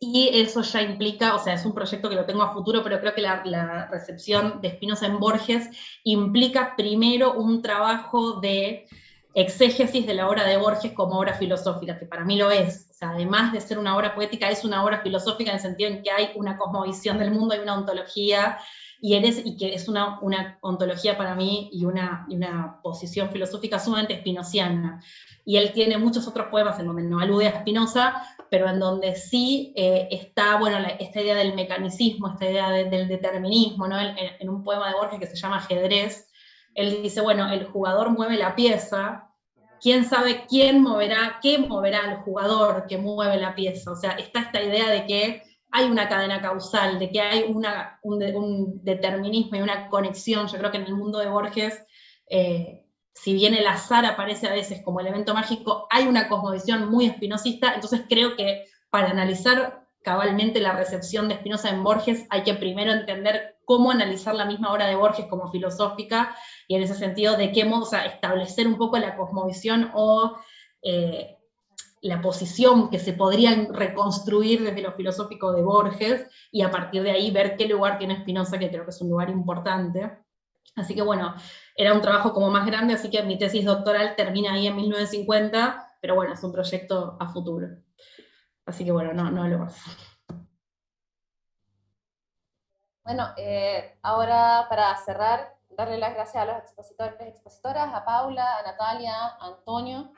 Y eso ya implica, o sea, es un proyecto que lo tengo a futuro, pero creo que la recepción de Spinoza en Borges implica primero un trabajo de exégesis de la obra de Borges como obra filosófica, que para mí lo es. O sea, además de ser una obra poética, es una obra filosófica en el sentido en que hay una cosmovisión del mundo, hay una ontología, y que es una ontología para mí y una posición filosófica sumamente spinoziana. Y él tiene muchos otros poemas en donde no alude a Spinoza, pero en donde sí está, bueno, esta idea del mecanicismo, esta idea del determinismo, ¿no? En un poema de Borges que se llama Ajedrez, él dice, bueno, el jugador mueve la pieza, quién sabe qué moverá al jugador que mueve la pieza. O sea, está esta idea de que hay una cadena causal, de que hay un determinismo y una conexión. Yo creo que en el mundo de Borges, si bien el azar aparece a veces como elemento mágico, hay una cosmovisión muy espinosista. Entonces creo que para analizar cabalmente la recepción de Spinoza en Borges hay que primero entender cómo analizar la misma obra de Borges como filosófica, y en ese sentido de qué modo, o sea, establecer un poco la cosmovisión o la posición que se podría reconstruir desde lo filosófico de Borges, y a partir de ahí ver qué lugar tiene Spinoza, que creo que es un lugar importante. Así que bueno, era un trabajo como más grande, así que mi tesis doctoral termina ahí en 1950, pero bueno, es un proyecto a futuro. Así que bueno, no hablo más. Bueno, ahora para cerrar, darle las gracias a los expositores y expositoras, a Paula, a Natalia, a Antonio,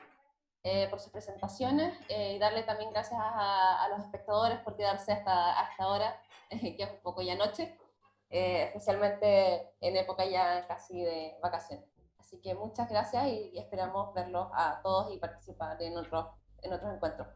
por sus presentaciones, y darle también gracias a los espectadores por quedarse hasta ahora, que es un poco ya noche, especialmente en época ya casi de vacaciones. Así que muchas gracias y esperamos verlos a todos y participar en otros encuentros.